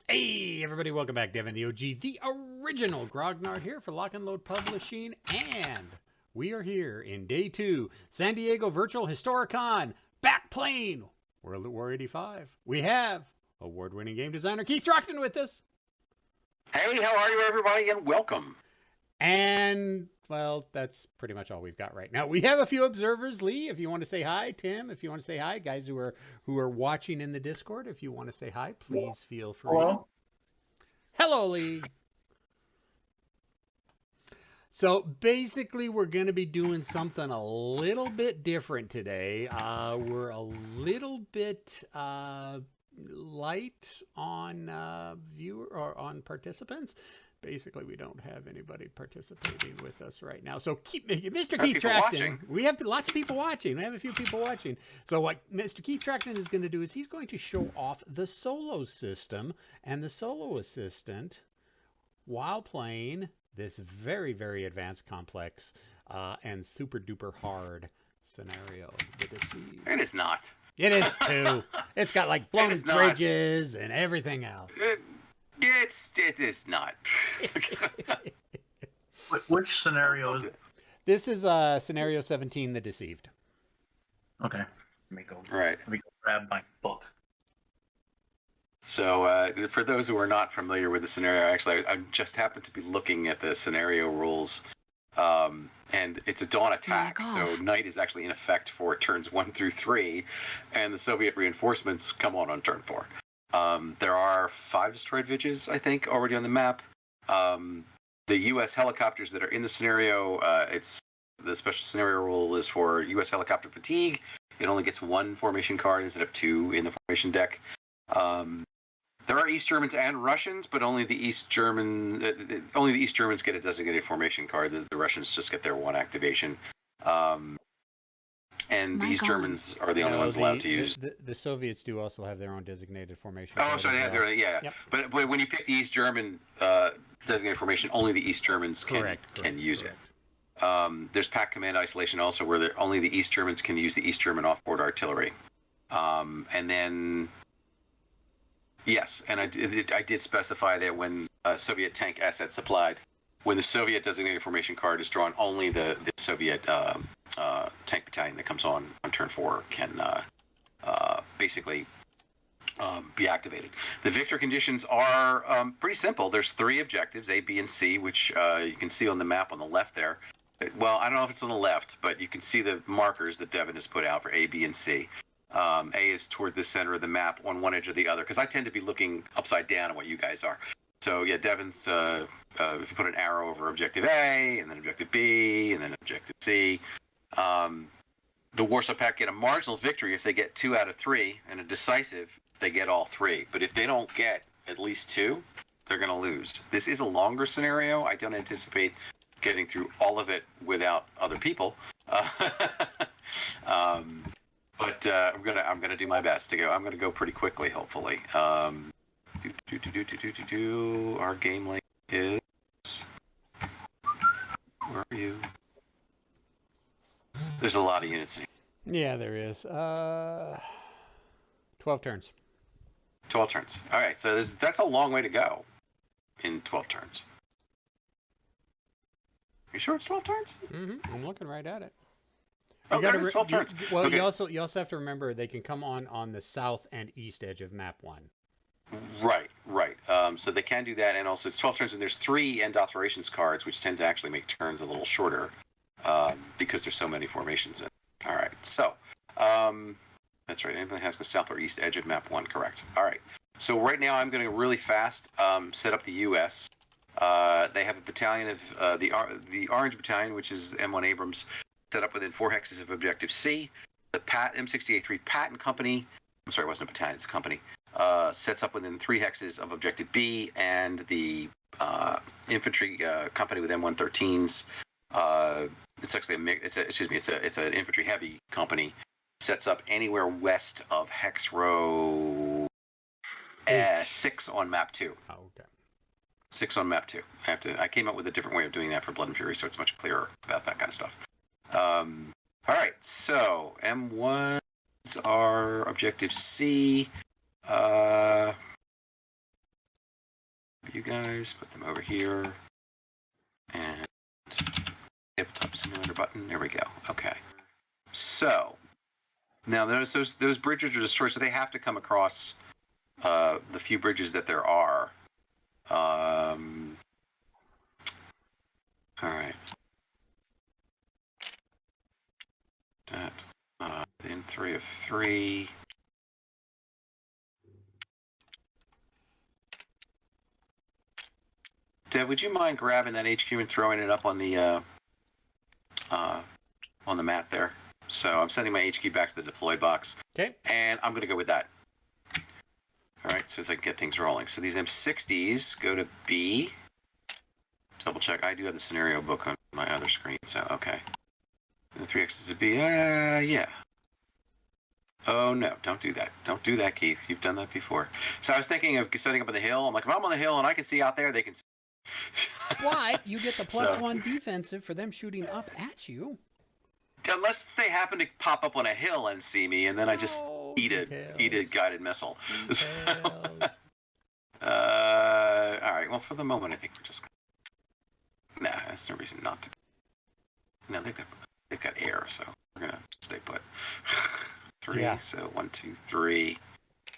Hey, everybody, welcome back. Devin, the OG, the original Grognard here for Lock and Load Publishing, and we are here in day two, San Diego Virtual Historicon, back plane, World at War 85. We have award-winning game designer Keith Trockton with us. Hey, how are you, everybody, and welcome. And, well, that's pretty much all we've got right now. We have a few observers. Lee, if you want to say hi. Tim, if you want to say hi. Guys who are watching in the Discord, if you want to say hi, please feel free. Hello. Hello, Lee. So basically, we're going to be doing something a little bit different today. We're a little bit light on viewer or on participants. Basically, we don't have anybody participating with us right now. So keep Mr. Keith Trockton. We have lots of people watching. We have a few people watching. So what Mr. Keith Trockton is going to do is he's going to show off the solo system and the solo assistant while playing this very, very advanced, complex, and super duper hard scenario. The Deceive. It is not. It is too. It's got like blown bridges and everything else. It is not. Which scenario is it? This is scenario 17, The Deceived. Okay. Let me go grab my book. So, for those who are not familiar with the scenario, actually, I just happened to be looking at the scenario rules, and it's a dawn attack, so night is actually in effect for turns 1 through 3, and the Soviet reinforcements come on turn 4. There are 5 destroyed Vidges, I think, already on the map. The U.S. helicopters that are in the scenario, the special scenario rule is for U.S. helicopter fatigue. It only gets 1 formation card instead of 2 in the formation deck. There are East Germans and Russians, but only the East Germans get a designated formation card. The Russians just get their 1 activation. And the East Germans are the only ones allowed to use. The Soviets do also have their own designated formation. Oh, so they have their Yep. But when you pick the East German designated formation, only the East Germans can use it. There's pack command isolation also, where only the East Germans can use the East German offboard artillery. And then, yes, and I did specify that when Soviet tank asset supplied, when the Soviet designated formation card is drawn, only the Soviet tank battalion that comes on turn 4 can basically be activated. The victor conditions are pretty simple. There's 3 objectives, A, B, and C, which you can see on the map on the left there. Well, I don't know if it's on the left, but you can see the markers that Devin has put out for A, B, and C. A is toward the center of the map on one edge or the other, because I tend to be looking upside down at what you guys are. So yeah, Devin's, if you put an arrow over objective A, and then objective B, and then objective C, the Warsaw Pact get a marginal victory if they get 2 out of 3, and a decisive if they get all 3. But if they don't get at least 2, they're going to lose. This is a longer scenario. I don't anticipate getting through all of it without other people. But I'm gonna do my best to go. I'm gonna go pretty quickly, hopefully. Our game link is. Where are you? There's a lot of units in here. Yeah, there is. 12 turns. 12 turns. All right, so that's a long way to go in 12 turns. Are you sure it's 12 turns? Mm-hmm. I'm looking right at it. Oh, it's 12 turns. Well, okay. You also have to remember they can come on the south and east edge of map 1. Right. So they can do that, and also it's 12 turns, and there's 3 end operations cards, which tend to actually make turns a little shorter because there's so many formations in. All right, so that's right. Anybody has the south or east edge of map 1, correct? All right. So right now I'm going to really fast set up the U.S. They have a battalion of the Orange Battalion, which is M1 Abrams, set up within 4 hexes of objective C. The M60A3 Patent Company, I'm sorry, it wasn't a battalion, it's a company, sets up within 3 hexes of objective B, and the infantry company with M113s, it's actually it's an infantry heavy company, sets up anywhere west of hex row 6 on map 2. Oh, okay. 6 on map 2. I came up with a different way of doing that for Blood and Fury, so it's much clearer about that kind of stuff. All right, so M1s are objective C. you guys, put them over here, and tabletop simulator button. There we go. Okay. So now notice those bridges are destroyed, so they have to come across the few bridges that there are. All right. That in 3 of 3. Dev, would you mind grabbing that HQ and throwing it up on the mat there? So I'm sending my HQ back to the deployed box. Okay. And I'm going to go with that. All right, so as I can get things rolling. So these M60s go to B. Double check. I do have the scenario book on my other screen, so okay. And the 3X's to B. Yeah. Oh, no, don't do that. Don't do that, Keith. You've done that before. So I was thinking of setting up on the hill. I'm like, if I'm on the hill and I can see out there, they can see. But you get the +1 defensive for them shooting up at you. Unless they happen to pop up on a hill and see me, and then I just eat a guided missile. All right. Well, for the moment, I think we're just. Nah, there's no reason not to. No, they've got air, so we're gonna stay put. 3. Yeah. So 1, 2, 3.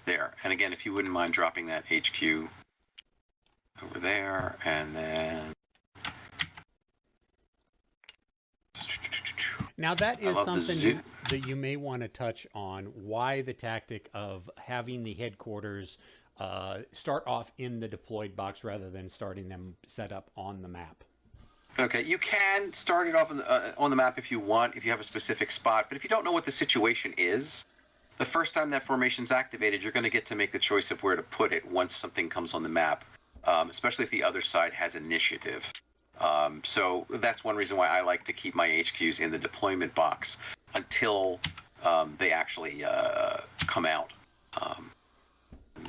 There. And again, if you wouldn't mind dropping that HQ over there, and then. Now that is something that you may want to touch on, why the tactic of having the headquarters start off in the deployed box rather than starting them set up on the map. Okay, you can start it off on the map if you want, if you have a specific spot, but if you don't know what the situation is, the first time that formation's activated, you're going to get to make the choice of where to put it once something comes on the map, especially if the other side has initiative. So that's one reason why I like to keep my HQs in the deployment box until they actually come out. Let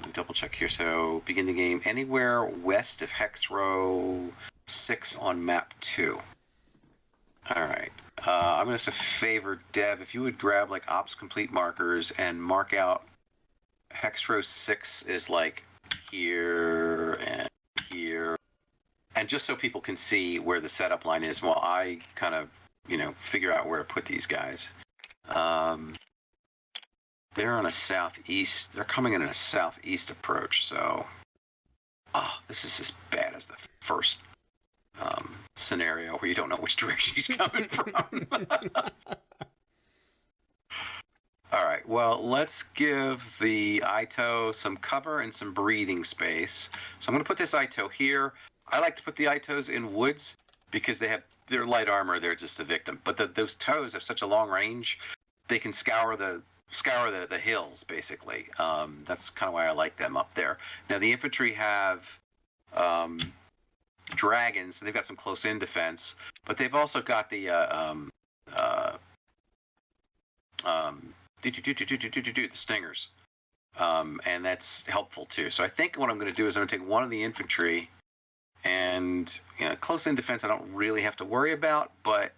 me double check here. So begin the game anywhere west of hex row 6 on map 2. All right. I'm going to favor Dev, if you would grab like ops complete markers and mark out hex row 6 is like here and here. And just so people can see where the setup line is while I kind of, figure out where to put these guys. They're on a southeast. They're coming in a southeast approach. So, this is as bad as the first scenario where you don't know which direction he's coming from. All right. Well, let's give the ITO some cover and some breathing space. So I'm going to put this ITO here. I like to put the ITOs in woods because they have their light armor. They're just a victim. But those toes have such a long range, they can scour the hills basically. That's kind of why I like them up there. Now the infantry have dragons, so they've got some close-in defense, but they've also got the stingers, and that's helpful too. So I think what I'm going to do is I'm going to take one of the infantry. And close-in defense I don't really have to worry about, but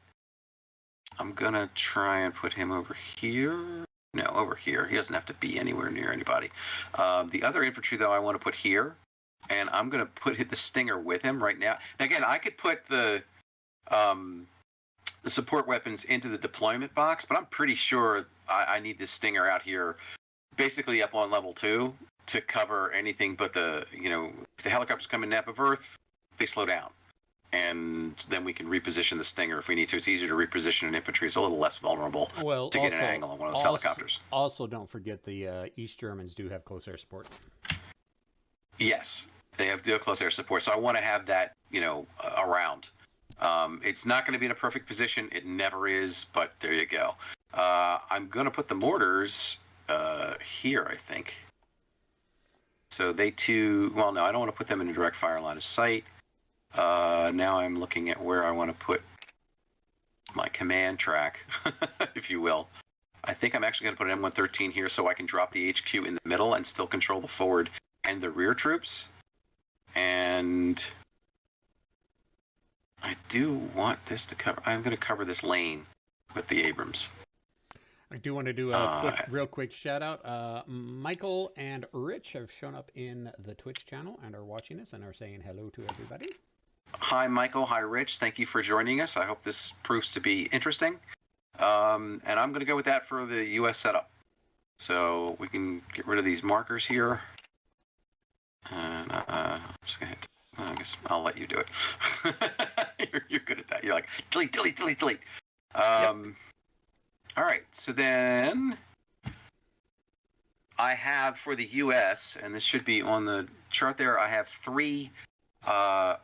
I'm going to try and put him over here. No, over here. He doesn't have to be anywhere near anybody. The other infantry, though, I want to put here, and I'm going to hit the Stinger with him right now. Now, again, I could put the support weapons into the deployment box, but I'm pretty sure I need this Stinger out here basically up on level 2 to cover anything but if the helicopters come in nap of Earth, they slow down, and then we can reposition the Stinger if we need to. It's easier to reposition an infantry. It's a little less vulnerable to get an angle on one of those helicopters. Also, don't forget the East Germans do have close air support. Yes, they do close air support, so I want to have that around. It's not going to be in a perfect position. It never is, but there you go. I'm going to put the mortars here, I think. So they too. Well, no, I don't want to put them in a direct fire line of sight. Now I'm looking at where I want to put my command track, if you will. I think I'm actually going to put an M113 here so I can drop the HQ in the middle and still control the forward and the rear troops. And I do want this to cover. I'm going to cover this lane with the Abrams. I do want to do a real quick shout out. Michael and Rich have shown up in the Twitch channel and are watching us and are saying hello to everybody. Hi, Michael. Hi, Rich. Thank you for joining us. I hope this proves to be interesting. And I'm going to go with that for the U.S. setup. So we can get rid of these markers here. And I'm just going to hit. I guess I'll let you do it. You're good at that. You're like, delete, delete, delete, delete. Yep. All right. So then I have for the U.S., and this should be on the chart there, I have 3 4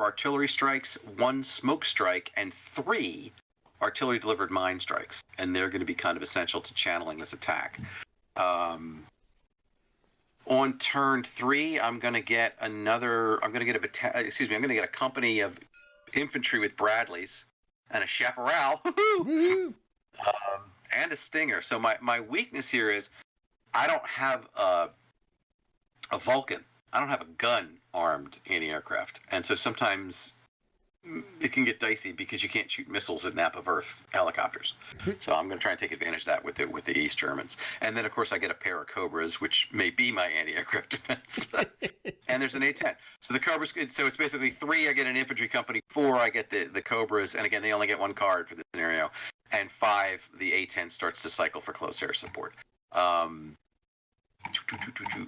artillery strikes, 1 smoke strike, and 3 artillery delivered mine strikes. And they're going to be kind of essential to channeling this attack. On turn 3, I'm going to get I'm going to get a company of infantry with Bradleys and a chaparral, and a Stinger. So my weakness here is I don't have a Vulcan. I don't have a gun-armed anti-aircraft. And so sometimes it can get dicey because you can't shoot missiles at Nap of Earth helicopters. So I'm going to try and take advantage of that with the East Germans. And then, of course, I get a pair of Cobras, which may be my anti-aircraft defense. And there's an A-10. So the Cobras, so it's basically 3, I get an infantry company, 4, I get the Cobras. And again, they only get 1 card for this scenario. And 5, the A-10 starts to cycle for close air support.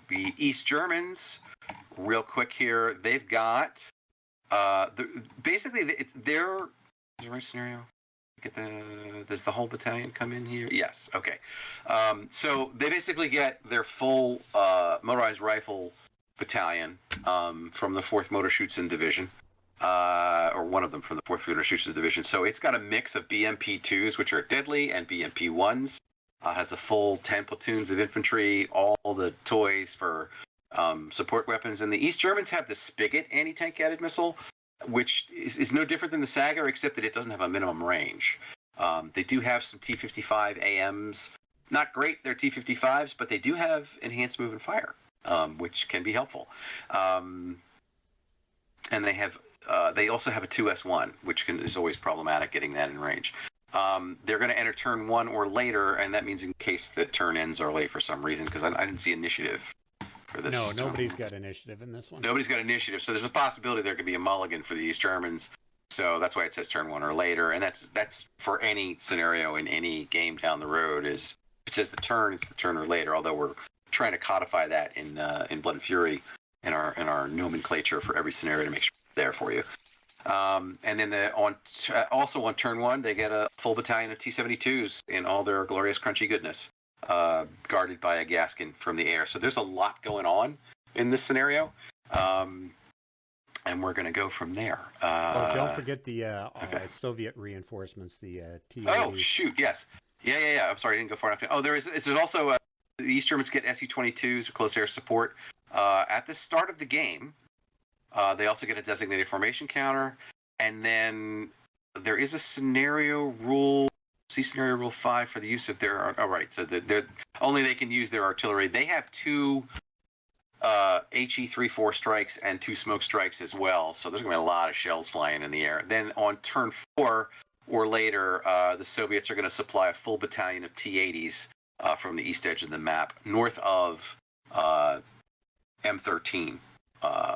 The East Germans, real quick here, they've got... basically, it's their. Is the right scenario? Does the whole battalion come in here? Yes. Okay. So they basically get their full motorized rifle battalion from the 4th Motor Schutzen Division, or one of them from the 4th Motor Schutzen Division. So it's got a mix of BMP-2s, which are deadly, and BMP-1s. Has a full 10 platoons of infantry, all the toys for support weapons. And the East Germans have the Spigot anti-tank guided missile, which is no different than the Sager, except that it doesn't have a minimum range. They do have some T-55 AMs. Not great, they're T-55s, but they do have enhanced move and fire, which can be helpful. And they also have a 2S1, which is always problematic getting that in range. They're going to enter turn 1 or later, and that means in case the turn ends early for some reason, because I didn't see initiative for this. No, nobody's got initiative in this one. Nobody's got initiative, so there's a possibility there could be a mulligan for the East Germans. So that's why it says turn 1 or later, and that's for any scenario in any game down the road. Is if it says the turn, it's the turn or later. Although we're trying to codify that in Blood and Fury in our nomenclature for every scenario to make sure it's there for you. And then also on turn 1, they get a full battalion of T-72s in all their glorious crunchy goodness, guarded by a Gaskin from the air. So there's a lot going on in this scenario, and we're going to go from there. Don't forget the Soviet reinforcements, the T-80s. Oh, shoot, yes. Yeah. I'm sorry, I didn't go far enough. Oh, there's also the East Germans get Su-22s for close air support. At the start of the game, they also get a designated formation counter, and then there is a scenario rule. See scenario rule 5 for the use of their. Oh, right. So they can use their artillery. They have 2 HE-34 strikes and 2 smoke strikes as well. So there's going to be a lot of shells flying in the air. Then on turn 4 or later, the Soviets are going to supply a full battalion of T-80s from the east edge of the map, north of M13.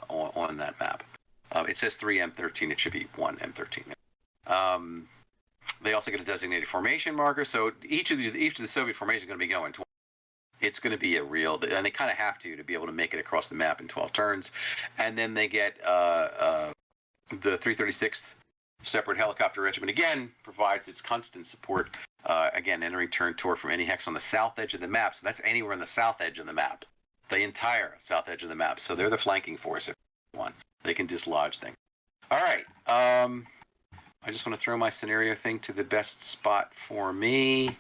On that map. It says 3 M13. It should be 1 M13. They also get a designated formation marker. So each of the Soviet formations is going to be going 12. It's going to be a real, and they kind of have to be able to make it across the map in 12 turns. And then they get the 336th Separate Helicopter Regiment, again, provides its constant support, again, entering turn tour from any hex on the south edge of the map. So that's anywhere in the south edge of the map. The entire south edge of the map. So they're the flanking force if you want. They can dislodge things. All right. I just want to throw my scenario thing to the best spot for me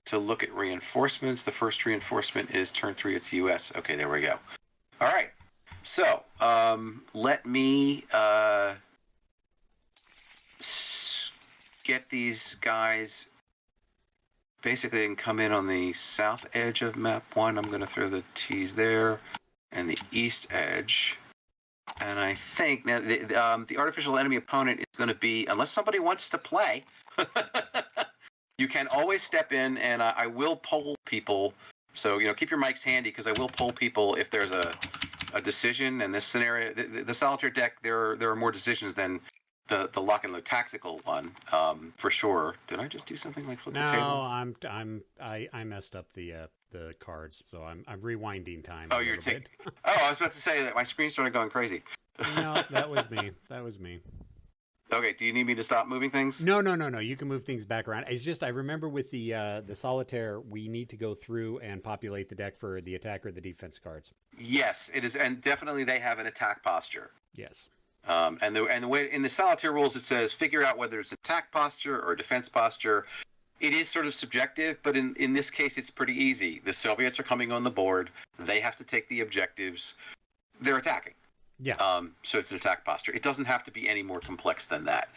to look at reinforcements. The first reinforcement is turn 3. It's US. Okay, there we go. All right. So let me get these guys. Basically, they can come in on the south edge of map 1. I'm going to throw the T's there, and the east edge. And I think now the artificial enemy opponent is going to be, unless somebody wants to play, You can always step in, and I will poll people. So keep your mics handy because I will poll people if there's a decision. In this scenario, the solitaire deck, there are more decisions than the lock and load tactical one, for sure. Did I just do something like flip the table? No, I messed up the cards, so I'm rewinding time. Oh, you're taking. Oh, I was about to say that my screen started going crazy. No, that was me. That was me. Okay, do you need me to stop moving things? No. You can move things back around. It's just I remember with the solitaire, we need to go through and populate the deck for the attack or the defense cards. Yes, it is, and definitely they have an attack posture. Yes. And the way in the solitaire rules it says figure out whether it's attack posture or defense posture. It is sort of subjective, but in this case it's pretty easy. The Soviets are coming on the board. They have to take the objectives. They're attacking. Yeah. So it's an attack posture. It doesn't have to be any more complex than that.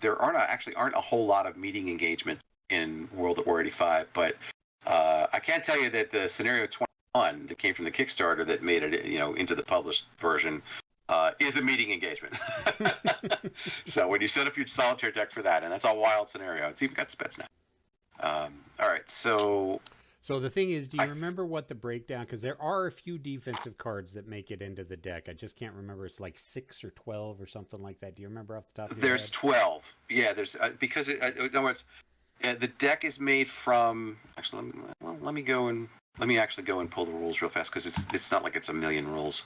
There aren't a whole lot of meeting engagements in World at War 85, but I can tell you that the scenario 21 that came from the Kickstarter that made it into the published version is a meeting engagement. So when you set up your solitaire deck for that, and that's a wild scenario, it's even got Spets now. All right, so the thing is, do you remember what the breakdown? Because there are a few defensive cards that make it into the deck. I just can't remember. It's like 6 or 12 or something like that. Do you remember off the top of your head? There's 12. Yeah, there's because in other words, the deck is made from. Actually, let me actually go and pull the rules real fast because it's not like it's a million rules.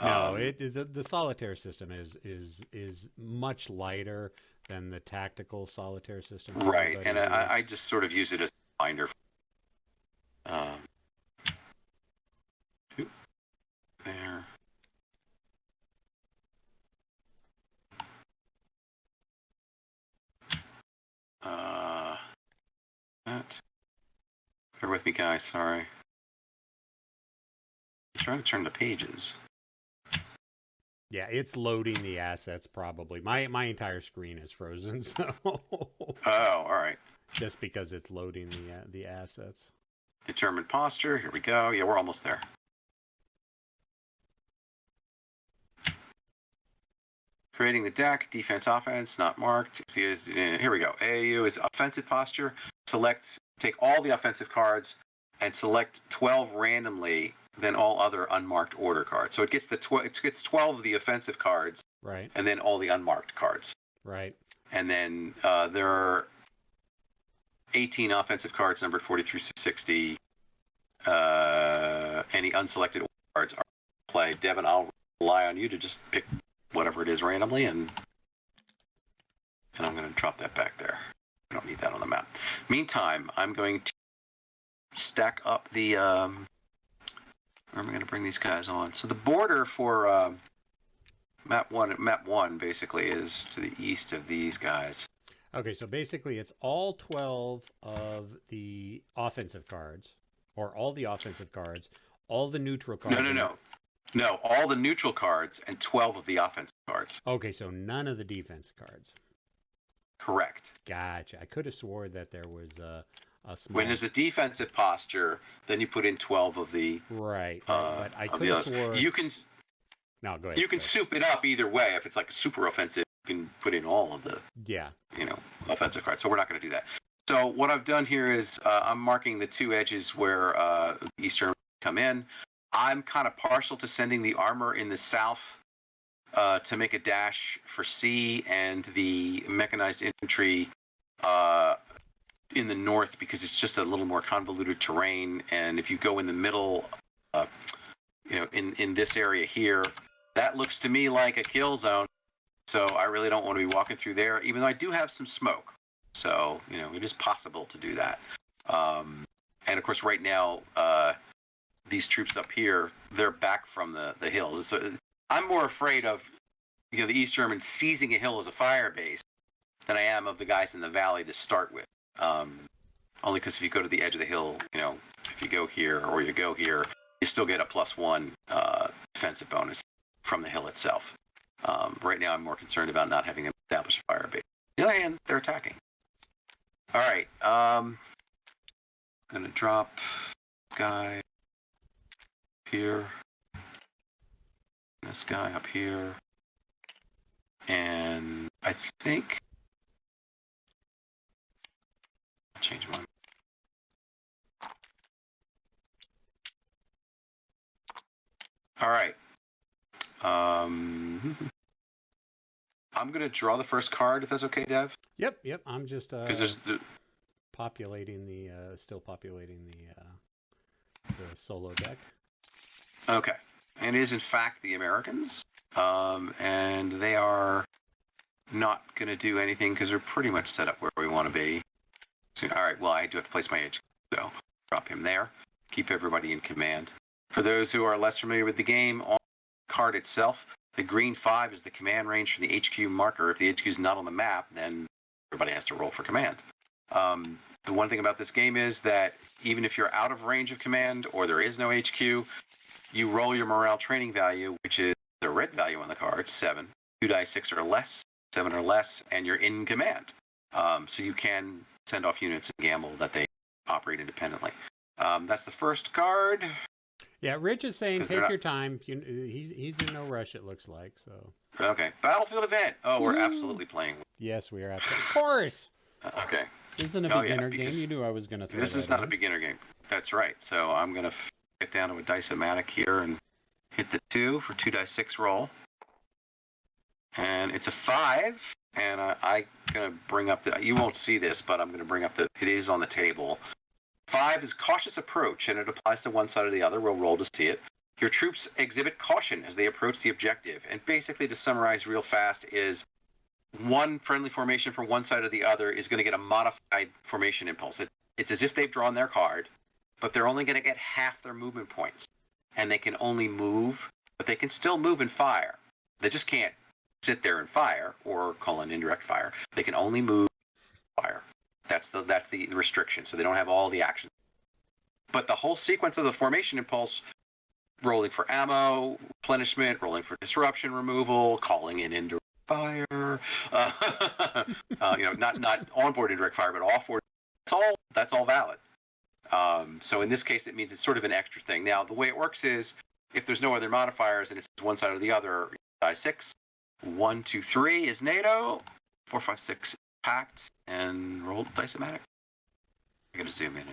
No, the solitaire system is much lighter than the tactical solitaire system. Right, and I just sort of use it as a binder. There. That. Bear with me, guys. Sorry. I'm trying to turn the pages. Yeah, it's loading the assets probably. My entire screen is frozen, so. Oh, all right. Just because it's loading the assets. Determined posture. Here we go. Yeah, we're almost there. Creating the deck. Defense, offense, not marked. Here we go. AAU is offensive posture. Take all the offensive cards and select 12 randomly, then all other unmarked order cards. So it gets it gets 12 of the offensive cards, right, and then all the unmarked cards, right, and then there are 18 offensive cards numbered 40 through 60. Any unselected cards are played. Devin, I'll rely on you to just pick whatever it is randomly, and I'm going to drop that back there. I don't need that on the map. Meantime, I'm going to stack up the. Where am I going to bring these guys on? So the border for map one basically is to the east of these guys. Okay, so basically it's all 12 of the offensive cards, or all the offensive cards, all the neutral cards. No, all the neutral cards and 12 of the offensive cards. Okay, so none of the defensive cards. Correct. Gotcha. I could have swore that there was a small... When there's a defensive posture, then you put in 12 of the... Right. But I could have swore... You can... No, go ahead. You can soup it up either way. If it's like a super offensive, you can put in all of the... Yeah. Offensive cards. So we're not going to do that. So what I've done here is I'm marking the two edges where the Eastern come in. I'm kind of partial to sending the armor in the south to make a dash for C and the mechanized infantry in the north because it's just a little more convoluted terrain. And if you go in the middle, in this area here, that looks to me like a kill zone. So I really don't want to be walking through there, even though I do have some smoke. So, it is possible to do that. And of course, right now, these troops up here, they're back from the hills. I'm more afraid of, the East Germans seizing a hill as a fire base than I am of the guys in the valley to start with. Only because if you go to the edge of the hill, if you go here or you go here, you still get a +1 defensive bonus from the hill itself. Right now, I'm more concerned about not having them establish a fire base. On the other hand, they're attacking. All right. Gonna drop guy here. This guy up here. And I think change mine. All right. I'm gonna draw the first card if that's okay, Dev. Yep. I'm just because there's still populating the solo deck. Okay, and it is in fact the Americans, and they are not gonna do anything because we're pretty much set up where we want to be. So, all right. Well, I do have to place my HQ, so drop him there. Keep everybody in command. For those who are less familiar with the game, on the card itself, the green 5 is the command range for the HQ marker. If the HQ is not on the map, then everybody has to roll for command. The one thing about this game is that even if you're out of range of command or there is no HQ, you roll your morale training value, which is the red value on the card, 7. 2 die 6 or less, 7 or less, and you're in command. So you can send off units and gamble that they operate independently. That's the first card. Yeah, Rich is saying take your time. He's in no rush, it looks like. So. Okay. Battlefield event. Oh, we're absolutely playing. Yes, we are. Of course. Okay. This isn't a beginner game. You knew I was going to throw This is not a beginner game. That's right. So I'm going to get down to a dice-o-matic here and hit the 2 for 2 die 6 roll. And it's a 5. And I'm going to bring up you won't see this, but I'm going to bring up it is on the table. 5 is cautious approach, and it applies to one side or the other. We'll roll to see it. Your troops exhibit caution as they approach the objective. And basically, to summarize real fast, is one friendly formation from one side or the other is going to get a modified formation impulse. It's as if they've drawn their card, but they're only going to get half their movement points. And they can only move, but they can still move and fire. They just can't sit there and fire or call in indirect fire. They can only move and fire. That's the restriction, so they don't have all the actions. But the whole sequence of the formation impulse, rolling for ammo, replenishment, rolling for disruption removal, calling in indirect fire, not onboard indirect fire, but offboard, that's all valid. So in this case, it means it's sort of an extra thing. Now, the way it works is, if there's no other modifiers and it's one side or the other, die 6, 1, 2, 3 is NATO, 4, 5, 6 packed, and rolled dice-o-matic. I gotta zoom in.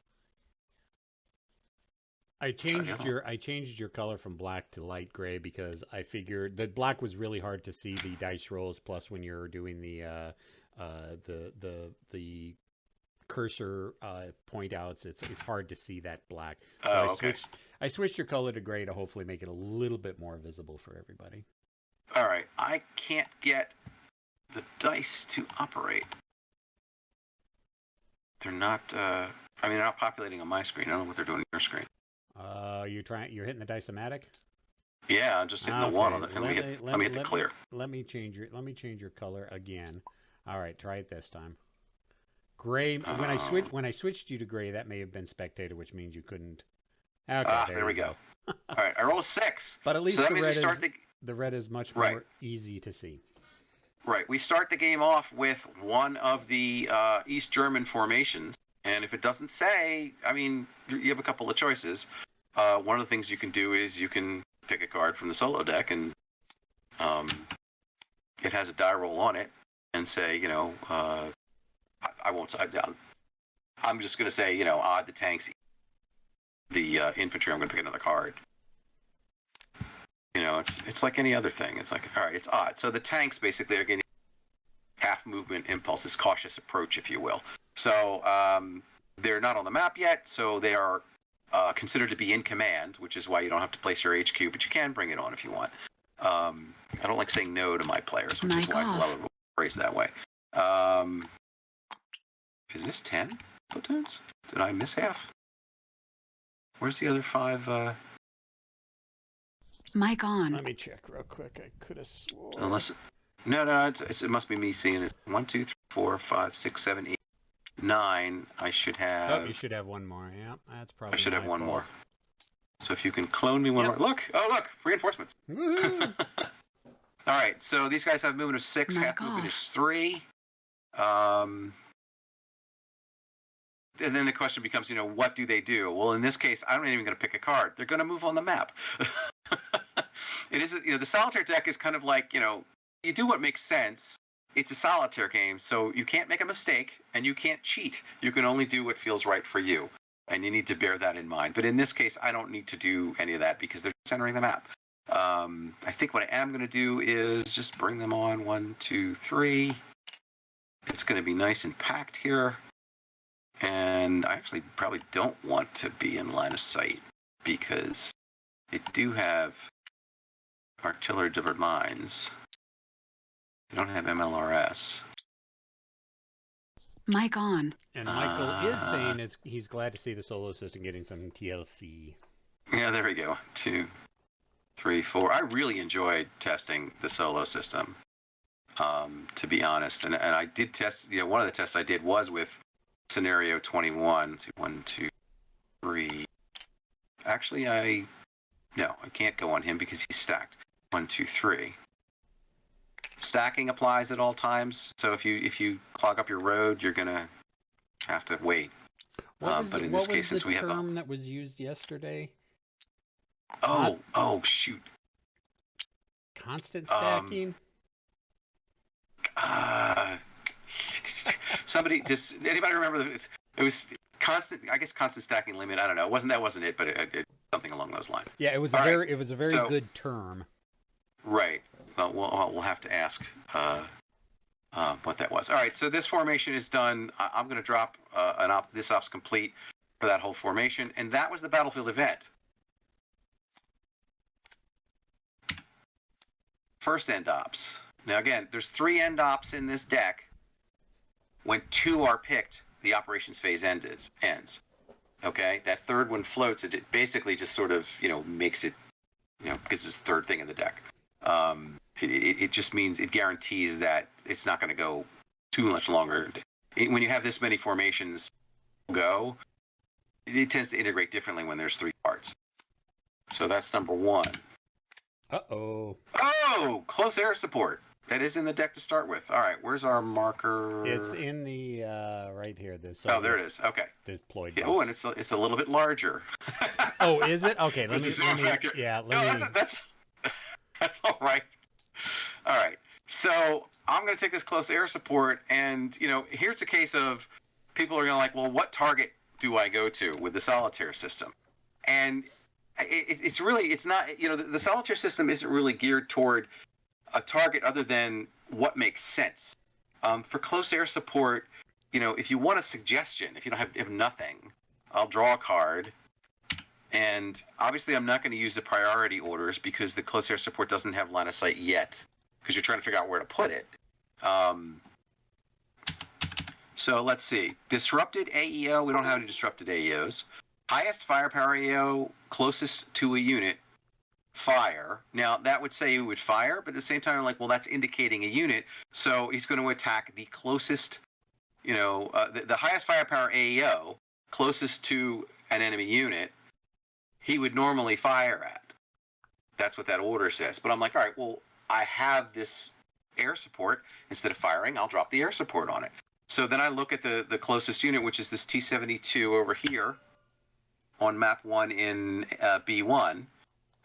I changed your color from black to light gray because I figured that black was really hard to see the dice rolls. Plus, when you're doing the cursor point outs, it's hard to see that black. So I switched your color to gray to hopefully make it a little bit more visible for everybody. All right, I can't get the dice to operate. They're not. They're not populating on my screen. I don't know what they're doing on your screen. You're hitting the dice-o-matic? Yeah, I'm just hitting the 1 on it. Let me hit the clear. Let me change your color again. All right, try it this time. Gray. When I switched you to gray, that may have been spectator, which means you couldn't. Okay, there we go. All right, I roll a 6. But at least so that means the red is much more easy to see. Right. We start the game off with one of the East German formations, and if it doesn't say, you have a couple of choices. One of the things you can do is you can pick a card from the solo deck, and it has a die roll on it, and say, I won't. I'm just going to say, the tanks, the infantry. I'm going to pick another card. It's like any other thing. It's like, all right, it's odd. So the tanks basically are getting half movement impulse, this cautious approach, if you will. So they're not on the map yet, so they are considered to be in command, which is why you don't have to place your HQ, but you can bring it on if you want. I don't like saying no to my players, which is why I would phrase that way. Is this 10 platoons? Did I miss half? Where's the other 5? Mic on. Let me check real quick. I could have sworn. It must be me seeing it. 1, 2, 3, 4, 5, 6, 7, 8, 9. I should have. Oh, you should have one more. Yeah, that's probably. I should have one fault. more. So if you can clone me one more. Look! Reinforcements. All right. So these guys have movement of 6. Half movement is 3. And then the question becomes, what do they do? Well, in this case, I'm not even going to pick a card. They're going to move on the map. It is, the solitaire deck is kind of like, you do what makes sense, it's a solitaire game, so you can't make a mistake and you can't cheat. You can only do what feels right for you, and you need to bear that in mind. But in this case, I don't need to do any of that because they're centering the map. I think what I am going to do is just bring them on 1, 2, 3. It's going to be nice and packed here. And I actually probably don't want to be in line of sight because they do have artillery delivered mines. They don't have MLRS. Mic on. And Michael is saying he's glad to see the solo system getting some TLC. Yeah, there we go. 2, 3, 4. I really enjoyed testing the solo system, to be honest. And I did test, one of the tests I did was with scenario 21. 1, 2, 3. Actually, I can't go on him because he's stacked. 1, 2, 3. Stacking applies at all times, so if you clog up your road, you're gonna have to wait. What was the term that was used yesterday? Oh shoot! Constant stacking. Anybody remember it was constant? I guess constant stacking limit. I don't know. That wasn't it, but it something along those lines. Yeah, it was a very good term. Right. Well, we'll have to ask what that was. All right, so this formation is done. I'm going to drop this ops complete for that whole formation, and that was the battlefield event. First end ops. Now again, there's 3 end ops in this deck. When 2 are picked, the operations phase ends. Okay, that third one floats. It basically just sort of makes it because it's the third thing in the deck. It just means it guarantees that it's not going to go too much longer. When you have this many formations go, it tends to integrate differently when there's 3 parts. So that's number 1. Uh-oh. Oh, close air support. That is in the deck to start with. All right, where's our marker? It's in the right here. There it is. Okay. Deployed. Yeah, and it's a little bit larger. Oh, is it? Okay, let me. That's all right. All right. So I'm going to take this close air support, and here's a case of people are going to like, well, what target do I go to with the solitaire system? And it's not. The solitaire system isn't really geared toward a target other than what makes sense. For close air support, if you want a suggestion, if you don't have nothing, I'll draw a card. And obviously, I'm not going to use the priority orders because the close air support doesn't have line of sight yet because you're trying to figure out where to put it. So let's see. Disrupted AEO. We don't have any disrupted AEOs. Highest firepower AEO, closest to a unit, fire. Now, that would say he would fire, but at the same time, I'm like, well, that's indicating a unit. So he's going to attack the closest, the highest firepower AEO, closest to an enemy unit. He would normally fire at. That's what that order says. But I'm like, all right, well, I have this air support. Instead of firing, I'll drop the air support on it. So then I look at the closest unit, which is this T-72 over here on map 1 in B1.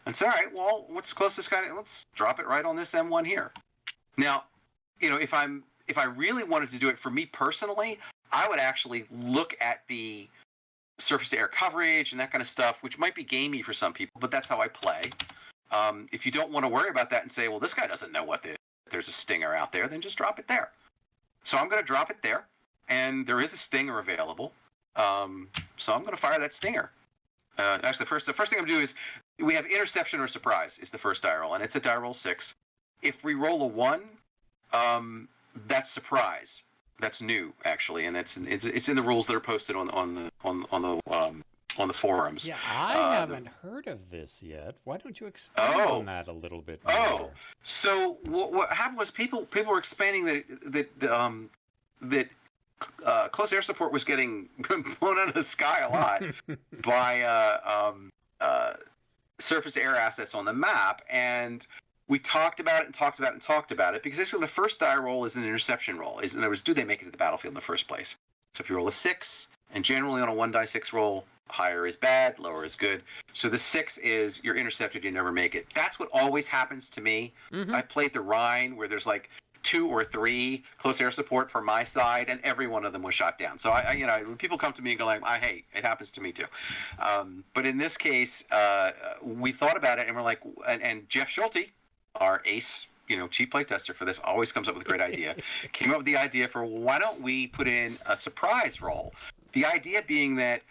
And say, all right, well, what's the closest guy? Let's drop it right on this M1 here. Now, if I really wanted to do it for me personally, I would actually look at the surface to air coverage and that kind of stuff, which might be gamey for some people, but that's how I play. If you don't want to worry about that and say, well, this guy doesn't know there's a stinger out there, then just drop it there. So I'm going to drop it there, and there is a stinger available. So I'm going to fire that stinger. Actually, the first thing I'm going to do is we have interception or surprise is the first die roll, and it's a die roll 6. If we roll a 1, that's surprise. That's new, actually, and it's in the rules that are posted on the forums. Yeah, I haven't heard of this yet. Why don't you expand on that a little bit more? So what happened was people were expanding that close air support was getting blown out of the sky a lot by surface to air assets on the map, and we talked about it because actually the first die roll is an interception roll. In other words, do they make it to the battlefield in the first place? So if you roll a 6, and generally on a 1-die-6 roll, higher is bad, lower is good. So the 6 is you're intercepted, you never make it. That's what always happens to me. Mm-hmm. I played the Rhine where there's like 2 or 3 close air support for my side, and every one of them was shot down. So I when people come to me and go like, I hate, it happens to me too. But in this case, we thought about it, and we're like, and Jeff Schulte, our ace, chief play tester for this, always comes up with a great idea. Came up with the idea for, why don't we put in a surprise roll? The idea being that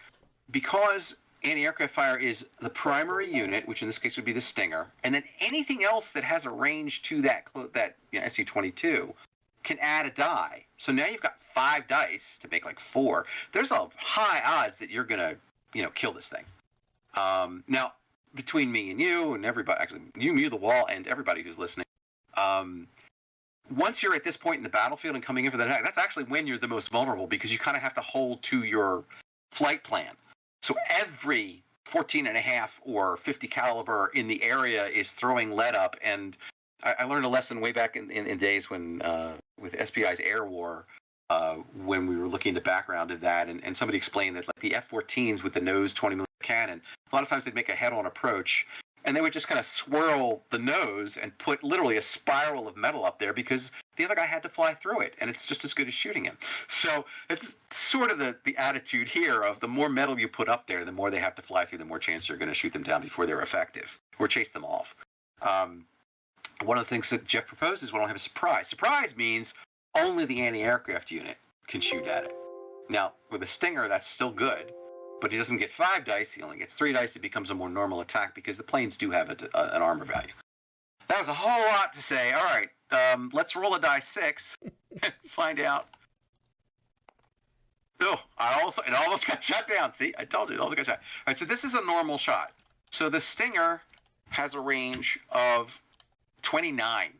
because anti-aircraft fire is the primary unit, which in this case would be the Stinger, and then anything else that has a range to that Su-22 can add a die. So now you've got 5 dice to make like 4. There's a high odds that you're gonna, kill this thing. Now, between me and you and everybody, actually you, the wall, and everybody who's listening, once you're at this point in the battlefield and coming in for the attack, that's actually when you're the most vulnerable, because you kind of have to hold to your flight plan. So every 14.5 or 50 caliber in the area is throwing lead up. And I learned a lesson way back in days when with SPI's Air War, when we were looking into background of that, and somebody explained that like the F-14s with the nose 20mm cannon, a lot of times they'd make a head-on approach, and they would just kind of swirl the nose and put literally a spiral of metal up there, because the other guy had to fly through it, and it's just as good as shooting him. So it's sort of the attitude here of, the more metal you put up there, the more they have to fly through, the more chance you're going to shoot them down before they're effective, or chase them off. One of the things that Jeff proposed is, we don't have a surprise. Surprise means only the anti-aircraft unit can shoot at it. Now, with a Stinger, that's still good, but he doesn't get 5 dice, he only gets 3 dice. It becomes a more normal attack, because the planes do have an armor value. That was a whole lot to say. All right, let's roll a die 6 and find out. Oh, it almost got shot down. See, I told you, it almost got shot. All right, so this is a normal shot. So the Stinger has a range of 29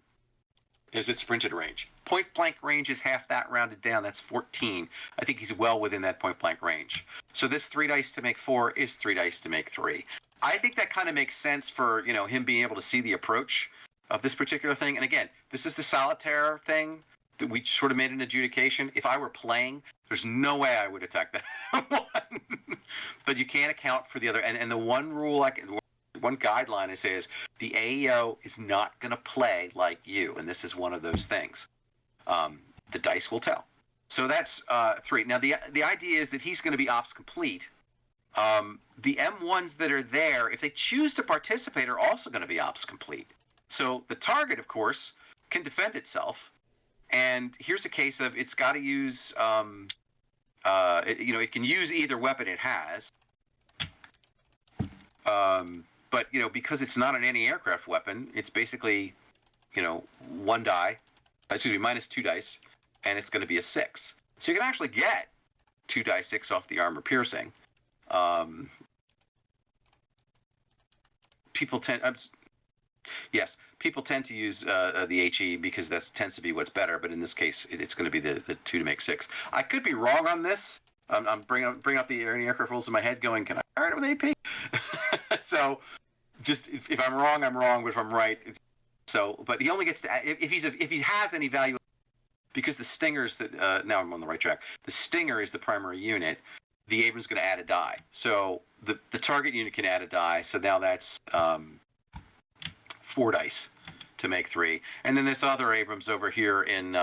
is its sprinted range. Point blank range is half that, rounded down. That's 14. I think he's well within that point blank range. So this 3 dice to make 4 is 3 dice to make 3. I think that kind of makes sense for, him being able to see the approach of this particular thing. And again, this is the solitaire thing that we sort of made an adjudication. If I were playing, there's no way I would attack that one. But you can't account for the other. And the one rule, one guideline I say is, the AEO is not going to play like you, and this is one of those things. The dice will tell. So that's 3. Now the idea is that he's going to be ops complete. The M1s that are there, if they choose to participate, are also going to be ops complete. So the target, of course, can defend itself. And here's a case of, it's got to use, it can use either weapon it has. But, because it's not an anti-aircraft weapon, it's basically, -2 dice, and it's going to be a 6. So you can actually get 2 die 6 off the armor piercing. People tend to use the HE, because that tends to be what's better. But in this case, it's going to be the 2 to make 6. I could be wrong on this. I'm bring up the anti-aircraft rules in my head, going, can I fire it with AP? So, just if I'm wrong, I'm wrong. But if I'm right, but he only gets to, if he has any value, because the Stinger's that now I'm on the right track. The Stinger is the primary unit. The Abrams going to add a die. So the target unit can add a die. So now that's 4 dice to make 3. And then this other Abrams over here in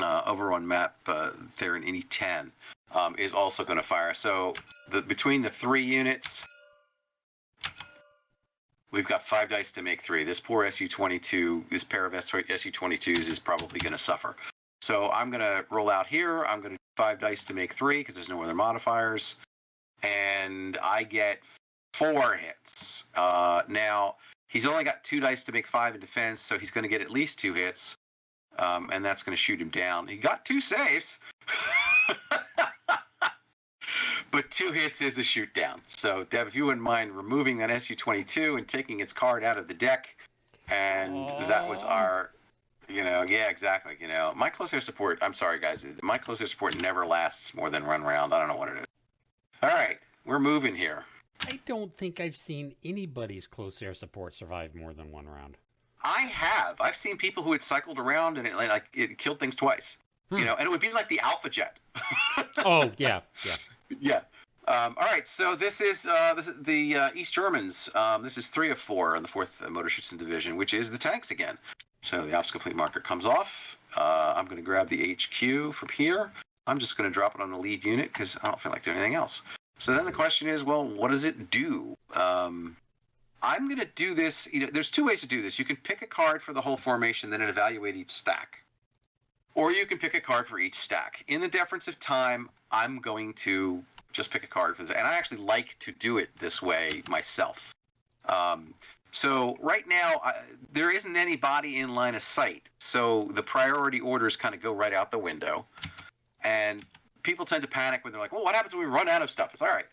over on map there in NE10 is also going to fire. So between the 3 units, we've got 5 dice to make 3. This poor Su-22, this pair of Su-22s is probably going to suffer. So I'm going to roll out here. I'm going to do 5 dice to make 3, because there's no other modifiers. And I get 4 hits. Now, he's only got 2 dice to make 5 in defense, so he's going to get at least 2 hits. And that's going to shoot him down. He got 2 saves. But 2 hits is a shoot down. So, Dev, if you wouldn't mind removing that Su-22 and taking its card out of the deck. And that was our, yeah, exactly. My close air support, I'm sorry, guys. My close air support never lasts more than 1 round. I don't know what it is. All right, we're moving here. I don't think I've seen anybody's close air support survive more than 1 round. I have. I've seen people who had cycled around and it killed things twice. And it would be like the Alpha Jet. Oh, yeah. Yeah. All right, so this is the East Germans. This is 3 of 4 in the 4th Motorschützen Division, which is the tanks again. So the ops complete marker comes off. I'm going to grab the HQ from here. I'm just going to drop it on the lead unit because I don't feel like doing anything else. So then the question is, well, what does it do? I'm going to do this. There's 2 ways to do this. You can pick a card for the whole formation, then evaluate each stack. Or you can pick a card for each stack. In the deference of time, I'm going to just pick a card for this. And I actually like to do it this way myself. So right now, there isn't anybody in line of sight. So the priority orders kind of go right out the window. And people tend to panic when they're like, well, what happens when we run out of stuff? It's all right.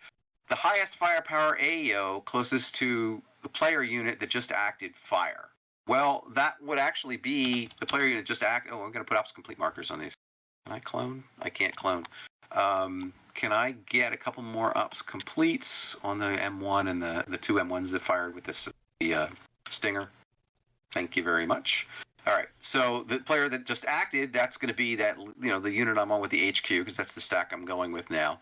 The highest firepower AEO closest to the player unit that just acted fire. Well, that would actually be the player unit just act. Oh, I'm going to put ops complete markers on these. Can I clone? I can't clone. Can I get a couple more ops completes on the M1 and the 2 M1s that fired with the Stinger? Thank you very much. All right, so the player that just acted, that's going to be that, the unit I'm on with the HQ, because that's the stack I'm going with now.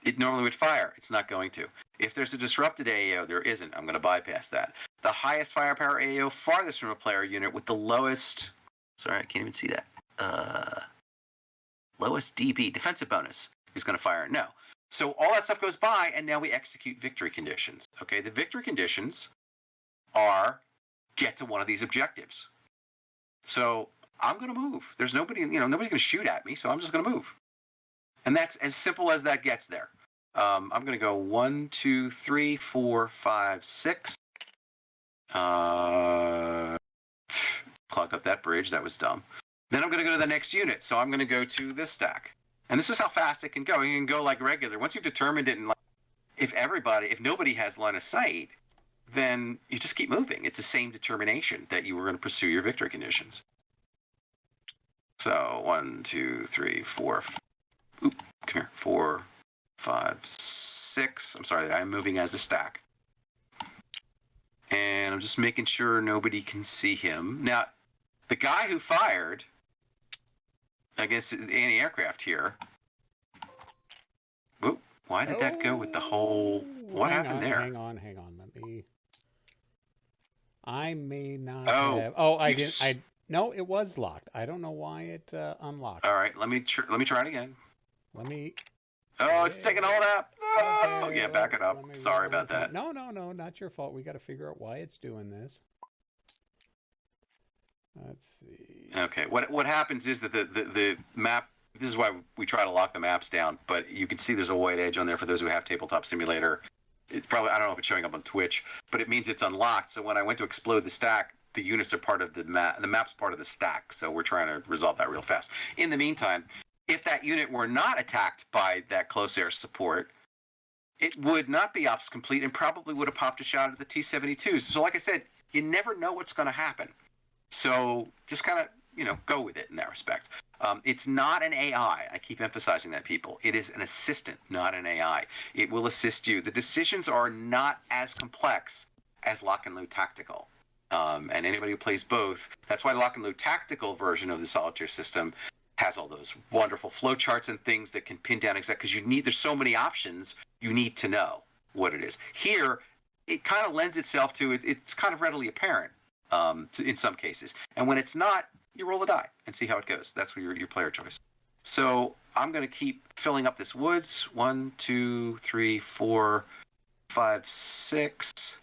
It normally would fire. It's not going to. If there's a disrupted AAO, there isn't. I'm going to bypass that. The highest firepower AAO farthest from a player unit with the lowest... Sorry, I can't even see that. Lowest DB, defensive bonus, is going to fire. No. So all that stuff goes by, and now we execute victory conditions. Okay, the victory conditions are get to one of these objectives. So I'm going to move. There's nobody, nobody's going to shoot at me, so I'm just going to move. And that's as simple as that gets there. I'm going to go 1, 2, 3, 4, 5, 6. Clogged up that bridge. That was dumb. Then I'm going to go to the next unit. So I'm going to go to this stack. And this is how fast it can go. You can go like regular. Once you've determined it, and if nobody has line of sight, then you just keep moving. It's the same determination that you were going to pursue your victory conditions. So 1, 2, 3, 4. Come here. 4, 5, 6. I'm sorry, I'm moving as a stack. And I'm just making sure nobody can see him. Now, the guy who fired against the anti-aircraft here. Whoop, why did that go with the whole... What happened there? Hang on. I may not have... Oh, I didn't... No, it was locked. I don't know why it unlocked. All right, let me try it again. Oh, it's taking hold up. Oh, okay, yeah, back it up. Sorry about that. No, not your fault. We got to figure out why it's doing this. Let's see. Okay, what happens is that the map... This is why we try to lock the maps down, but you can see there's a white edge on there for those who have Tabletop Simulator. It probably, I don't know if it's showing up on Twitch, but it means it's unlocked. So when I went to explode the stack, the units are part of the map. The map's part of the stack, so we're trying to resolve that real fast. In the meantime, if that unit were not attacked by that close air support, it would not be ops complete and probably would have popped a shot at the T-72s. So like I said, you never know what's going to happen. So just kind of, go with it in that respect. It's not an AI. I keep emphasizing that, people. It is an assistant, not an AI. It will assist you. The decisions are not as complex as Lock and Load Tactical. And anybody who plays both, that's why the Lock and Load Tactical version of the Solitaire system has all those wonderful flowcharts and things that can pin down exactly, because there's so many options, you need to know what it is. Here, it kind of lends itself to it's kind of readily apparent in some cases. And when it's not, you roll a die and see how it goes. That's your player choice. So I'm going to keep filling up this woods. 1, 2, 3, 4, 5, 6.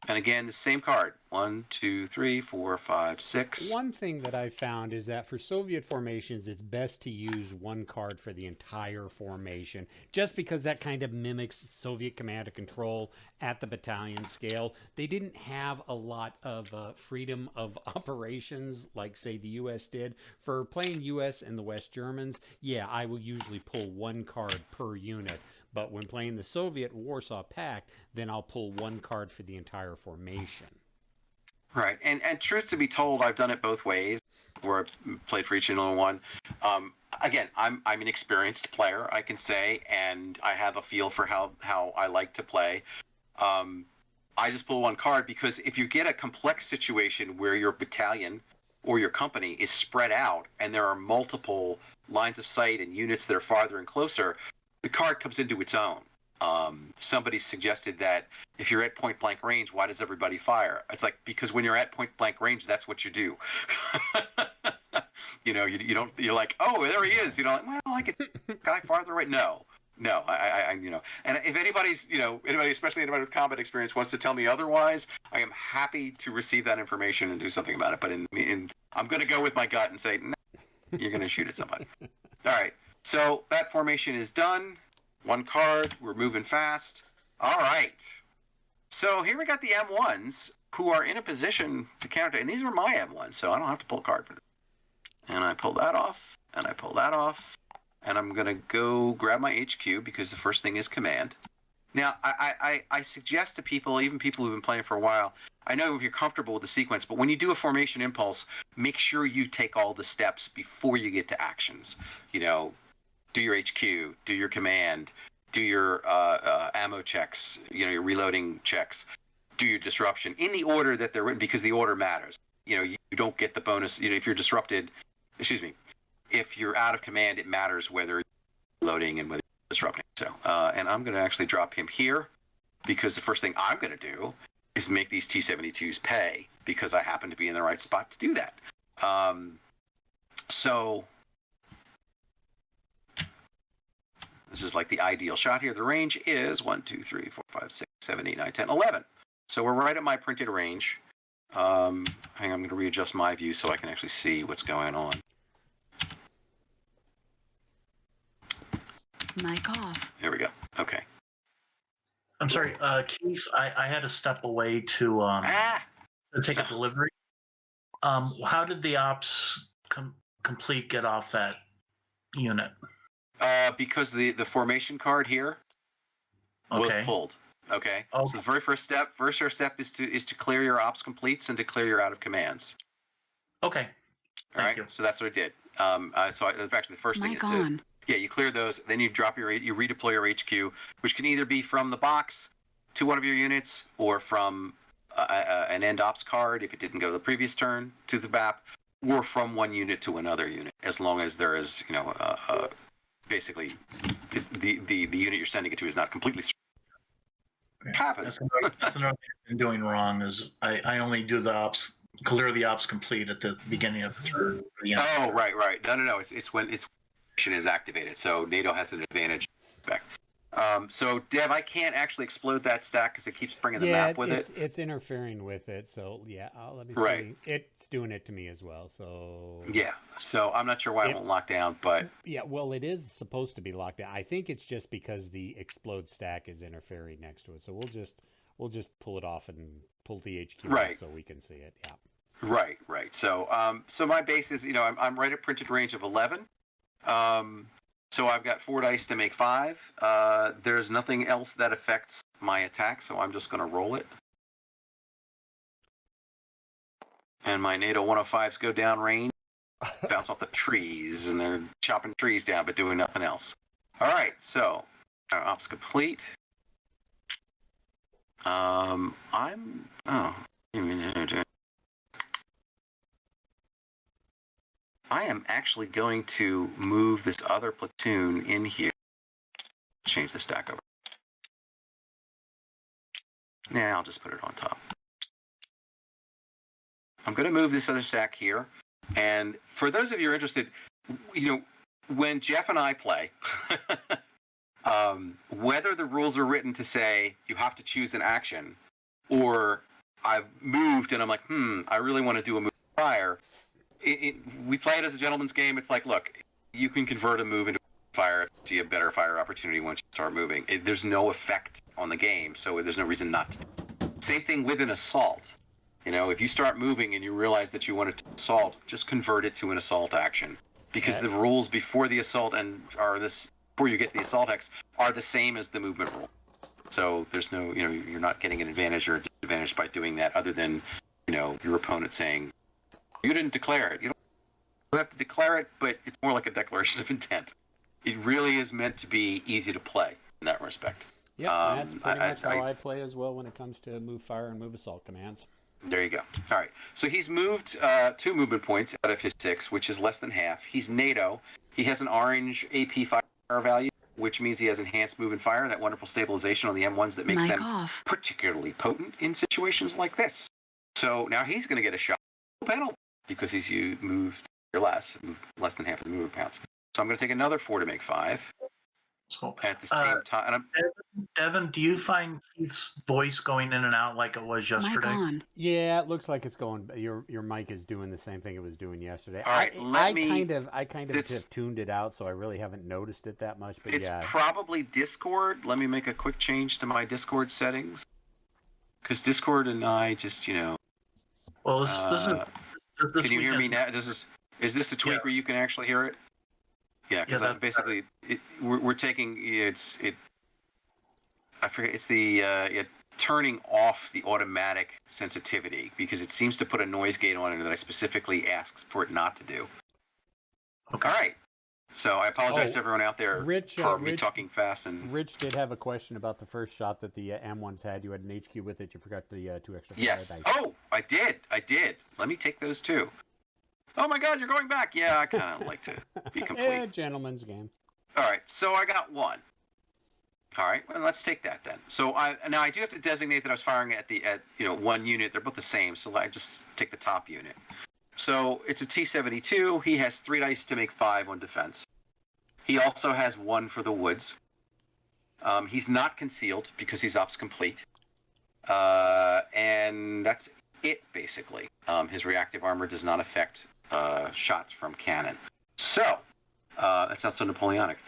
And again, the same card. 1, 2, 3, 4, 5, 6. One thing that I found is that for Soviet formations, it's best to use one card for the entire formation, just because that kind of mimics Soviet command and control at the battalion scale. They didn't have a lot of freedom of operations like, say, the U.S. did. For playing U.S. and the West Germans, yeah, I will usually pull one card per unit. But when playing the Soviet Warsaw Pact, then I'll pull one card for the entire formation. Right, and truth to be told, I've done it both ways, where I played for each and only one. Again, I'm an experienced player, I can say, and I have a feel for how I like to play. I just pull one card because if you get a complex situation where your battalion or your company is spread out and there are multiple lines of sight and units that are farther and closer, the card comes into its own. Somebody suggested that if you're at point blank range, why does everybody fire? It's like, because when you're at point blank range, that's what you do. You know, you don't, you're like, oh, there he is. You know, like, well, I get guy farther away. No, I, you know, and if anybody's, you know, anybody, especially anybody with combat experience wants to tell me otherwise, I am happy to receive that information and do something about it. But I'm going to go with my gut and say, no, you're going to shoot at somebody. All right. So that formation is done. One card. We're moving fast. All right. So here we got the M1s who are in a position to counter. And these are my M1s, so I don't have to pull a card for them. And I pull that off, and I pull that off, and I'm going to go grab my HQ because the first thing is command. Now, I suggest to people, even people who've been playing for a while, I know if you're comfortable with the sequence, but when you do a formation impulse, make sure you take all the steps before you get to actions. You know, do your HQ, do your command, do your ammo checks, you know, your reloading checks, do your disruption in the order that they're written, because the order matters. You know, you don't get the bonus. You know, if you're disrupted, if you're out of command, it matters whether you're loading and whether you're disrupting. So, and I'm going to actually drop him here because the first thing I'm going to do is make these T-72s pay because I happen to be in the right spot to do that. So this is like the ideal shot here. The range is 1, 2, 3, 4, 5, 6, 7, 8, 9, 10, 11. So we're right at my printed range. Hang on, I'm going to readjust my view so I can actually see what's going on. Mic off. Here we go. Okay. I'm sorry, Keith. I had to step away to take a delivery. How did the ops complete get off that unit? Because the formation card here was pulled. Okay. So the very first step is to clear your ops completes and to clear your out of commands. Okay. Thank you. So that's what I did. In fact, the first thing is to you clear those, then you redeploy your HQ, which can either be from the box to one of your units or from an end ops card if it didn't go the previous turn to the BAP, or from one unit to another unit, as long as there is, you know, basically the unit you're sending it to is not completely. Happens. That's another thing I've been doing wrong is I only do the ops, clear the ops complete at the beginning of the turn. Oh, right. No. It's when is activated, so NATO has an advantage. So Dev, I can't actually explode that stack because it keeps bringing the map with it. It's interfering with it. So yeah, let me see. It's doing it to me as well. So yeah. So I'm not sure why it won't lock down, but yeah, well, it is supposed to be locked down. I think it's just because the explode stack is interfering next to it. So we'll just pull it off and pull the HQ off so we can see it. Yeah. Right. So so my base is, you know, I'm right at printed range of 11. So I've got 4 dice to make 5. There's nothing else that affects my attack, so I'm just going to roll it. And my NATO 105s go down range, bounce off the trees, and they're chopping trees down, but doing nothing else. All right, so our ops complete. I am actually going to move this other platoon in here. Change the stack over. Yeah, I'll just put it on top. I'm going to move this other stack here. And for those of you who are interested, you know, when Jeff and I play, whether the rules are written to say you have to choose an action, or I've moved and I'm like, I really want to do a move fire. We play it as a gentleman's game. It's like, look, you can convert a move into fire if you see a better fire opportunity once you start moving. There's no effect on the game, so there's no reason not to. Same thing with an assault. You know, if you start moving and you realize that you want to assault, just convert it to an assault action. Because the rules before the assault before you get to the assault hex are the same as the movement rule. So there's no, you know, you're not getting an advantage or a disadvantage by doing that other than, you know, your opponent saying, you didn't declare it. You don't have to declare it, but it's more like a declaration of intent. It really is meant to be easy to play in that respect. Yeah, that's pretty much how I play as well when it comes to move fire and move assault commands. There you go. All right. So he's moved 2 movement points out of his 6, which is less than half. He's NATO. He has an orange AP fire value, which means he has enhanced move and fire, that wonderful stabilization on the M1s that makes them particularly potent in situations like this. So now he's going to get a shot penalty because he's moved less than half his movement pounds. So I'm going to take another 4 to make 5. So at the same time, and Devin, do you find Keith's voice going in and out like it was yesterday? Yeah, it looks like it's going. Your mic is doing the same thing it was doing yesterday. All right, I kind of have tuned it out, so I really haven't noticed it that much. But it's probably Discord. Let me make a quick change to my Discord settings, because Discord and I just Well, this can you hear me now? Is this a tweak where you can actually hear it? Yeah, because basically we're taking I forget, it's the turning off the automatic sensitivity, because it seems to put a noise gate on it that I specifically asked for it not to do. Okay. All right. So I apologize to everyone out there for me talking fast. And Rich did have a question about the first shot that the M1s had. You had an HQ with it. You forgot the 2 extra. Yes. Oh, I did. Let me take those too. Oh my God, you're going back. Yeah, I kind of like to be complete. Yeah, gentleman's game. All right, so I got 1. All right, well, let's take that then. So now I do have to designate that I was firing at 1 unit. They're both the same, so I just take the top unit. So it's a T-72. He has 3 dice to make 5 on defense. He also has 1 for the woods. He's not concealed because he's ops complete. And that's it, basically. His reactive armor does not affect shots from cannon. So, that sounds so Napoleonic.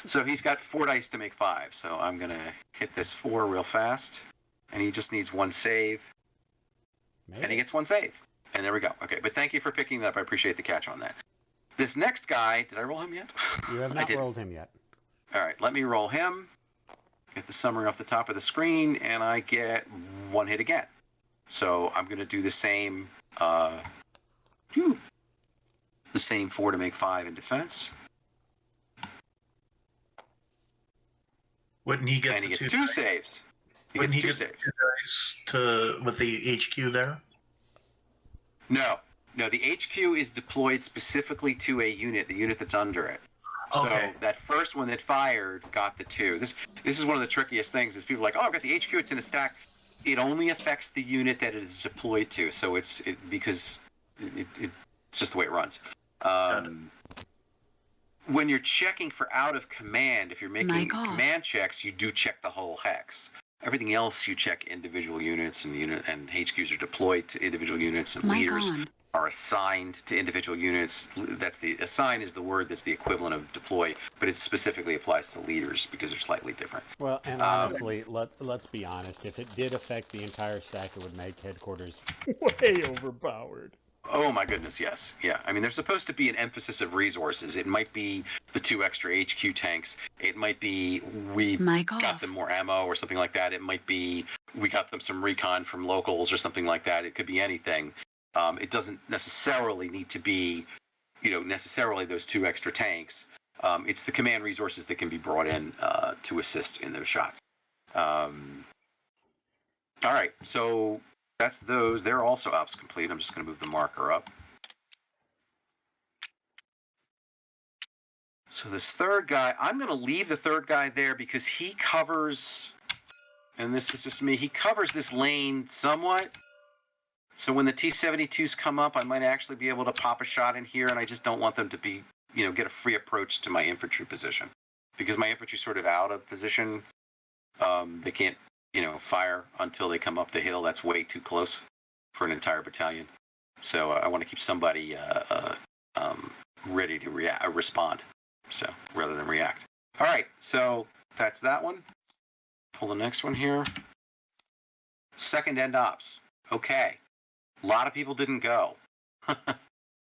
So he's got 4 dice to make 5. So I'm going to hit this 4 real fast. And he just needs 1 save. And he gets 1 save. And there we go. Okay, but thank you for picking that up. I appreciate the catch on that. This next guy, did I roll him yet? You have not rolled him yet. All right, let me roll him. Get the summary off the top of the screen, and I get 1 hit again. So I'm going to do the same 4 to make 5 in defense. Wouldn't he get? And he gets 2 saves. He gets 2 saves. With the HQ there? No, the HQ is deployed specifically to a unit, the unit that's under it. Okay. So that first one that fired got the 2. This is one of the trickiest things. Is people are like, oh, I've got the HQ, it's in a stack. It only affects the unit that it is deployed to. So because it's just the way it runs. When you're checking for out of command, if you're making command checks, you do check the whole hex. Everything else you check individual units, and HQs are deployed to individual units, and leaders are assigned to individual units. Assign is the word that's the equivalent of deploy, but it specifically applies to leaders because they're slightly different. Well, and honestly, let's be honest. If it did affect the entire stack, it would make headquarters way overpowered. Oh my goodness, yes. Yeah, I mean, there's supposed to be an emphasis of resources. It might be the 2 extra HQ tanks. It might be we got them more ammo or something like that. It might be we got them some recon from locals or something like that. It could be anything. It doesn't necessarily need to be, necessarily those 2 extra tanks. It's the command resources that can be brought in to assist in those shots. All right, so that's those. They're also ops complete. I'm just going to move the marker up. So this third guy, I'm going to leave the third guy there because he covers, and this is just me, he covers this lane somewhat. So when the T-72s come up, I might actually be able to pop a shot in here, and I just don't want them to be, get a free approach to my infantry position. Because my infantry's sort of out of position. They can't, fire until they come up the hill. That's way too close for an entire battalion. So I want to keep somebody ready to respond, so rather than react. All right, so that's that one. Pull the next one here. Second end ops. Okay. A lot of people didn't go.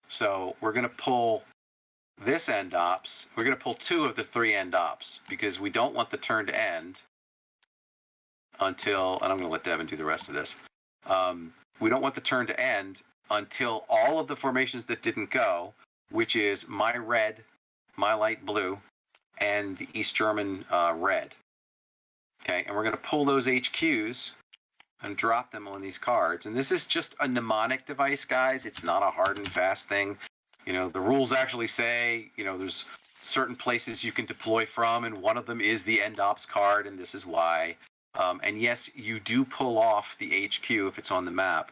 So we're going to pull this end ops. We're going to pull 2 of the 3 end ops because we don't want the turn to end until, and I'm going to let Devin do the rest of this. We don't want the turn to end until all of the formations that didn't go, which is my red, my light blue, and the East German red. Okay, and we're going to pull those HQs and drop them on these cards. And this is just a mnemonic device, guys. It's not a hard and fast thing. The rules actually say, there's certain places you can deploy from, and one of them is the end ops card, and this is why. And yes, you do pull off the HQ if it's on the map.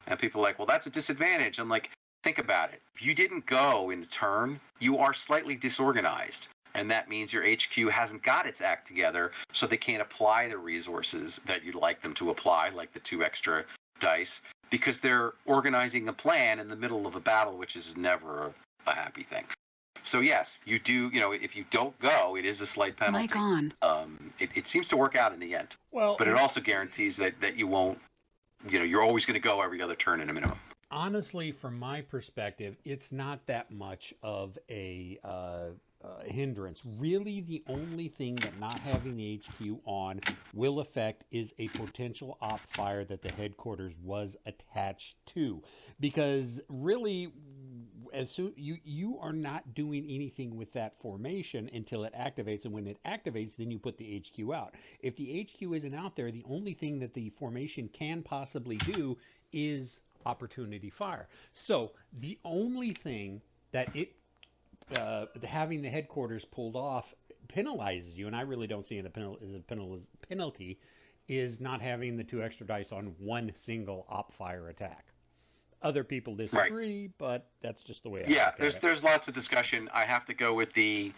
And people are like, well, that's a disadvantage. I'm like, think about it. If you didn't go in a turn, you are slightly disorganized. And that means your HQ hasn't got its act together, so they can't apply the resources that you'd like them to apply, like the 2 extra dice, because they're organizing a plan in the middle of a battle, which is never a happy thing. So yes, you do, if you don't go, it is a slight penalty. It seems to work out in the end. Well, but it also guarantees that you won't, you're always going to go every other turn in a minimum. Honestly, from my perspective, it's not that much of a hindrance. Really, the only thing that not having the HQ on will affect is a potential op fire that the headquarters was attached to. Because really, as soon you are not doing anything with that formation until it activates, and when it activates, then you put the HQ out. If the HQ isn't out there, the only thing that the formation can possibly do is opportunity fire. So the only thing that having the headquarters pulled off penalizes you, and I really don't see it as a penalty, is not having the 2 extra dice on one single op fire attack. Other people disagree, right, but that's just the way I look at it. There's lots of discussion. I have to go with the,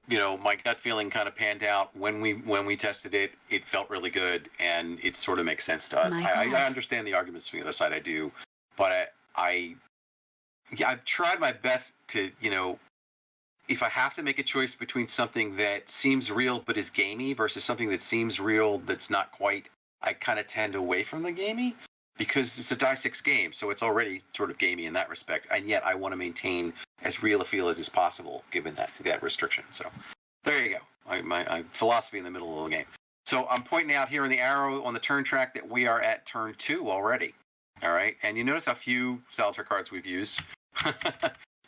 my gut feeling kind of panned out when we tested it. It felt really good, and it sort of makes sense to us. I understand the arguments from the other side. I do, but I've tried my best to, if I have to make a choice between something that seems real but is gamey versus something that seems real that's not quite, I kind of tend away from the gamey, because it's a die 6 game, so it's already sort of gamey in that respect, and yet I want to maintain as real a feel as is possible given that restriction. So there you go, my philosophy in the middle of the game. So I'm pointing out here in the arrow on the turn track that we are at turn 2 already. All right, and you notice how few solitaire cards we've used.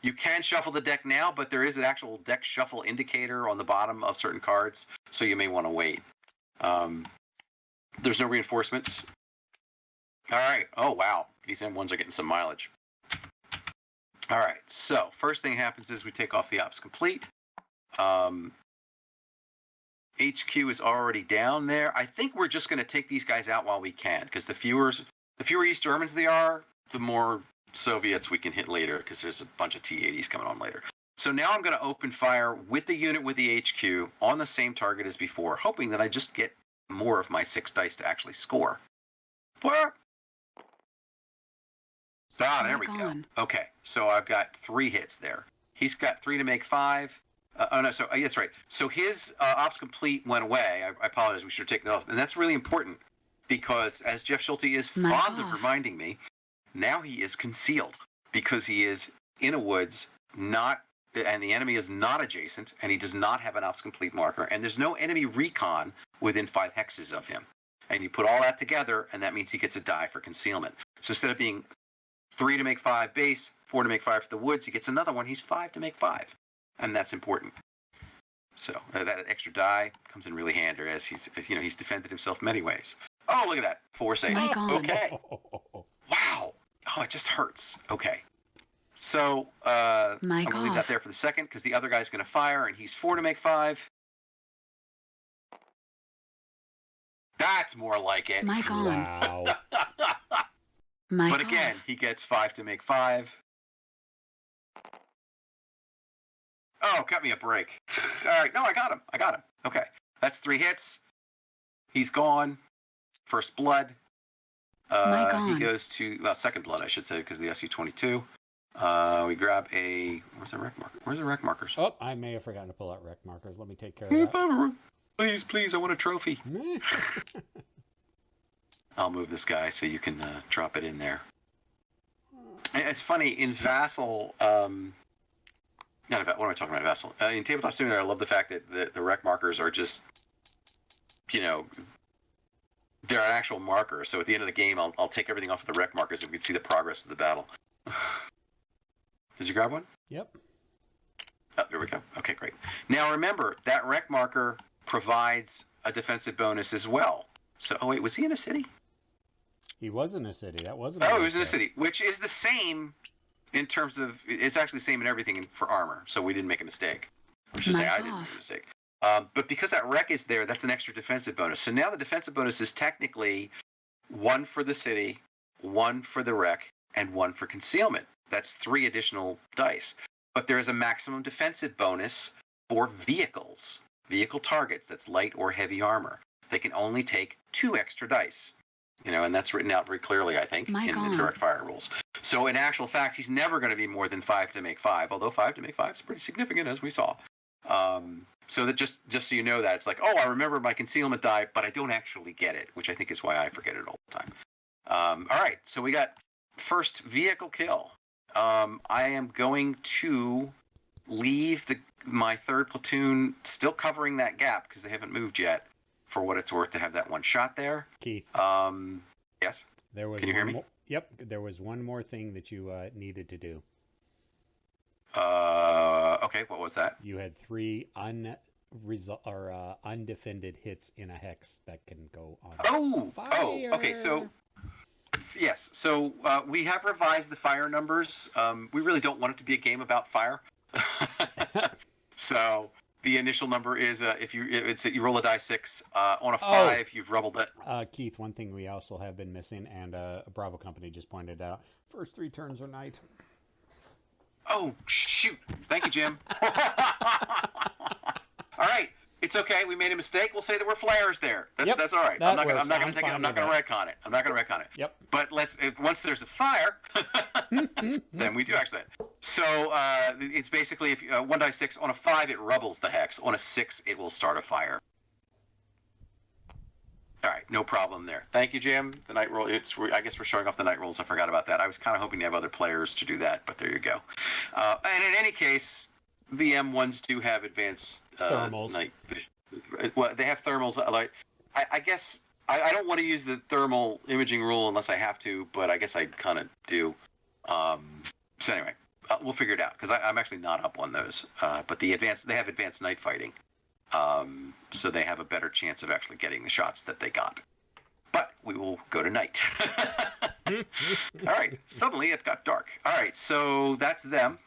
You can shuffle the deck now, but there is an actual deck shuffle indicator on the bottom of certain cards, so you may want to wait. There's no reinforcements. All right. Oh, wow. These M1s are getting some mileage. All right. So first thing happens is we take off the ops complete. HQ is already down there. I think we're just going to take these guys out while we can, because the fewer East Germans they are, the more Soviets we can hit later, because there's a bunch of T-80s coming on later. So now I'm going to open fire with the unit with the HQ on the same target as before, hoping that I just get more of my 6 dice to actually score. There we go. Okay, so I've got 3 hits there. He's got 3 to make 5. That's right. So his ops complete went away. I apologize. We should have taken that off. And that's really important because, as Jeff Schulte is fond of reminding me, now he is concealed because he is in a woods, and the enemy is not adjacent, and he does not have an ops complete marker, and there's no enemy recon within 5 hexes of him. And you put all that together, and that means he gets a die for concealment. So instead of being 3 to make 5 base, 4 to make 5 for the woods, he gets another one. He's 5 to make 5. And that's important. So that extra die comes in really handy as he's defended himself many ways. Oh, look at that. 4 saves. Okay. Wow. Oh, it just hurts. Okay. So I'm going to leave that there for the second because the other guy's going to fire, and he's 4 to make 5. That's more like it. Wow. But again, he gets 5 to make 5. Oh, cut me a break. All right. No, I got him. Okay. That's 3 hits. He's gone. First blood. He goes to, second blood, I should say, because of the SU-22. We grab where's the rec marker? Where's the rec markers? Oh, I may have forgotten to pull out rec markers. Let me take care of that. Please, I want a trophy. I'll move this guy so you can drop it in there. And it's funny, in Vassal, what am I talking about, Vassal? In Tabletop Simulator, I love the fact that the rec markers are just, they're an actual marker. So at the end of the game, I'll take everything off of the rec markers and we can see the progress of the battle. Did you grab one? Yep. Oh, there we go. Okay, great. Now remember, that rec marker provides a defensive bonus as well. So, oh wait, was he in a city? He was in a city. That wasn't. Oh, he was in a city, which is the same in terms of, it's actually the same in everything for armor. So we didn't make a mistake. I should say I didn't make a mistake. But because that wreck is there, that's an extra defensive bonus. So now the defensive bonus is technically 1 for the city, 1 for the wreck, and 1 for concealment. That's 3 additional dice. But there is a maximum defensive bonus for vehicles, vehicle targets, that's light or heavy armor. They can only take 2 extra dice. And that's written out very clearly, I think, in the direct fire rules. So in actual fact, he's never going to be more than 5 to make 5, although 5 to make 5 is pretty significant, as we saw. So that just so you know that, it's like, oh, I remember my concealment die, but I don't actually get it, which I think is why I forget it all the time. All right, so we got first vehicle kill. I am going to leave my 3rd platoon still covering that gap because they haven't moved yet, for what it's worth, to have that 1 shot there. Keith. Yes? Can you hear me? Yep, there was one more thing that you needed to do. Okay, what was that? You had 3 undefended hits in a hex that can go on fire. Okay, so yes, so we have revised the fire numbers. We really don't want it to be a game about fire. So the initial number is you roll a die 6 on a 5. You've rubbled it. Keith, one thing we also have been missing, and a Bravo company just pointed out: first 3 turns are night. Oh shoot! Thank you, Jim. All right, it's okay. We made a mistake. We'll say there were flares there. That's all right. I'm not going to wreck on it. Yep. But once there's a fire, then we do actually. So it's basically if 1 die 6 on a 5 it rubbles the hex. On a 6 it will start a fire. All right, no problem there. Thank you, Jim. The night roll. I guess we're showing off the night rolls. I forgot about that. I was kind of hoping to have other players to do that, but there you go. And in any case, the M1s do have advanced thermals. Night vision. Well, they have thermals. I guess I don't want to use the thermal imaging rule unless I have to, but I guess I kind of do. So anyway, we'll figure it out because I'm actually not up on those. But they have advanced night fighting. So they have a better chance of actually getting the shots that they got. But we will go to night. All right. Suddenly it got dark. All right. So that's them.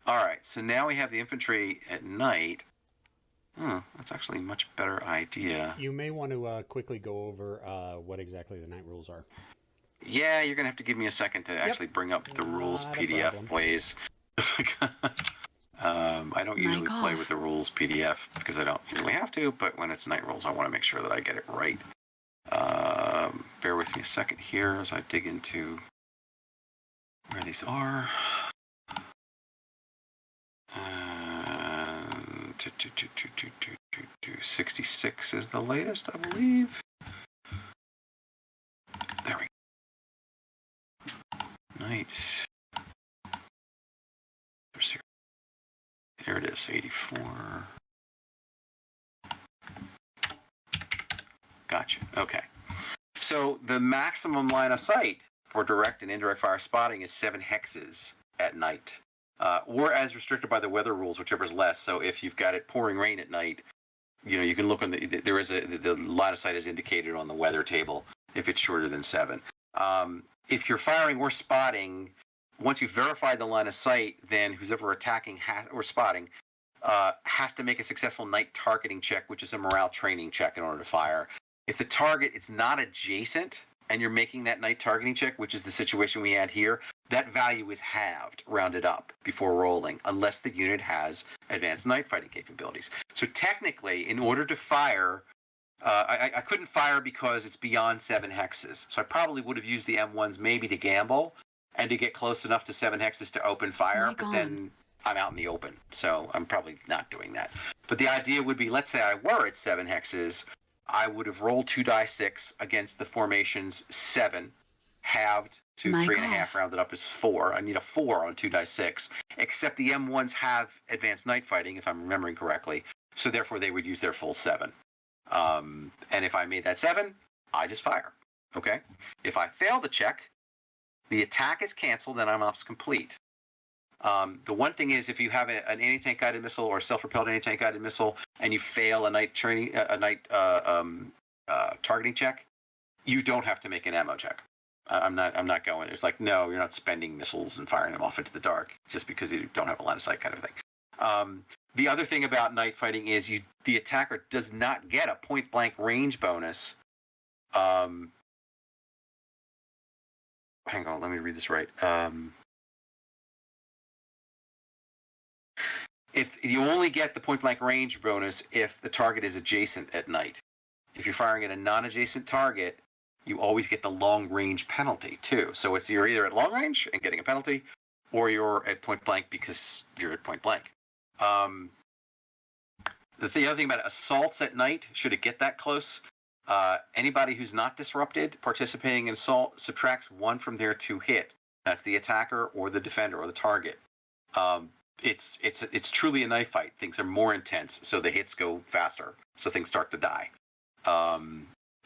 All right. So now we have the infantry at night. That's actually a much better idea. You may want to quickly go over what exactly the night rules are. Yeah, you're going to have to give me a second to actually bring up the rules PDF, please. I don't usually play with the rules PDF because I don't usually have to, but when it's night rules, I want to make sure that I get it right. Bear with me a second here as I dig into where these are. 66 is the latest, I believe. There we go. Night. Here it is, 84. Gotcha. Okay. So the maximum line of sight for direct and indirect fire spotting is 7 hexes at night, or as restricted by the weather rules, whichever is less. So if you've got it pouring rain at night, you can look on the line of sight is indicated on the weather table if it's shorter than 7. If you're firing or spotting, once you've verified the line of sight, then who's ever attacking or spotting has to make a successful night targeting check, which is a morale training check in order to fire. If the target is not adjacent and you're making that night targeting check, which is the situation we had here, that value is halved, rounded up, before rolling, unless the unit has advanced night fighting capabilities. So technically, in order to fire, I couldn't fire because it's beyond 7 hexes. So I probably would have used the M1s maybe to gamble and to get close enough to 7 hexes to open fire, but then I'm out in the open, so I'm probably not doing that. But the idea would be, let's say I were at 7 hexes, I would have rolled 2 die 6 against the formation's 7, halved to 3.5, rounded up as 4. I need a 4 on 2 die 6, except the M1s have advanced night fighting, if I'm remembering correctly, so therefore they would use their full 7. And if I made that 7, I just fire, okay? If I fail the check, the attack is canceled and I'm ops complete. The one thing is, if you have an anti-tank guided missile or self-propelled anti-tank guided missile and you fail a night targeting check, you don't have to make an ammo check. I'm not going. It's like, no, you're not spending missiles and firing them off into the dark just because you don't have a line of sight, kind of thing. The other thing about night fighting is the attacker does not get a point blank range bonus. Hang on, let me read this right. If you only get the point blank range bonus if the target is adjacent at night. If you're firing at a non-adjacent target, you always get the long range penalty too. So you're either at long range and getting a penalty, or you're at point blank because you're at point blank. The other thing about assaults at night, should it get that close, anybody who's not disrupted participating in assault subtracts 1 from their to hit. That's the attacker or the defender or the target. It's truly a knife fight. Things are more intense, so the hits go faster, so things start to die.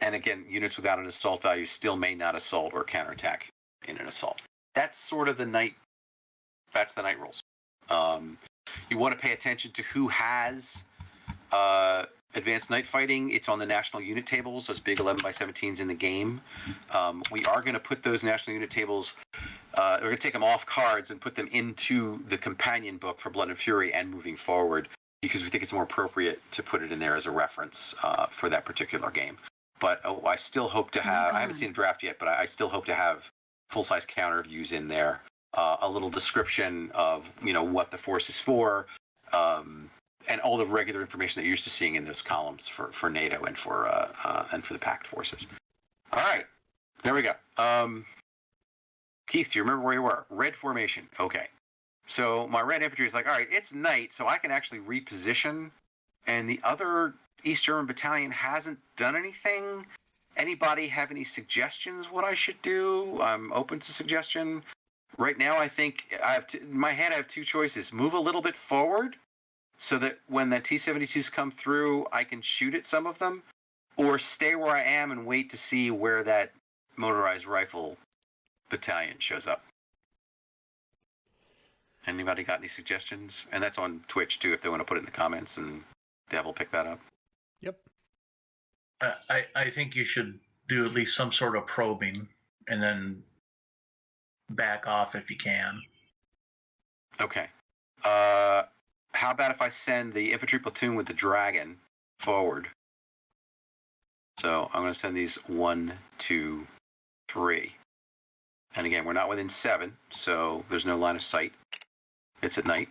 And again, units without an assault value still may not assault or counterattack in an assault. That's sort of the night rules. You want to pay attention to who has advanced night fighting. It's on the national unit tables, those big 11x17s in the game. We are going to put those national unit tables, we're going to take them off cards and put them into the companion book for Blood and Fury and moving forward, because we think it's more appropriate to put it in there as a reference for that particular game. But I still hope to have, I haven't seen a draft yet, but I still hope to have full-size counter views in there, a little description of, what the force is for, and all the regular information that you're used to seeing in those columns for NATO and for the Pact forces. All right, there we go. Keith, do you remember where you were? Red formation. Okay. So my red infantry is like, all right, it's night, so I can actually reposition, and the other East German battalion hasn't done anything. Anybody have any suggestions what I should do? I'm open to suggestion. Right now, I think in my head I have 2 choices. Move a little bit forward so that when the T-72s come through, I can shoot at some of them, or stay where I am and wait to see where that motorized rifle battalion shows up. Anybody got any suggestions? And that's on Twitch too, if they want to put it in the comments, and Dev will pick that up. Yep. I think you should do at least some sort of probing and then back off if you can. Okay. How about if I send the infantry platoon with the dragon forward? So I'm going to send these 1, 2, 3. And again, we're not within 7, so there's no line of sight. It's at night.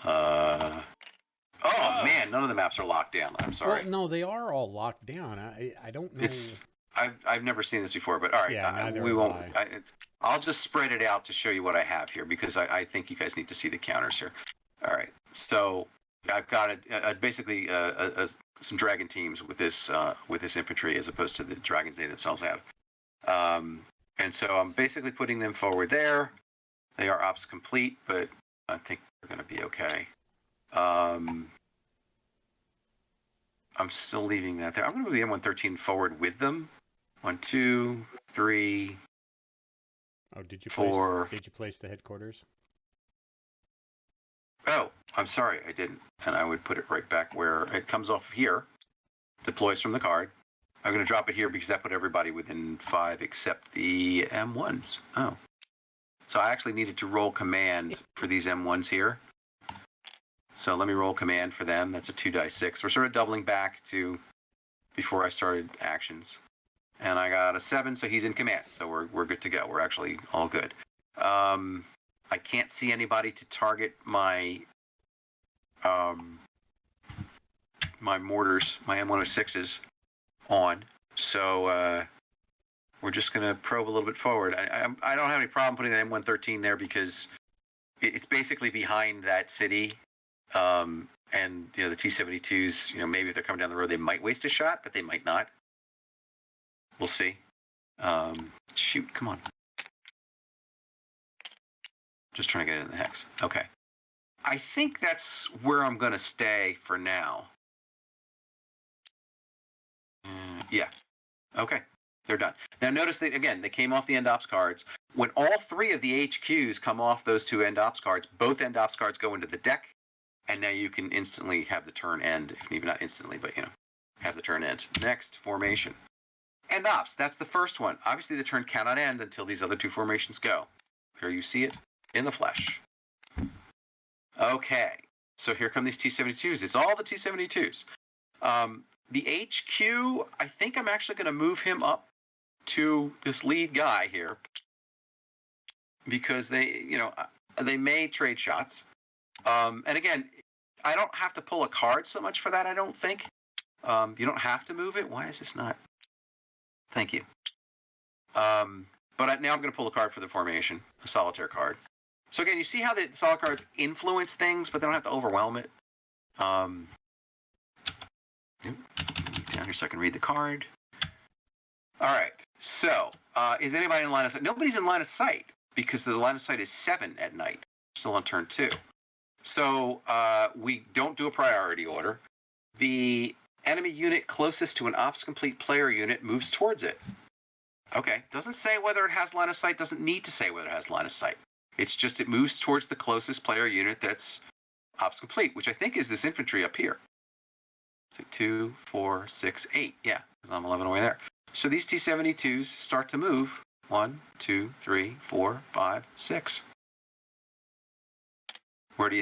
Oh man, none of the maps are locked down. I'm sorry. Well, no, they are all locked down. I don't know. I've never seen this before, but all right, yeah, we won't. I'll just spread it out to show you what I have here, because I think you guys need to see the counters here. All right, so I've got basically some dragon teams with this infantry as opposed to the dragons they themselves have. And so I'm basically putting them forward there. They are ops complete, but I think they're going to be okay. I'm still leaving that there. I'm going to move the M113 forward with them. 1, 2, 3. Oh, did you 4. Did you place the headquarters? Oh, I'm sorry, I didn't. And I would put it right back where it comes off here, deploys from the card. I'm going to drop it here because that put everybody within 5 except the M1s. Oh. So I actually needed to roll command for these M1s here. So let me roll command for them. That's a 2-die-6. We're sort of doubling back to before I started actions. And I got a 7, so he's in command. So we're good to go. We're actually all good. I can't see anybody to target my my mortars, my M106s on. So we're just going to probe a little bit forward. I don't have any problem putting the M113 there because it's basically behind that city. And the T-72s, maybe if they're coming down the road, they might waste a shot, but they might not. We'll see. Shoot, come on. Just trying to get it in the hex. Okay. I think that's where I'm going to stay for now. Yeah. Okay. They're done. Now notice that, again, they came off the end ops cards. When all 3 of the HQs come off those 2 end ops cards, both end ops cards go into the deck, and now you can instantly have the turn end, if maybe not instantly, but have the turn end. Next, formation. End ops. That's the first one. Obviously, the turn cannot end until these other two formations go. Here you see it in the flesh. Okay, so here come these T-72s. It's all the T-72s. The HQ, I think I'm actually going to move him up to this lead guy here because they may trade shots. And again, I don't have to pull a card so much for that, I don't think. You don't have to move it. Why is this not? Thank you. But now I'm going to pull a card for the formation, a solitaire card. So again, you see how the solid cards influence things, but they don't have to overwhelm it. Down here so I can read the card. All right. So is anybody in line of sight? Nobody's in line of sight because the line of sight is 7 at night. Still on turn 2. So we don't do a priority order. The enemy unit closest to an ops complete player unit moves towards it. Okay, doesn't say whether it has line of sight, doesn't need to say whether it has line of sight. It's just it moves towards the closest player unit that's ops complete, which I think is this infantry up here. So 2, 4, 6, 8. Yeah, because I'm 11 away there. So these T-72s start to move. 1, 2, 3, 4, 5, 6. Where do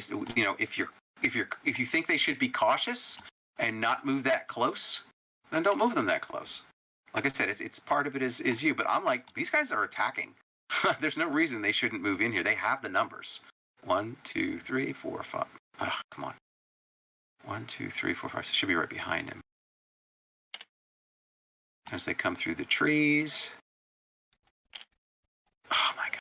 if you think they should be cautious and not move that close, then don't move them that close. Like I said, it's part of it is you. But I'm like, these guys are attacking. There's no reason they shouldn't move in here. They have the numbers. 1, 2, 3, 4, 5. Oh, come on. 1, 2, 3, 4, 5. So it should be right behind him. As they come through the trees. Oh my God.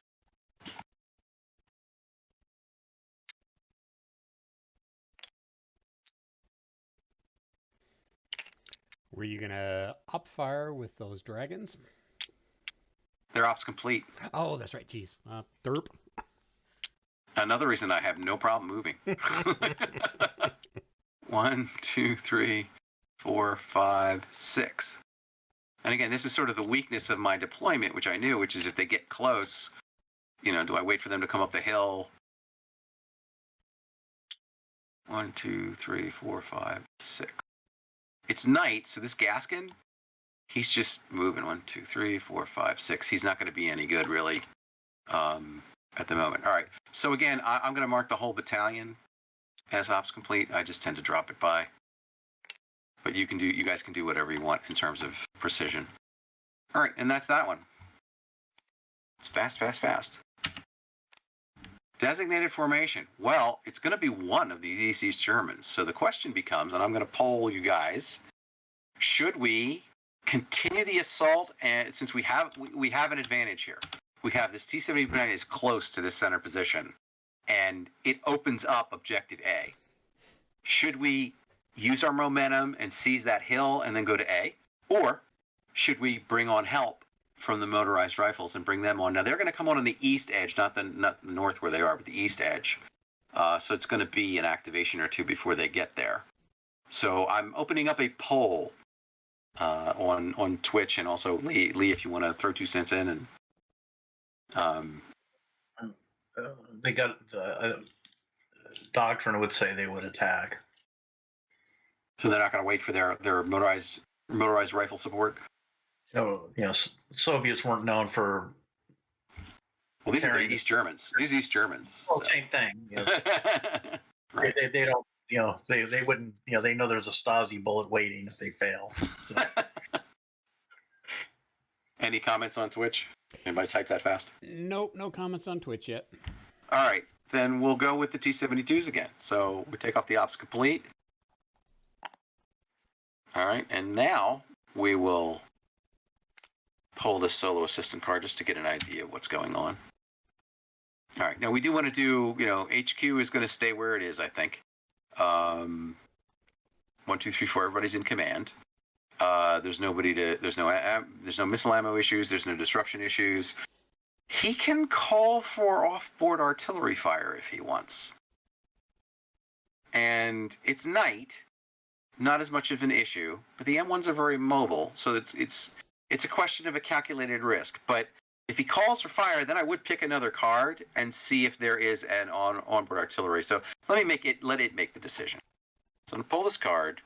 Were you gonna op fire with those dragons? Their ops complete. Oh, that's right. Jeez. Derp. Another reason I have no problem moving. 1, 2, 3, 4, 5, 6. And again, this is sort of the weakness of my deployment, which I knew, which is if they get close, do I wait for them to come up the hill? 1, 2, 3, 4, 5, 6. It's night, so this Gaskin, he's just moving. 1, 2, 3, 4, 5, 6. He's not going to be any good, really, at the moment. All right. So again, I'm going to mark the whole battalion as ops complete. I just tend to drop it by. But you guys can do whatever you want in terms of precision. All right, and that's that one. It's fast, fast, fast. Designated formation. Well, it's going to be one of these East Germans. So the question becomes, and I'm going to poll you guys, should we continue the assault? And since we have an advantage here, we have this T-79 is close to this center position, and it opens up Objective A. Should we use our momentum and seize that hill and then go to A? Or should we bring on help from the motorized rifles and bring them on? Now, they're going to come on the east edge, not the north where they are, but the east edge. So it's going to be an activation or two before they get there. So I'm opening up a poll on Twitch, and also Lee, if you want to throw 2 cents in. And they got doctrine would say they would attack. So they're not going to wait for their motorized rifle support. So Soviets weren't known for. Well, these are the East Germans. These are East Germans. Well, so. Same thing. Right. They don't. They wouldn't. They know there's a Stasi bullet waiting if they fail. So. Any comments on Twitch? Anybody type that fast? Nope, no comments on Twitch yet. All right, then we'll go with the T-72s again. So we take off the ops complete. All right, and now we will pull the solo assistant card just to get an idea of what's going on. All right, now we do want to do, HQ is going to stay where it is, I think. 1, 2, 3, 4, everybody's in command. There's no missile ammo issues. There's no disruption issues. He can call for off-board artillery fire if he wants. And it's night, not as much of an issue, but the M1s are very mobile, so it's a question of a calculated risk. But if he calls for fire, then I would pick another card and see if there is an onboard artillery. So let it make the decision. So I'm going to pull this card,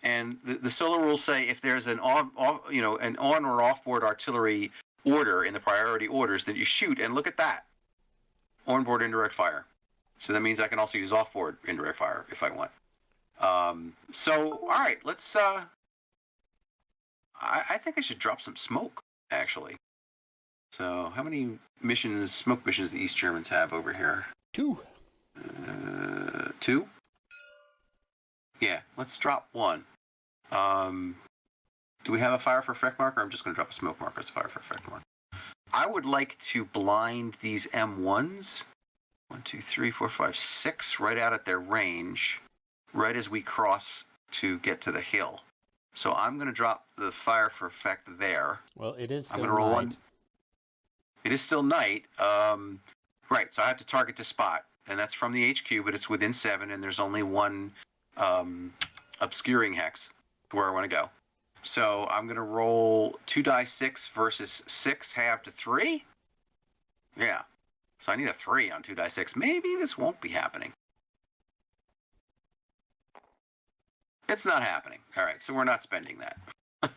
And the solo rules say if there's an on or off-board artillery order in the priority orders, then you shoot. And look at that, on-board indirect fire. So that means I can also use off-board indirect fire if I want. So all right, let's. I think I should drop some smoke actually. So how many smoke missions, the East Germans have over here? 2. 2. Yeah, let's drop 1. Do we have a fire for effect marker? I'm just going to drop a smoke marker as a fire for effect marker. I would like to blind these M1s. 1, 2, 3, 4, 5, 6 right out at their range, right as we cross to get to the hill. So I'm going to drop the fire for effect there. Well, it is still I'm going to roll night. 1. It is still night. Right, so I have to target to spot, and that's from the HQ, but it's within 7, and there's only 1 obscuring hex where I want to go. So I'm going to roll 2 die 6 versus 6 half to 3. Yeah. So I need a 3 on 2 die 6. Maybe this won't be happening. It's not happening. All right, so we're not spending that.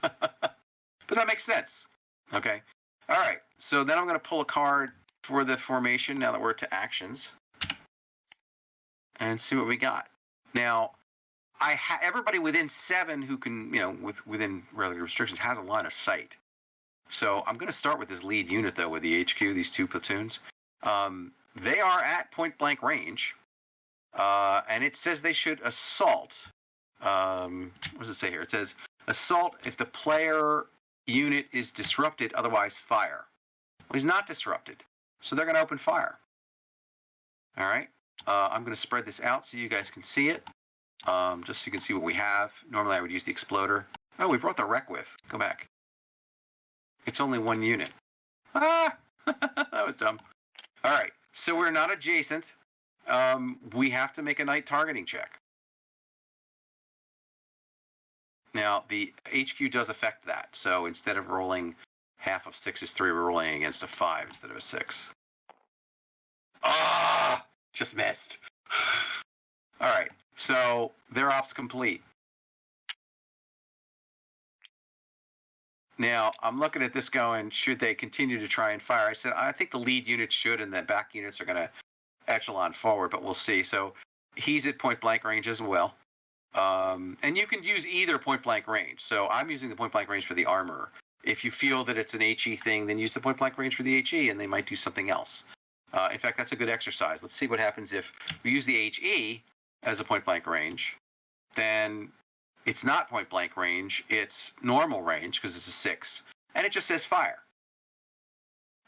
But that makes sense. Okay. All right, so then I'm going to pull a card for the formation now that we're to actions and see what we got. Now, everybody within 7 who can, within regular restrictions has a line of sight. So I'm going to start with this lead unit, though, with the HQ, these 2 platoons. They are at point blank range, and it says they should assault. What does it say here? It says assault if the player unit is disrupted, otherwise fire. Well, he's not disrupted, so they're going to open fire. All right. I'm going to spread this out so you guys can see it, just so you can see what we have. Normally I would use the exploder. Oh, we brought the wreck with. Go back. It's only 1 unit. Ah, that was dumb. All right, so we're not adjacent. We have to make a night targeting check. Now, the HQ does affect that. So instead of rolling half of 6 is 3, we're rolling against a 5 instead of a 6. Ah, just missed. All right, so their ops complete. Now, I'm looking at this going, should they continue to try and fire? I said, I think the lead units should, and the back units are going to echelon forward, but we'll see. So he's at point blank range as well. And you can use either point blank range. So I'm using the point blank range for the armor. If you feel that it's an HE thing, then use the point blank range for the HE, and they might do something else. In fact, that's a good exercise. Let's see what happens if we use the HE as a point blank range. Then it's not point blank range, it's normal range because it's a 6, and it just says fire.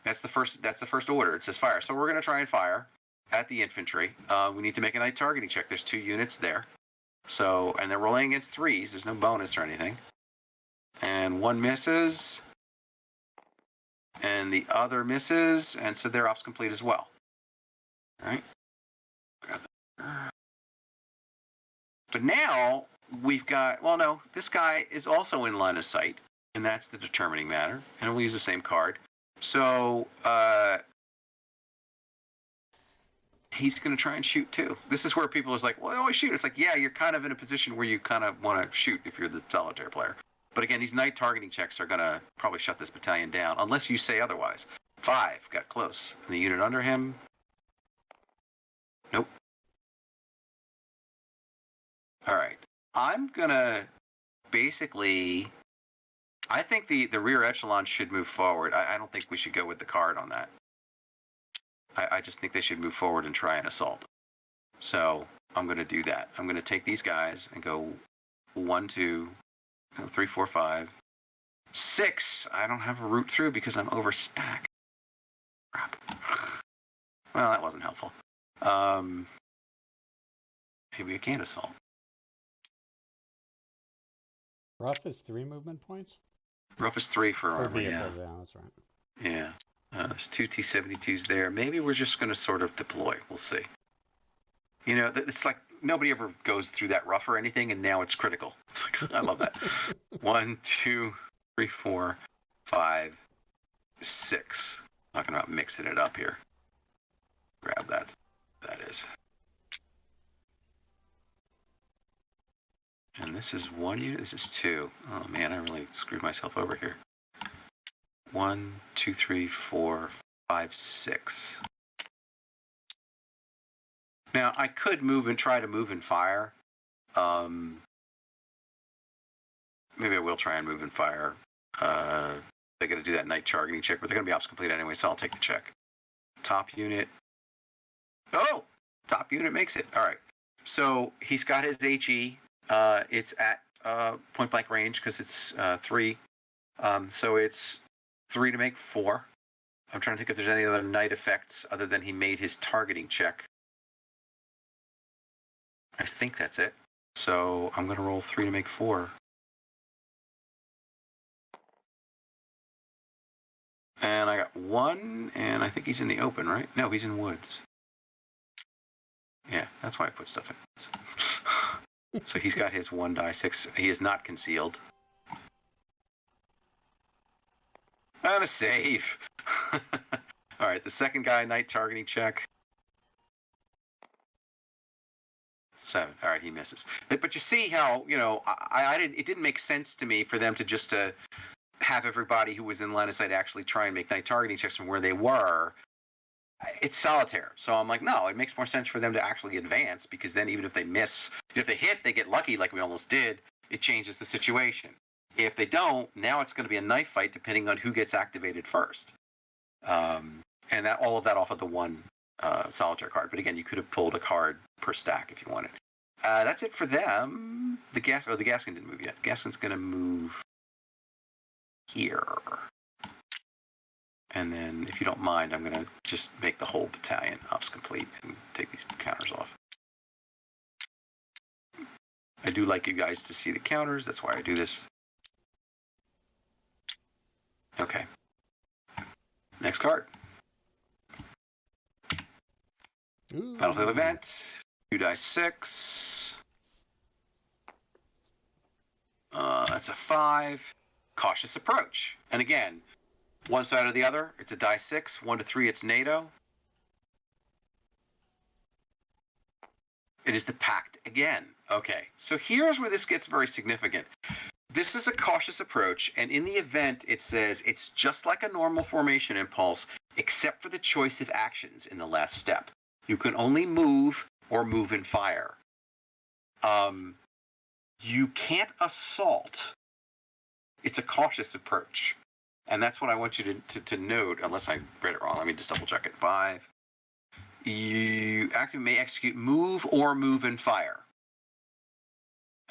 That's the first order. It says fire. So we're going to try and fire at the infantry. We need to make a night targeting check. There's 2 units there. So, and they're rolling against 3s. There's no bonus or anything. And 1 misses. And the other misses. And so their ops complete as well. All right. But now we've got, well, no, this guy is also in line of sight. And that's the determining matter. And we'll use the same card. So, he's going to try and shoot too. This is where people are like, well, I always shoot. It's like, yeah, you're kind of in a position where you kind of want to shoot if you're the solitaire player. But again, these night targeting checks are going to probably shut this battalion down, unless you say otherwise. 5 got close. And the unit under him, nope. All right. I'm going to basically, I think the rear echelon should move forward. I don't think we should go with the card on that. I just think they should move forward and try an assault. So I'm going to do that. I'm going to take these guys and go 1, 2, 3, 4, 5, 6. I don't have a route through because I'm overstacked. Crap. Well, that wasn't helpful. Maybe a can assault. Rough is 3 movement points? Rough is 3 for armor, vehicles, yeah, that's right. Yeah. There's 2 T-72s there. Maybe we're just going to sort of deploy. We'll see. You know, it's like nobody ever goes through that rough or anything, and now it's critical. It's like, I love that. 1, 2, 3, 4, 5, 6. Talking about mixing it up here. Grab that. That is. And this is 1 unit. This is 2. Oh man, I really screwed myself over here. 1, 2, 3, 4, 5, 6. Now I could move and try to move and fire. Maybe I will try and move and fire. They're going to do that night targeting check, but they're going to be ops complete anyway, so I'll take the check. Top unit. Oh! Top unit makes it. All right. So he's got his HE. It's at point blank range because it's 3. So it's 3 to make 4. I'm trying to think if there's any other night effects other than he made his targeting check. I think that's it. So I'm going to roll 3 to make 4. And I got 1, and I think he's in the open, right? No, he's in woods. Yeah, that's why I put stuff in woods. So he's got his 1 die 6. He is not concealed. And a save. All right, the second guy, night targeting check. 7. All right, he misses. But you see how, I didn't. It didn't make sense to me for them to just have everybody who was in line of sight actually try and make night targeting checks from where they were. It's solitaire. So I'm like, no, it makes more sense for them to actually advance, because then even if they miss, if they hit, they get lucky like we almost did. It changes the situation. If they don't, now it's going to be a knife fight depending on who gets activated first. And that all of that off of the 1 solitaire card. But again, you could have pulled a card per stack if you wanted. That's it for them. The Gaskin didn't move yet. Gaskin's going to move here. And then, if you don't mind, I'm going to just make the whole battalion ops complete and take these counters off. I do like you guys to see the counters. That's why I do this. Okay. Next card. Ooh. Battlefield event. 2 die 6. That's a 5. Cautious approach. And again, one side or the other, it's a die 6. 1 to 3, it's NATO. It is the pact again. Okay, so here's where this gets very significant. This is a cautious approach, and in the event, it says it's just like a normal formation impulse, except for the choice of actions in the last step. You can only move or move and fire. You can't assault. It's a cautious approach. And that's what I want you to note, unless I read it wrong. Let me just double check it. 5. You may execute move or move and fire.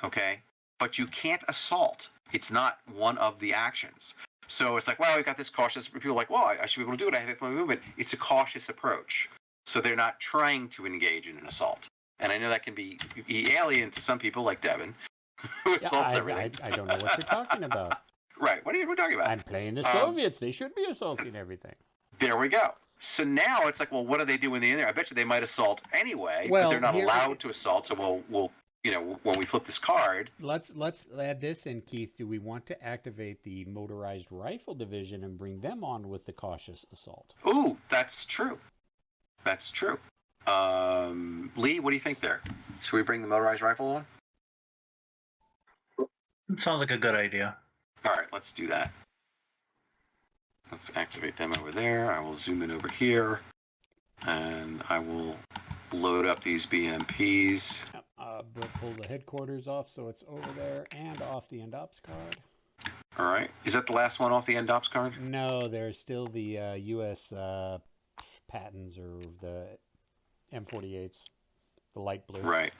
Okay? But you can't assault. It's not one of the actions. So it's like, well, we got this cautious. People are like, well, I should be able to do it. I have my movement. It's a cautious approach. So they're not trying to engage in an assault. And I know that can be alien to some people like Devin, who assaults everything. I don't know what you're talking about. Right. What are you talking about? I'm playing the Soviets. They should be assaulting everything. There we go. So now it's like, well, what do they do when they're in there? I bet you they might assault anyway, but they're not allowed to assault. So we'll when we flip this card. Let's add this in, Keith. Do we want to activate the motorized rifle division and bring them on with the cautious assault? Ooh, that's true. That's true. Lee, what do you think there? Should we bring the motorized rifle on? It sounds like a good idea. All right, let's do that. Let's activate them over there. I will zoom in over here, and I will load up these BMPs. Pull the headquarters off so it's over there and off the end ops card. All right. Is that the last one off the end ops card? No, there's still the U.S. Pattons or the M48s, the light blue. Right.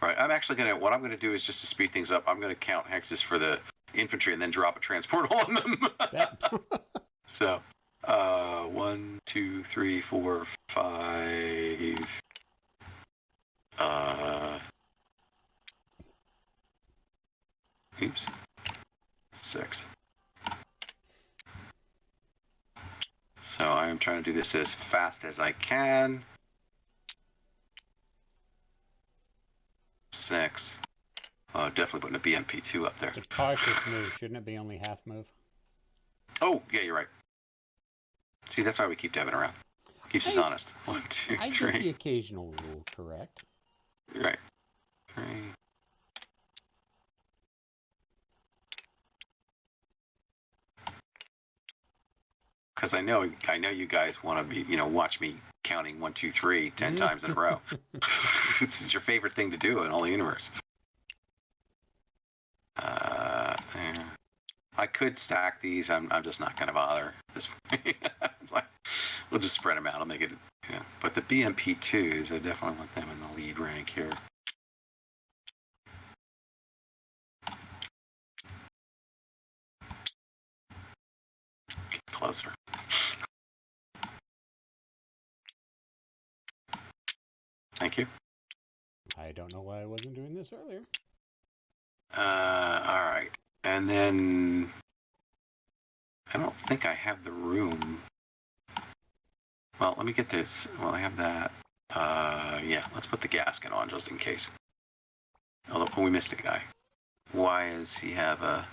Right. I'm actually what I'm gonna do is just to speed things up. I'm gonna count hexes for the infantry and then drop a transport on them. So, 1, 2, 3, 4, 5. Oops. 6. So I am trying to do this as fast as I can. 6. Oh, definitely putting a BMP2 up there. It's a cautious move. Shouldn't it be only half move? Oh, yeah, you're right. See, that's why we keep Devin around. Keeps us honest. 1, 2, 3. I get the occasional rule correct. You're right. 3. because I know you guys want to be, watch me counting 1, 2, 3 10 times in a row. It's your favorite thing to do in all the universe. There. I could stack these. I'm just not going to bother at this point. We'll just spread them out. I'll make it. But the BMP2s, I definitely want them in the lead rank here. Get closer. Thank you. I don't know why I wasn't doing this earlier. All right. And then I don't think I have the room. Well, let me get this. Well, I have that. Yeah, let's put the gasket on just in case. Although we missed a guy. Why does he have a...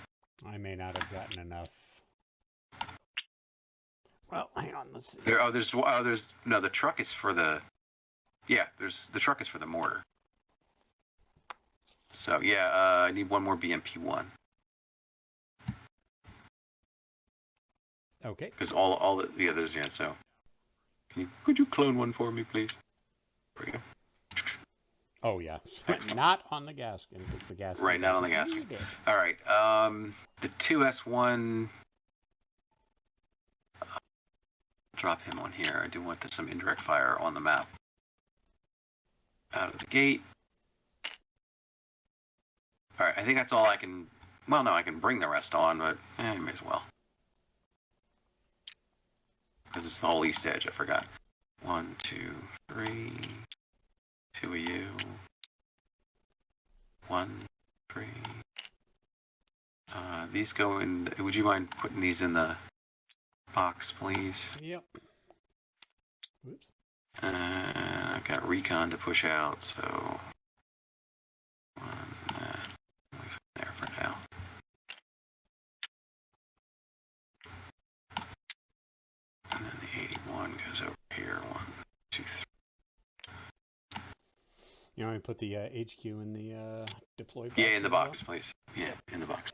I may not have gotten enough. Well, hang on, let's see. No, the truck is for the... Yeah, the truck is for the mortar. So, yeah, I need one more BMP1. Okay. Because all the others, so... Could you clone one for me, please? There we go. Oh, yeah. Not on the gasket, because the gasket... Right, not on the gasket. All right, the 2S1... Drop him on here. I do want some indirect fire on the map. Out of the gate. All right, I think that's all I can... Well, no, I can bring the rest on, but I may as well. Because it's the whole east edge, I forgot. 1, 2, 3. 2 of you. 1, 3. These go in... Would you mind putting these in the box, please? Yep. Oops. I've got recon to push out, so... there for now. And then the 81 goes over here. 1, 2, 3. You want me to put the HQ in the deploy box? Yeah, in the box, please. Yeah, in the box.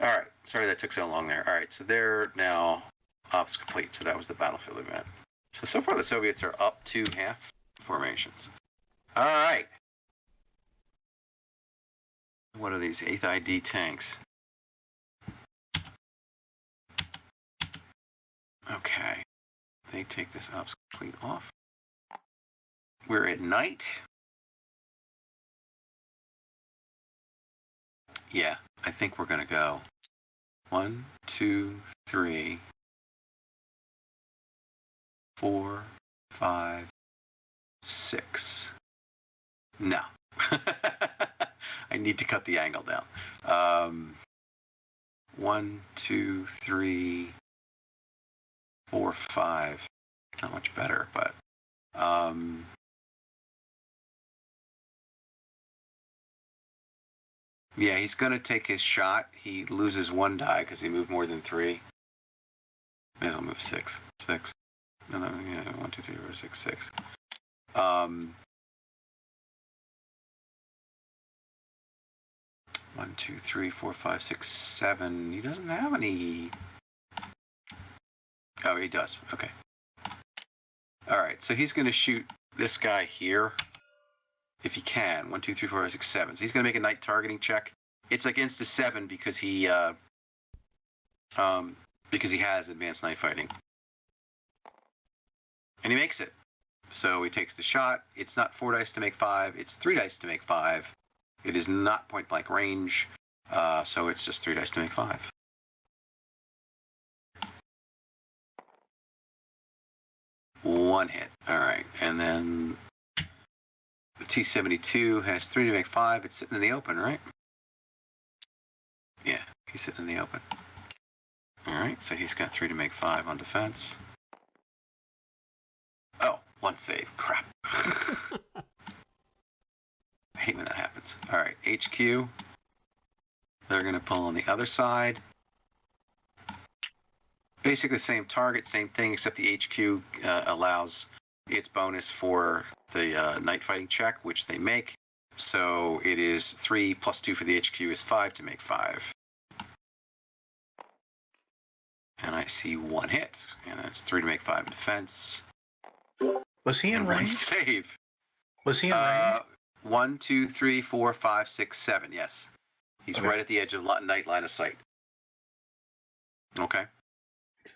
All right. Sorry that took so long there. All right, so they're now ops complete. So that was the battlefield event. So far the Soviets are up to half formations. All right. What are these 8th ID tanks? Okay. They take this ops complete off. We're at night. Yeah, I think we're gonna go 1, 2, 3, 4, 5, 6. No. I need to cut the angle down. 1, 2, 3, 4, 5. Not much better, but yeah, he's gonna take his shot. He loses 1 die because he moved more than 3. Maybe I'll move 6. 6. No, yeah, 1, 2, 3, 4, 6, 6. 1, 2, 3, 4, 5, 6, 7. He doesn't have any. Oh, he does. Okay. All right. So he's going to shoot this guy here, if he can. 1, 2, 3, 4, 5, 6, 7. So he's going to make a night targeting check. It's against a 7 because he has advanced night fighting, and he makes it. So he takes the shot. It's not 4 dice to make 5. It's 3 dice to make 5. It is not point blank range, so it's just 3 dice to make 5. One hit. All right, and then the T-72 has 3 to make 5. It's sitting in the open, right? Yeah, he's sitting in the open. All right, so he's got 3 to make 5 on defense. Oh, 1 save. Crap. I hate when that happens. All right, HQ. They're going to pull on the other side. Basically the same target, same thing, except the HQ allows its bonus for the night fighting check, which they make. So it is 3 plus 2 for the HQ is 5 to make 5. And I see 1 hit. And that's 3 to make 5 in defense. Was he in range? Save. Was he in range? 1, 2, 3, 4, 5, 6, 7. Yes. He's right at the edge of night line of sight. Okay.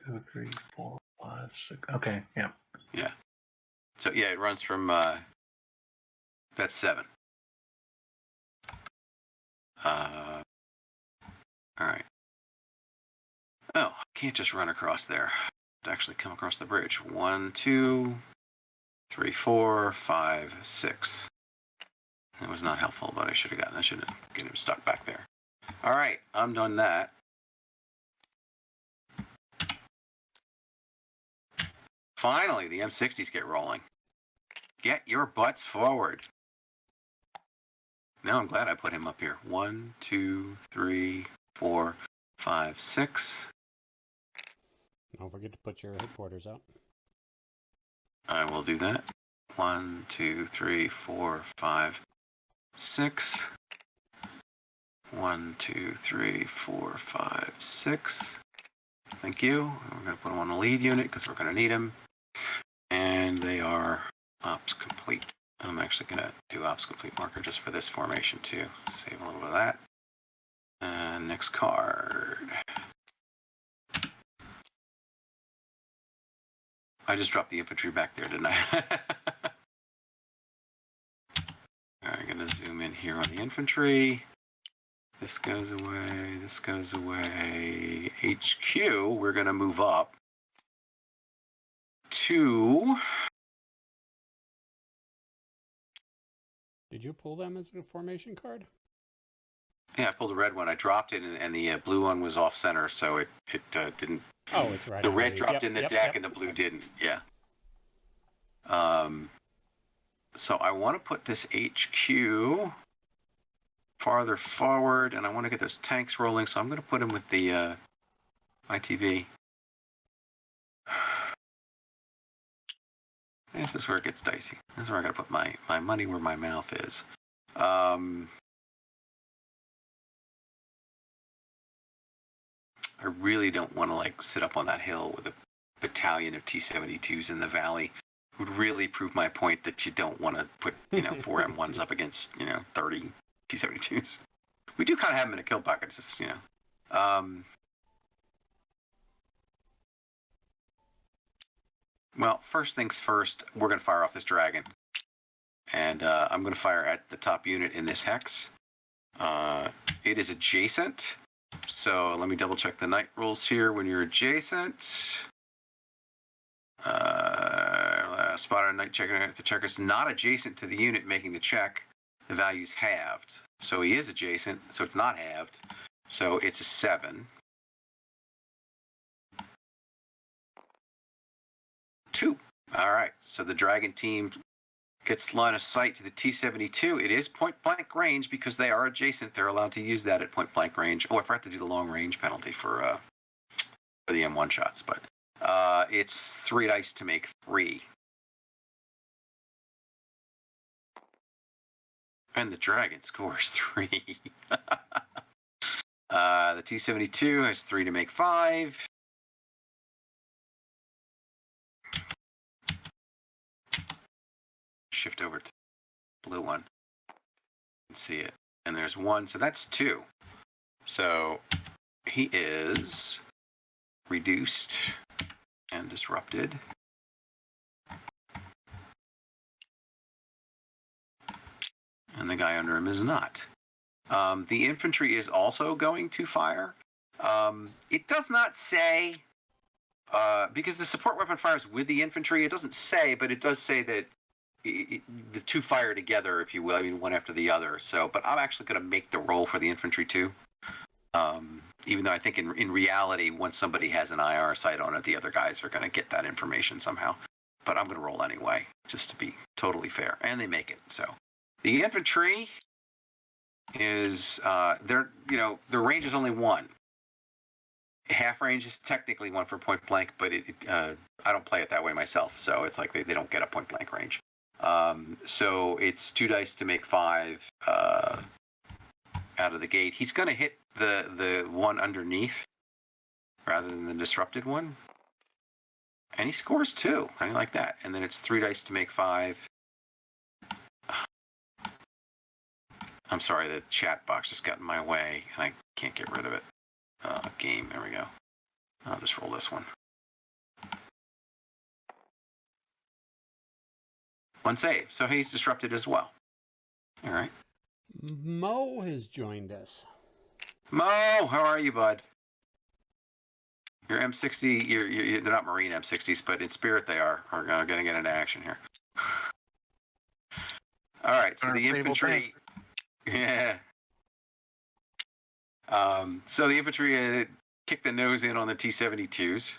2, 3, 4, 5, 6. Okay, yeah. Yeah. So, yeah, it runs from, that's 7. All right. Oh, I can't just run across there. To actually come across the bridge. 1, 2, 3, 4, 5, 6. That was not helpful, but I should have get him stuck back there. All right, I'm done that. Finally, the M60s get rolling. Get your butts forward. Now I'm glad I put him up here. 1, 2, 3, 4, 5, 6. Don't forget to put your headquarters out. I will do that. 1, 2, 3, 4, 5, 6. 1, 2, 3, 4, 5, 6. Thank you. We're going to put them on the lead unit because we're going to need them. And they are ops complete. I'm actually going to do ops complete marker just for this formation too. Save a little bit of that. And next card. I just dropped the infantry back there, didn't I? I'm going to zoom in here on the infantry. This goes away. This goes away. HQ, we're going to move up to... Did you pull them as a formation card? Yeah, I pulled the red one. I dropped it, and the blue one was off center, so it didn't. Oh, it's right. The red dropped in the deck, and the blue didn't. Yeah. So I want to put this HQ farther forward, and I want to get those tanks rolling. So I'm going to put them with the ITV. This is where it gets dicey. This is where I got to put my money where my mouth is. I really don't want to like sit up on that hill with a battalion of T-72s in the valley. It would really prove my point that you don't want to put 4 M1s up against 30 T-72s. We do kind of have them in a kill pocket, just Well, first things first, we're going to fire off this dragon. And I'm going to fire at the top unit in this hex. It is adjacent. So let me double check the night rules here. When you're adjacent, spotter night checker. If the checker's not adjacent to the unit making the check, the value's halved. So he is adjacent, so it's not halved. So it's a 7. 2. All right. So the dragon team gets line of sight to the T-72. It is point blank range because they are adjacent. They're allowed to use that at point blank range. Oh, I forgot to do the long range penalty for the M1 shots, but it's 3 dice to make 3. And the dragon scores 3. The T-72 has 3 to make 5. Shift over to the blue one and see it. And there's 1, so that's 2. So he is reduced and disrupted. And the guy under him is not. The infantry is also going to fire. It does not say, because the support weapon fires with the infantry, it doesn't say, but it does say that the 2 fire together, if you will. I mean, one after the other. So, but I'm actually going to make the roll for the infantry too. Even though I think in reality, once somebody has an IR sight on it, the other guys are going to get that information somehow. But I'm going to roll anyway, just to be totally fair. And they make it. So the infantry is their range is only 1. Half range is technically 1 for point blank, but I don't play it that way myself. So it's like they don't get a point blank range. So it's 2 dice to make 5 out of the gate. He's going to hit the one underneath, rather than the disrupted one. And he scores 2. I like that. And then it's 3 dice to make 5. I'm sorry, the chat box just got in my way, and I can't get rid of it. Game, there we go. I'll just roll this one. 1 save, so he's disrupted as well. All right. Mo has joined us. Mo, how are you, bud? Your M60, they're not Marine M60s, but in spirit they are going to get into action here. All right, so the infantry... Yeah. So the infantry kicked the nose in on the T-72s.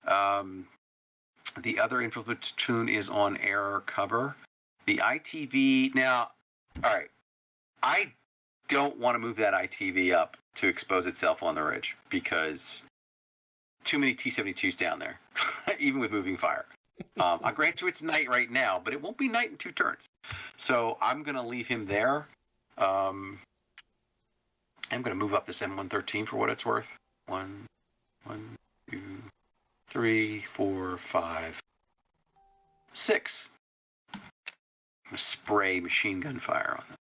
The other infantry platoon is on air cover. The ITV... Now, all right, I don't want to move that ITV up to expose itself on the ridge because too many T-72s down there, even with moving fire. I'll grant you it's night right now, but it won't be night in 2 turns. So I'm going to leave him there. I'm going to move up this M113 for what it's worth. 1, 2, 3, 4, 5, 6. I'm going to spray machine gun fire on them.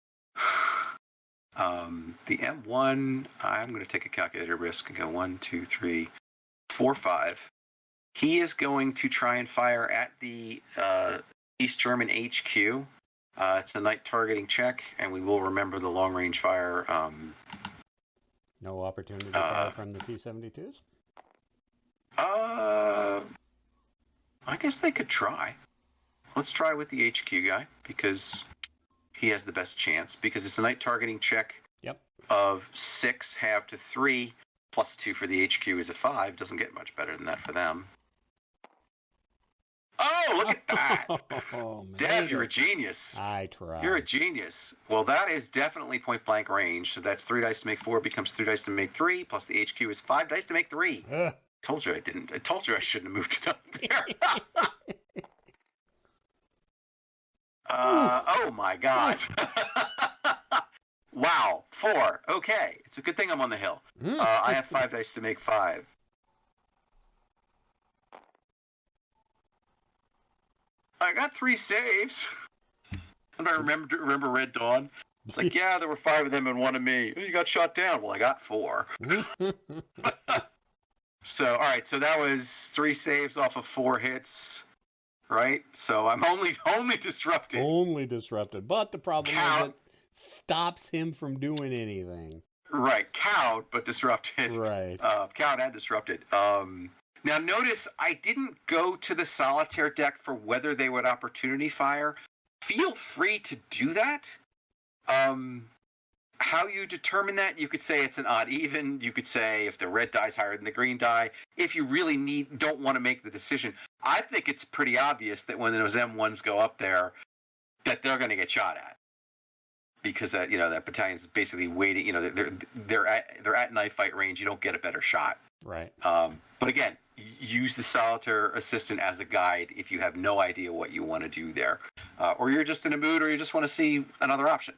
The M1, I'm going to take a calculated risk and go 1, 2, 3, 4, 5. He is going to try and fire at the East German HQ. It's a night targeting check, and we will remember the long-range fire. No opportunity to fire from the T-72s? I guess they could try. Let's try with the HQ guy, because he has the best chance, because it's a night targeting check of 6, half to 3, plus 2 for the HQ is a 5. Doesn't get much better than that for them. Oh, look at that. Dev, you're a genius. I try. You're a genius. Well, that is definitely point blank range. So that's 3 dice to make 4, becomes 3 dice to make 3, plus the HQ is 5 dice to make 3. Told you I didn't. I told you I shouldn't have moved it up there. Oh my God. Wow, 4. Okay. It's a good thing I'm on the hill. I have 5 dice to make 5. I got 3 saves. And I remember Red Dawn. It's like, yeah, there were 5 of them and 1 of me. Oh, you got shot down. Well, I got 4. So, all right. So that was 3 saves off of 4 hits, right? So I'm only disrupted. Only disrupted. But the problem is it stops him from doing anything. Right. Cowed, but disrupted. Right. Cowed and disrupted. Now, notice I didn't go to the solitaire deck for whether they would opportunity fire. Feel free to do that. How you determine that, you could say it's an odd even. You could say if the red die is higher than the green die. If you really don't want to make the decision, I think it's pretty obvious that when those M1s go up there, that they're going to get shot at. Because that battalion's basically waiting. They're at knife fight range. You don't get a better shot. Right. But again, use the solitaire assistant as a guide if you have no idea what you want to do there, or you're just in a mood, or you just want to see another option.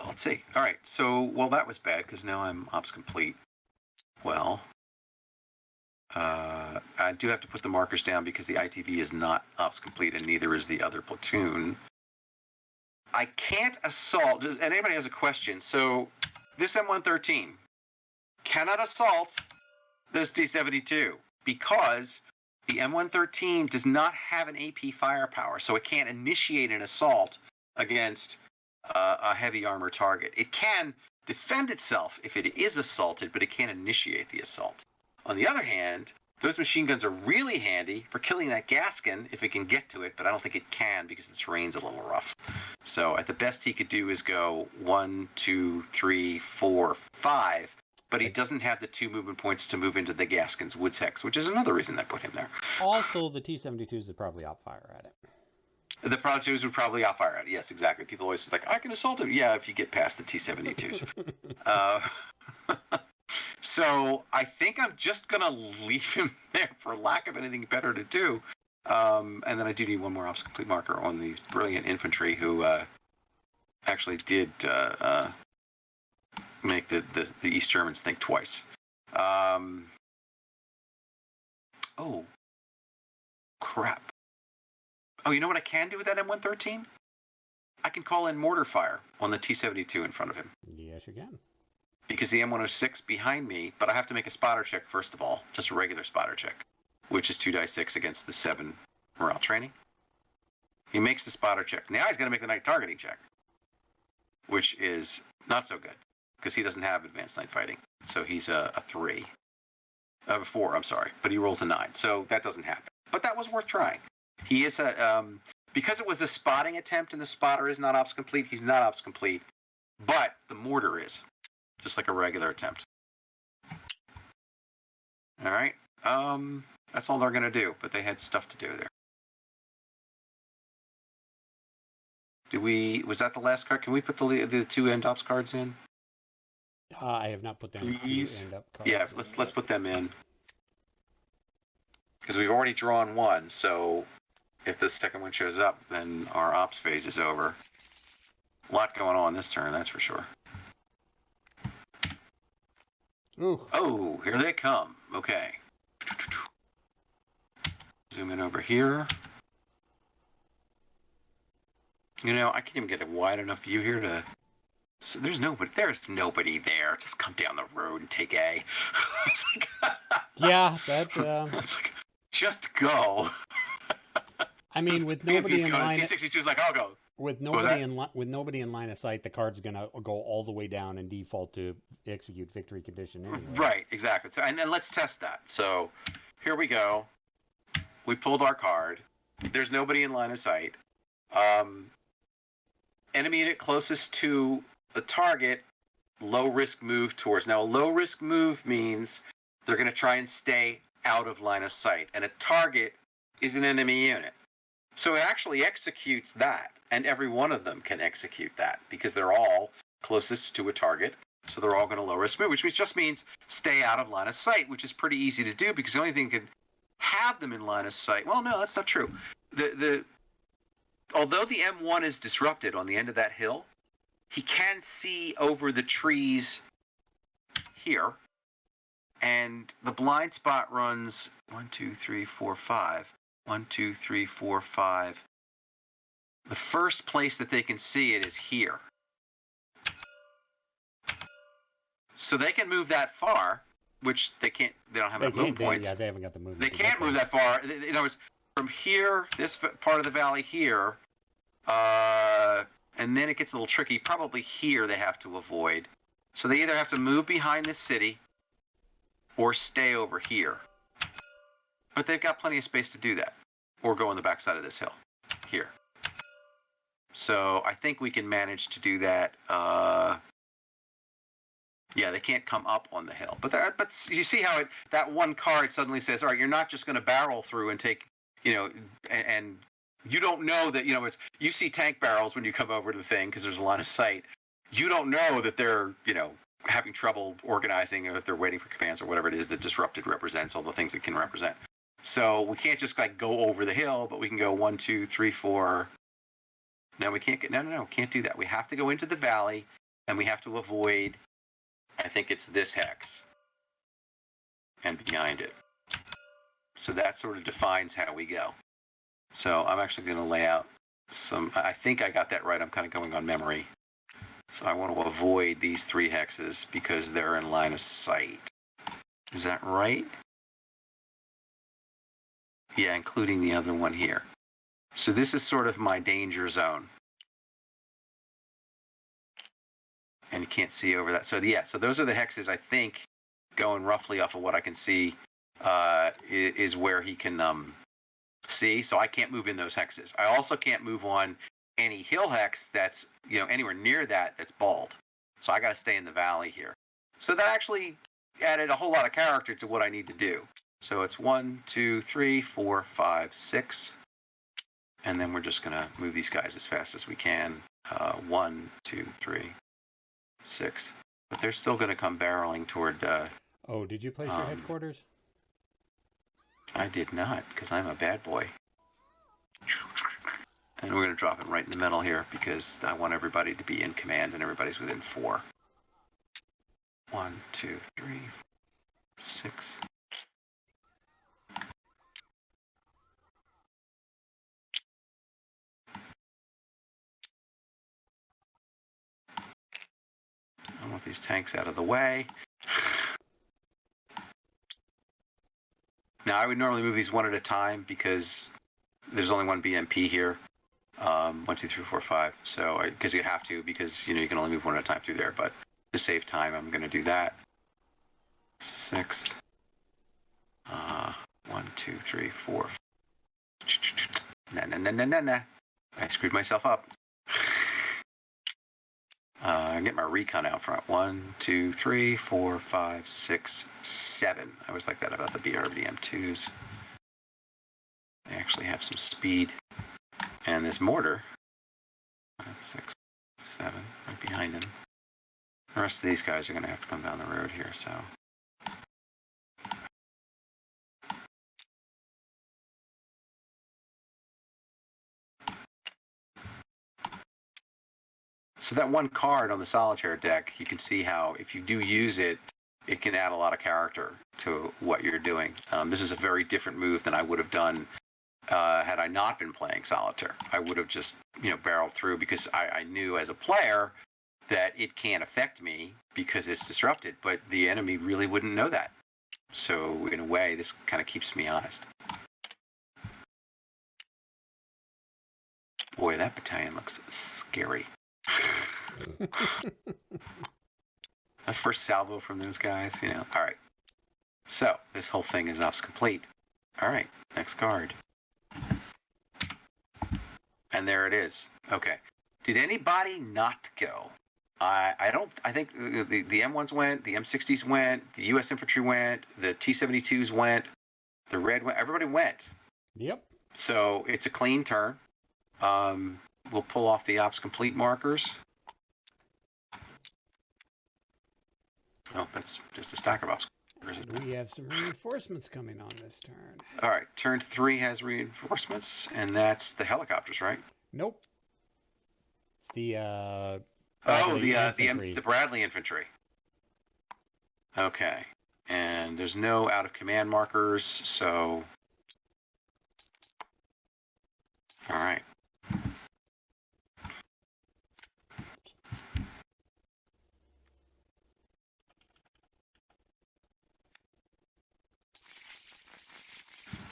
Let's see. All right. So, that was bad because now I'm ops complete. Well, I do have to put the markers down because the ITV is not ops complete, and neither is the other platoon. I can't assault. And anybody has a question? So, this M113 cannot assault this T-72 because the M113 does not have an AP firepower, so it can't initiate an assault against a heavy armor target. It can defend itself if it is assaulted, but it can't initiate the assault. On the other hand, those machine guns are really handy for killing that Gaskin if it can get to it, but I don't think it can because the terrain's a little rough. So at the best he could do is go 1, 2, 3, 4, 5, but he doesn't have the 2 movement points to move into the Gaskin's Woods Hex, which is another reason that put him there. Also, the T-72s would probably outfire at it. The Pro-2s would probably outfire at it. Yes, exactly. People always like, I can assault him. Yeah, if you get past the T-72s. So I think I'm just going to leave him there for lack of anything better to do. And then I do need one more ops complete marker on these brilliant infantry who actually did make the East Germans think twice. Oh, crap. Oh, you know what I can do with that M113? I can call in mortar fire on the T-72 in front of him. Yes, you can. Because the M106 behind me, but I have to make a spotter check first of all, just a regular spotter check, which is 2d6 against the 7 morale training. He makes the spotter check. Now he's going to make the night targeting check, which is not so good because he doesn't have advanced night fighting. So he's a 3. A 4, I'm sorry, but he rolls a 9. So that doesn't happen. But that was worth trying. He is because it was a spotting attempt and the spotter is not ops complete, he's not ops complete, but the mortar is, just like a regular attempt. All right, that's all they're going to do, but they had stuff to do there. Was that the last card? Can we put the 2 end ops cards in? I have not put them. Please. 2 end up cards. Yeah, let's put them in. Because we've already drawn 1, so if the second one shows up, then our ops phase is over. A lot going on this turn, that's for sure. Ooh. Oh, here they come. Okay. Zoom in over here. You know, I can't even get a wide enough view here to... So there's nobody there. Just come down the road and take A. Yeah, that... It's like, just go. I mean, with nobody in line... T-62 is like, I'll go. With nobody in line of sight, the card's gonna go all the way down and default to execute victory condition anyway. Right, exactly. So, and let's test that. So here we go. We pulled our card. There's nobody in line of sight. Enemy unit closest to the target, low risk move towards. Now, a low risk move means they're going to try and stay out of line of sight, and a target is an enemy unit. So it actually executes that, and every one of them can execute that because they're all closest to a target, so they're all going to low risk move, which just means stay out of line of sight, which is pretty easy to do because the only thing that could have them in line of sight, well, no, that's not true. Although the M1 is disrupted on the end of that hill, he can see over the trees here, and the blind spot runs 1, 2, 3, 4, 5. 1, 2, 3, 4, 5. The first place that they can see it is here. So they can move that far, which they can't. They don't have enough move points. They haven't got the movement. They can't move that far. In other words, from here, this part of the valley here, and then it gets a little tricky. Probably here they have to avoid. So they either have to move behind this city or stay over here. But they've got plenty of space to do that, or go on the backside of this hill, here. So I think we can manage to do that. Yeah, they can't come up on the hill, but you see how that one card suddenly says, all right, you're not just going to barrel through and take, and you don't know that, you see tank barrels when you come over to the thing because there's a line of sight. You don't know that they're, having trouble organizing or that they're waiting for commands or whatever it is that disrupted represents, all the things it can represent. So we can't just go over the hill, but we can go 1, 2, 3, 4. No, we can't can't do that. We have to go into the valley and we have to avoid, I think it's this hex and behind it. So that sort of defines how we go. So I'm actually going to lay out I think I got that right. I'm kind of going on memory. So I want to avoid these 3 hexes because they're in line of sight. Is that right? Yeah, including the other one here. So this is sort of my danger zone. And you can't see over that. So yeah, so those are the hexes, I think, going roughly off of what I can see, is where he can see. So I can't move in those hexes. I also can't move on any hill hex that's, anywhere near that's bald. So I got to stay in the valley here. So that actually added a whole lot of character to what I need to do. So it's 1, 2, 3, 4, 5, 6. And then we're just going to move these guys as fast as we can. 1, 2, 3, 6. But they're still going to come barreling toward... oh, did you place your headquarters? I did not, because I'm a bad boy. And we're going to drop it right in the middle here, because I want everybody to be in command, and everybody's within 4. 1, 2, 3, 6. I want these tanks out of the way. Now, I would normally move these one at a time because there's only one BMP here. 1, 2, 3, 4, 5. So, because you have to, because you can only move one at a time through there. But to save time, I'm going to do that. 6. 1, 2, 3, 4. Nah. I screwed myself up. Get my recon out front. 1, 2, 3, 4, 5, 6, 7. I always like that about the BRDM2s. They actually have some speed. And this mortar, 5, 6, 7, right behind him. The rest of these guys are going to have to come down the road here, so. So that one card on the solitaire deck, you can see how if you do use it, it can add a lot of character to what you're doing. This is a very different move than I would have done had I not been playing solitaire. I would have just barreled through because I knew as a player that it can't affect me because it's disrupted, but the enemy really wouldn't know that. So in a way, this kind of keeps me honest. Boy, that battalion looks scary. A first salvo from those guys, All right. So this whole thing is ops complete. All right, next card. And there it is. Okay. Did anybody not go? I think the M1s went, the M60s went, the U.S. infantry went, the T-72s went, the red went. Everybody went. Yep. So it's a clean turn. We'll pull off the ops complete markers. Oh, that's just a stack of ops. We have some reinforcements coming on this turn. All right, turn 3 has reinforcements, and that's the helicopters, right? Nope. It's the the Bradley infantry. Okay, and there's no out of command markers, so all right.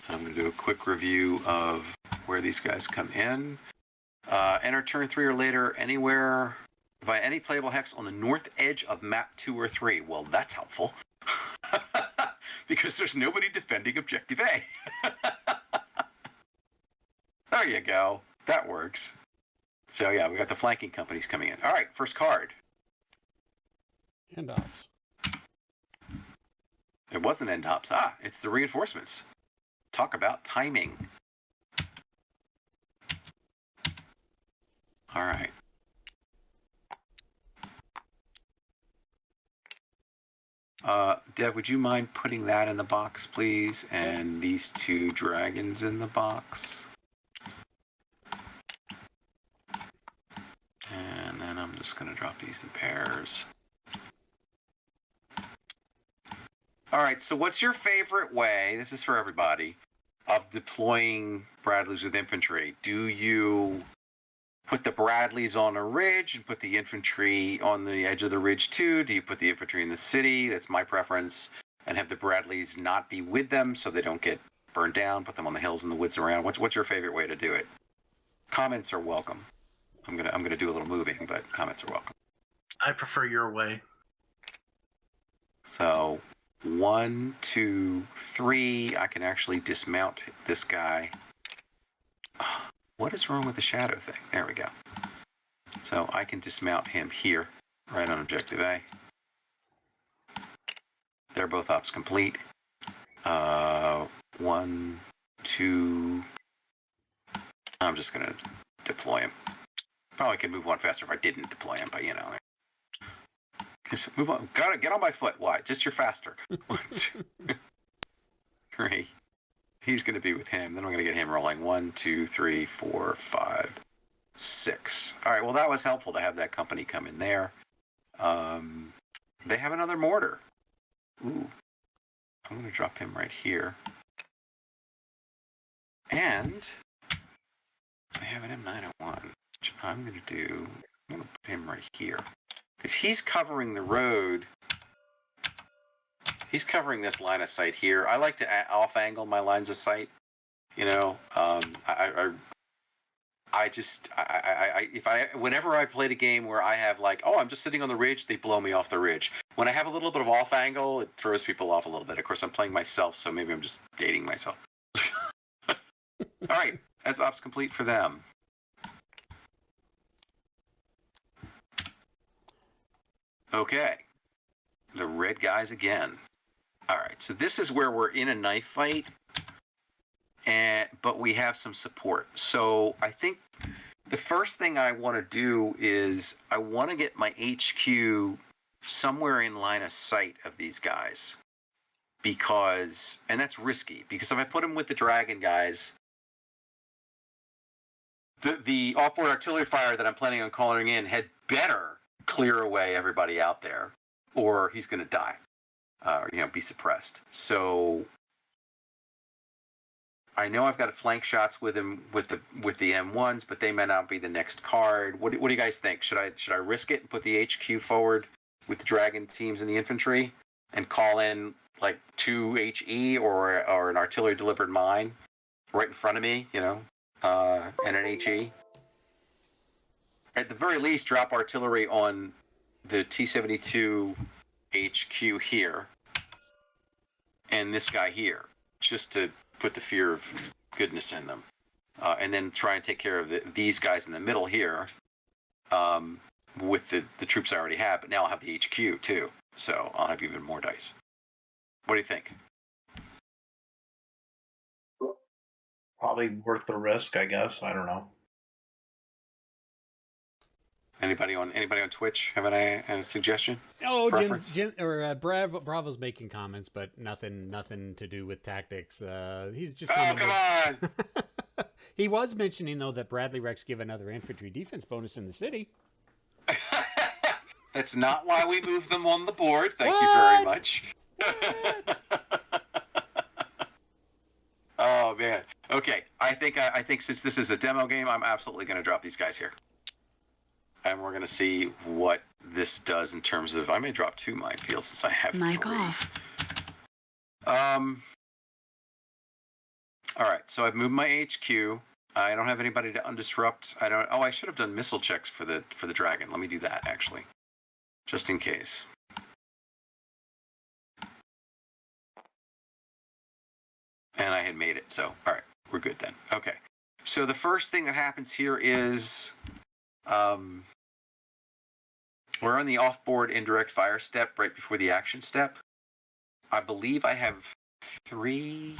I'm going to do a quick review of where these guys come in. Enter turn 3 or later anywhere via any playable hex on the north edge of map 2 or 3. Well, that's helpful. Because there's nobody defending objective A. There you go. That works. So yeah, we got the flanking companies coming in. All right, first card. End ops. It wasn't end ops. It's the reinforcements. Talk about timing. All right. Dev, would you mind putting that in the box, please? And these 2 dragons in the box. And then I'm just going to drop these in pairs. All right, so what's your favorite way, this is for everybody, of deploying Bradleys with infantry? Do you put the Bradleys on a ridge and put the infantry on the edge of the ridge too? Do you put the infantry in the city? That's my preference. And have the Bradleys not be with them so they don't get burned down, put them on the hills and the woods around. What's your favorite way to do it? Comments are welcome. I'm gonna do a little moving, but comments are welcome. I prefer your way. So 1, 2, 3. I can actually dismount this guy. What is wrong with the shadow thing? There we go. So I can dismount him here, right on objective A. They're both ops complete. 1, 2. I'm just gonna deploy him. Probably could move one faster if I didn't deploy him, but just move on. Gotta get on my foot. Why? Just you're faster. 1, 2, 3. He's going to be with him. Then I'm going to get him rolling. 1, 2, 3, 4, 5, 6. All right. Well, that was helpful to have that company come in there. They have another mortar. Ooh. I'm going to drop him right here. And I have an M901, which I'm going to put him right here. Because he's covering the road. He's covering this line of sight here. I like to off-angle my lines of sight. You know, whenever I played a game where I have like, oh, I'm just sitting on the ridge, they blow me off the ridge. When I have a little bit of off angle, it throws people off a little bit. Of course, I'm playing myself, so maybe I'm just dating myself. All right, that's ops complete for them. Okay, the red guys again. All right, so this is where we're in a knife fight. But we have some support. So I think the first thing I want to do is I want to get my HQ somewhere in line of sight of these guys. Because, and that's risky, because if I put them with the dragon guys, the offboard artillery fire that I'm planning on calling in had better clear away everybody out there, or he's going to die, be suppressed. So I know I've got flank shots with him with the M1s, but they may not be the next card. What do you guys think? Should I risk it and put the HQ forward with the dragon teams and the infantry and call in like 2 HE or an artillery delivered mine right in front of me, and an HE? At the very least, drop artillery on the T-72 HQ here and this guy here, just to put the fear of goodness in them, and then try and take care of these guys in the middle here with the troops I already have. But now I'll have the HQ too, so I'll have even more dice. What do you think? Probably worth the risk, I guess. I don't know. Anybody on Twitch have a suggestion? Oh, Bravo's making comments, but nothing to do with tactics. He's just. Oh, come on! He was mentioning though that Bradley Rex give another infantry defense bonus in the city. That's not why we moved them on the board. Thank you very much. Oh man. Okay. I think since this is a demo game, I'm absolutely going to drop these guys here. And we're going to see what this does in terms of... I may drop 2 minefields since I have 3. Mic off. All right, so I've moved my HQ. I don't have anybody to undisrupt. I should have done missile checks for the dragon. Let me do that, actually. Just in case. And I had made it, so... All right, we're good then. Okay. So the first thing that happens here is... we're on the off-board indirect fire step right before the action step. I believe I have 3...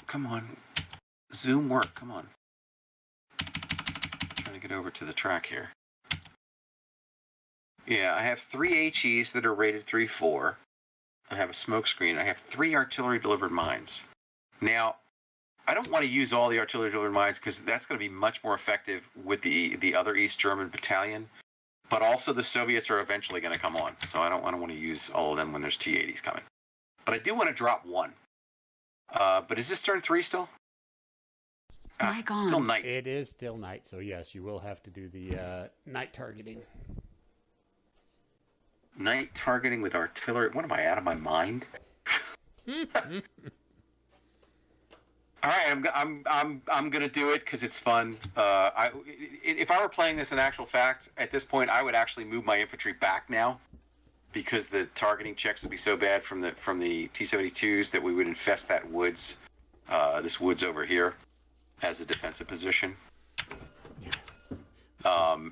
Come on. Zoom work, come on. Trying to get over to the track here. Yeah, I have 3 HEs that are rated 3-4. I have a smoke screen. I have 3 artillery delivered mines. Now, I don't want to use all the artillery delivered mines because that's going to be much more effective with the other East German battalion. But also the Soviets are eventually going to come on, so I don't want to use all of them when there's T-80s coming. But I do want to drop 1. But is this turn 3 still? Still night. It is still night, so yes, you will have to do the night targeting. Night targeting with artillery. What am I, out of my mind? All right, I'm gonna do it because it's fun. If I were playing this in actual fact, at this point, I would actually move my infantry back now, because the targeting checks would be so bad from the T-72s that we would infest that woods, this woods over here, as a defensive position,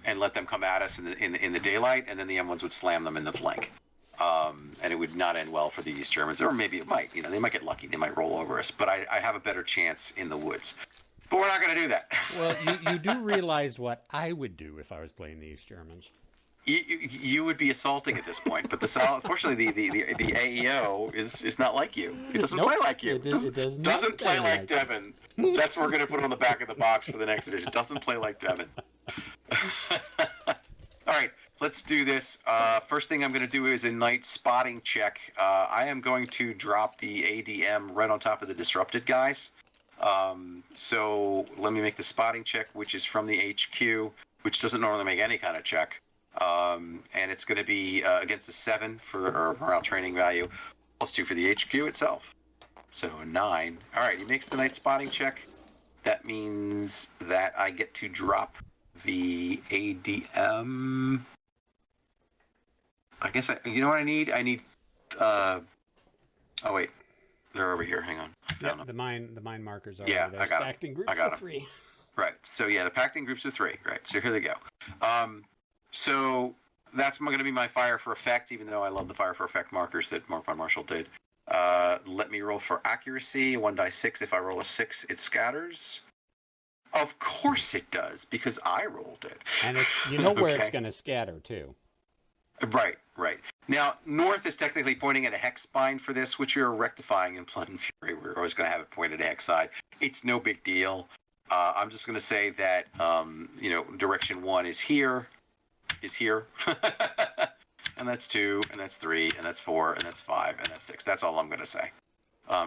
and let them come at us in the daylight, and then the M1s would slam them in the flank. And it would not end well for the East Germans, or maybe it might. They might get lucky. They might roll over us, but I have a better chance in the woods. But we're not going to do that. Well, you do realize what I would do if I was playing the East Germans. You would be assaulting at this point, but unfortunately the AEO is not like you. It doesn't play like you. It doesn't play like Devin. That's what we're going to put on the back of the box for the next edition. It doesn't play like Devin. let's do this. First thing I'm going to do is a night spotting check. I am going to drop the ADM right on top of the disrupted guys. So let me make the spotting check, which is from the HQ, which doesn't normally make any kind of check. And it's going to be against a 7 for our morale training value, +2 for the HQ itself. So a 9. All right, he makes the night spotting check. That means that I get to drop the ADM. I guess you know what I need? I need. Oh wait, they're over here. Hang on. Yep, the mine markers are yeah, over there. I got Stacked in groups I got of 3. Right. So yeah, they're packed in groups of 3. Right. So here they go. So that's going to be my fire for effect, even though I love the fire for effect markers that Mark von Marshall did. Let me roll for accuracy. 1d6. If I roll a 6, it scatters. Of course it does, because I rolled it. And it's where it's going to scatter too. Right. Now, north is technically pointing at a hex spine for this, which you're rectifying in Blood and Fury. We're always going to have it pointed at a hex side. It's no big deal. I'm just going to say that, direction 1 is here, and that's 2, and that's 3, and that's 4, and that's 5, and that's 6. That's all I'm going to say.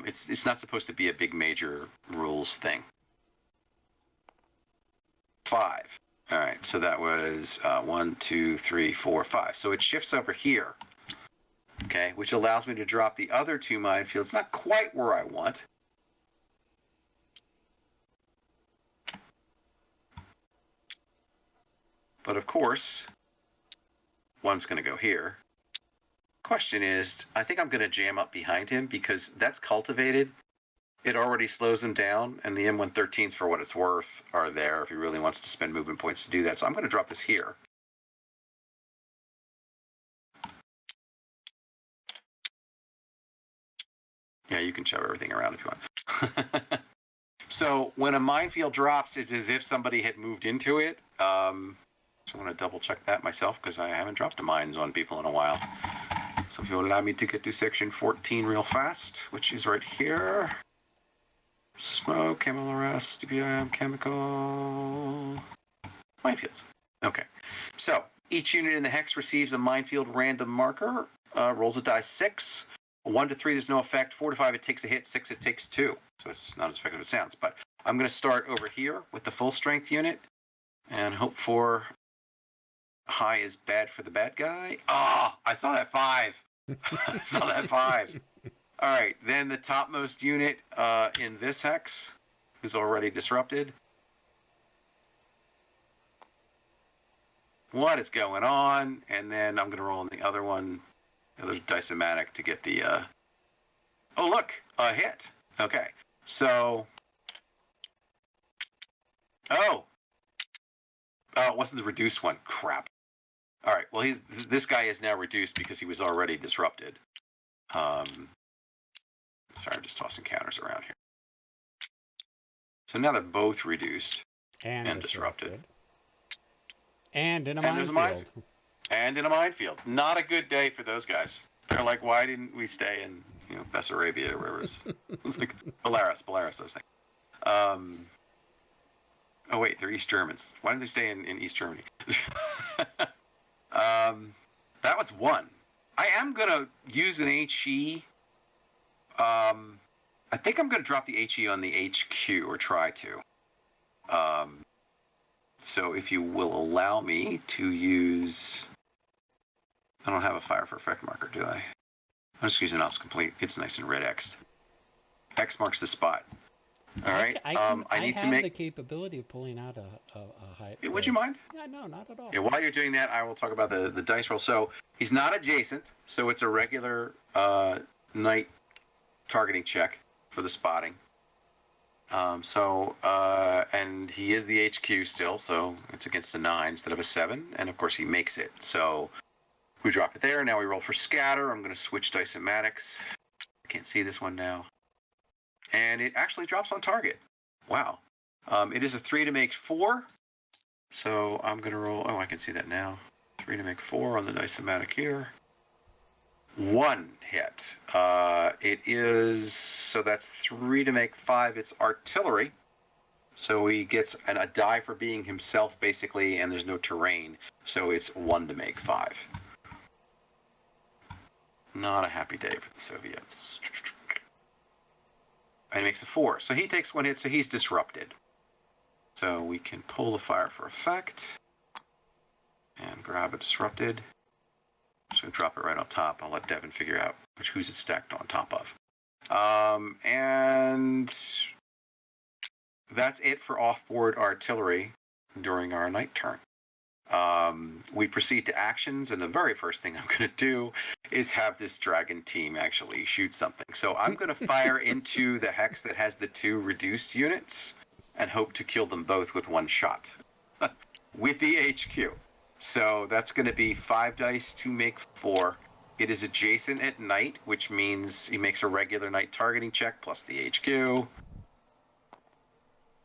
It's not supposed to be a big major rules thing. 5. All right, so that was 1, 2, 3, 4, 5. So it shifts over here, okay, which allows me to drop the other 2 minefields. Not quite where I want. But of course, one's going to go here. Question is, I think I'm going to jam up behind him because that's cultivated. It already slows him down, and the M113s, for what it's worth, are there if he really wants to spend movement points to do that. So I'm going to drop this here. Yeah, you can shove everything around if you want. So when a minefield drops, it's as if somebody had moved into it. So I'm going to double check that myself because I haven't dropped the mines on people in a while. So if you'll allow me to get to section 14 real fast, which is right here. Smoke, chemical arrest, DPIM, chemical, minefields. Okay, so each unit in the hex receives a minefield random marker, rolls a die 6. 1 to 3, there's no effect. 4 to 5, it takes a hit. 6, it takes 2. So it's not as effective as it sounds. But I'm going to start over here with the full strength unit and hope for high is bad for the bad guy. Ah, I saw that 5. I saw that 5. All right, then the topmost unit in this hex is already disrupted. What is going on? And then I'm going to roll on the other one, the other dice-o-matic to get the... Oh, look, a hit. Okay, so... Oh! It wasn't the reduced one. Crap. All right, well, this guy is now reduced because he was already disrupted. Sorry, I'm just tossing counters around here. So now they're both reduced and disrupted. And in a minefield. And in a minefield. Not a good day for those guys. They're like, why didn't we stay in Bessarabia or wherever it is? It's like Belarus, I was thinking. Oh, wait, they're East Germans. Why didn't they stay in East Germany? That was 1. I am going to use an HE. I think I'm going to drop the HE on the HQ, or try to. So if you will allow me to use... I don't have a fire for effect marker, do I? I'm just using ops complete. It's nice and red X'd. X marks the spot. All right. I need to make the capability of pulling out a high. Would you mind? Yeah, no, not at all. Yeah, while you're doing that, I will talk about the dice roll. So he's not adjacent, so it's a regular night targeting check for the spotting. And he is the HQ still, so it's against a 9 instead of a 7, and of course he makes it. So we drop it there. Now we roll for scatter. I'm going to switch dice-o-matics. I can't see this one now. And it actually drops on target. Wow. It is a 3 to make 4. So I'm going to roll... Oh, I can see that now. 3 to make 4 on the dice-o-matic here. 1 hit. It is... So that's 3 to make 5. It's artillery. So he gets a die for being himself, basically, and there's no terrain. So it's 1 to make 5. Not a happy day for the Soviets. And he makes a 4. So he takes 1 hit, so he's disrupted. So we can pull the fire for effect. And grab a disrupted. I'm just going to drop it right on top. I'll let Devin figure out who's it stacked on top of. And that's it for off-board artillery during our night turn. We proceed to actions, and the very first thing I'm going to do is have this dragon team actually shoot something. So I'm going to fire into the hex that has the 2 reduced units and hope to kill them both with 1 shot with the HQ. So that's going to be 5 dice to make 4. It is adjacent at night, which means he makes a regular night targeting check plus the HQ.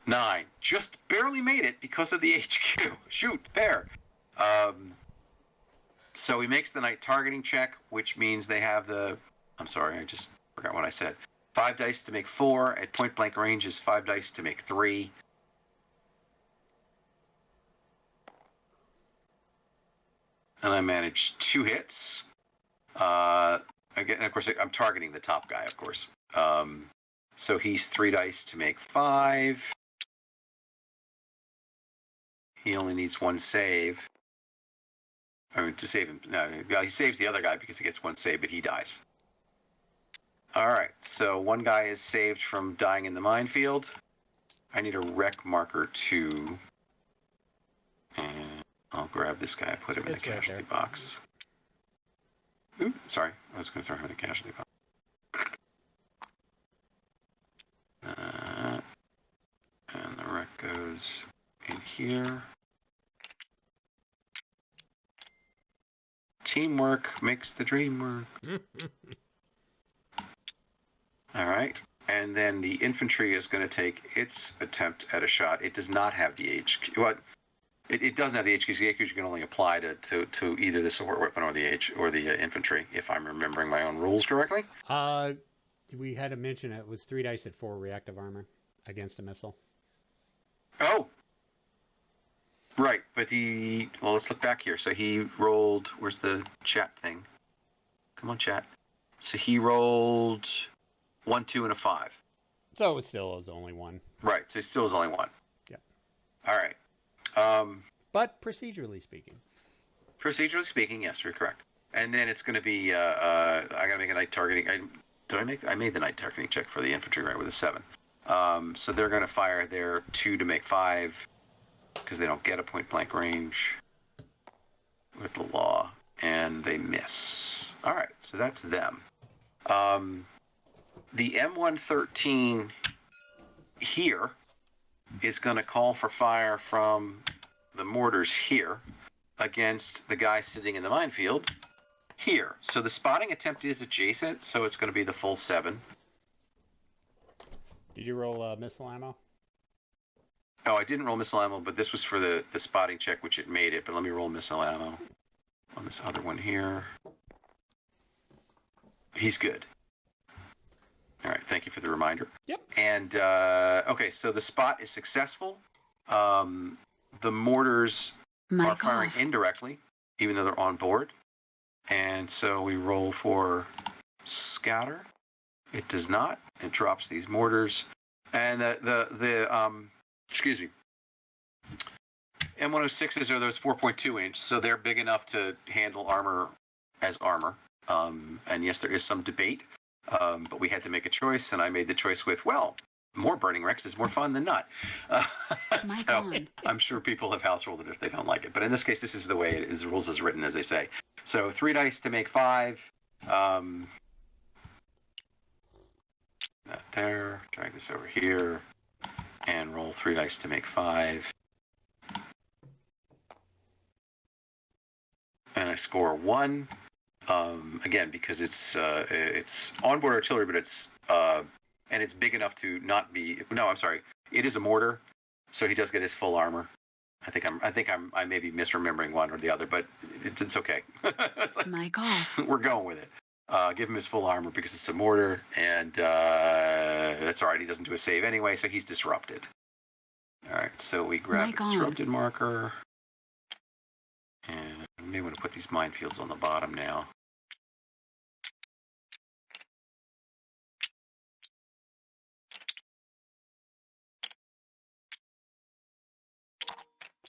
9. Just barely made it because of the HQ. Shoot, there. So he makes the night targeting check, which means they have the... I'm sorry, I just forgot what I said. 5 dice to make 4. At point blank range is 5 dice to make 3. And I managed 2 hits. Again, of course, I'm targeting the top guy, of course. So he's 3 dice to make 5. He only needs 1 save. I mean, to save him. No, he saves the other guy because he gets 1 save, but he dies. All right, so 1 guy is saved from dying in the minefield. I need a wreck marker 2. And I'll grab this guy and put him in the casualty box. Ooh, sorry, I was going to throw him in the casualty box. And the wreck goes in here. Teamwork makes the dream work. All right. And then the infantry is going to take its attempt at a shot. It does not have the HQ. What? It doesn't have the HQ. The HQ you can only apply to either the support weapon or the infantry, if I'm remembering my own rules correctly. We had to mention it was 3 dice at 4 reactive armor against a missile. Oh. Right, but well, let's look back here. So he rolled, where's the chat thing? Come on, chat. So he rolled 1, 2, and a 5. So it still is only 1. Right, so it still is only 1. Yeah. All right. But procedurally speaking. Procedurally speaking, yes, you're correct. And then it's going to be, I got to make a night targeting. I made the night targeting check for the infantry, right, with a 7. So they're going to fire their 2 to make 5 because they don't get a point blank range with the law, and they miss. All right, so that's them. The M113 here is going to call for fire from the mortars here against the guy sitting in the minefield here. So the spotting attempt is adjacent, so it's going to be the full 7. Did you roll missile ammo? Oh, I didn't roll missile ammo, but this was for the spotting check, which it made it. But let me roll missile ammo on this other one here. He's good. All right, thank you for the reminder. Yep. And, okay, so the spot is successful. The mortars are firing indirectly, even though they're on board. And so we roll for scatter. It does not. It drops these mortars. And excuse me, M106s are those 4.2 inch, so they're big enough to handle armor as armor. And yes, there is some debate, but we had to make a choice, and I made the choice with, well, more burning wrecks is more fun than not. So I'm sure people have house ruled it if they don't like it. But in this case, this is the way it is. The rules is written, as they say. So 3 dice to make 5. That there. Drag this over here. And roll 3 dice to make 5. And I score 1. Again, because it's onboard artillery, but it's and it's big enough to not be. No, I'm sorry. It is a mortar, so he does get his full armor. I may be misremembering one or the other, but it's okay. It's like, Mike off. We're going with it. Give him his full armor because it's a mortar, and that's all right. He doesn't do a save anyway, so he's disrupted. All right, so we grab a disrupted marker. And we may want to put these minefields on the bottom now.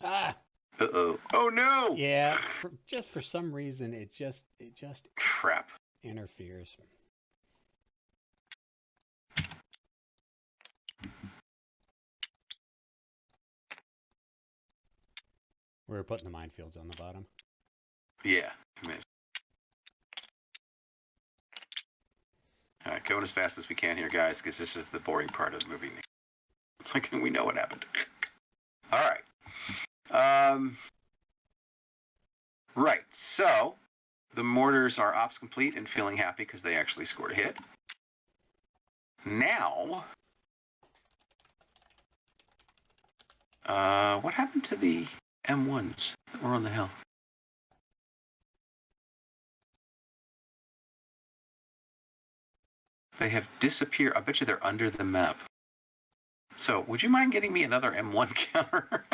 Ah. Uh-oh. Oh, no! Yeah, just for some reason, it just crap interferes. We're putting the minefields on the bottom. Yeah. All right, going as fast as we can here, guys, because this is the boring part of the movie. It's like we know what happened. All right. Right, so the mortars are ops complete and feeling happy because they actually scored a hit. Now, what happened to the M1s that were on the hill? They have disappeared. I bet you they're under the map. So, would you mind getting me another M1 counter?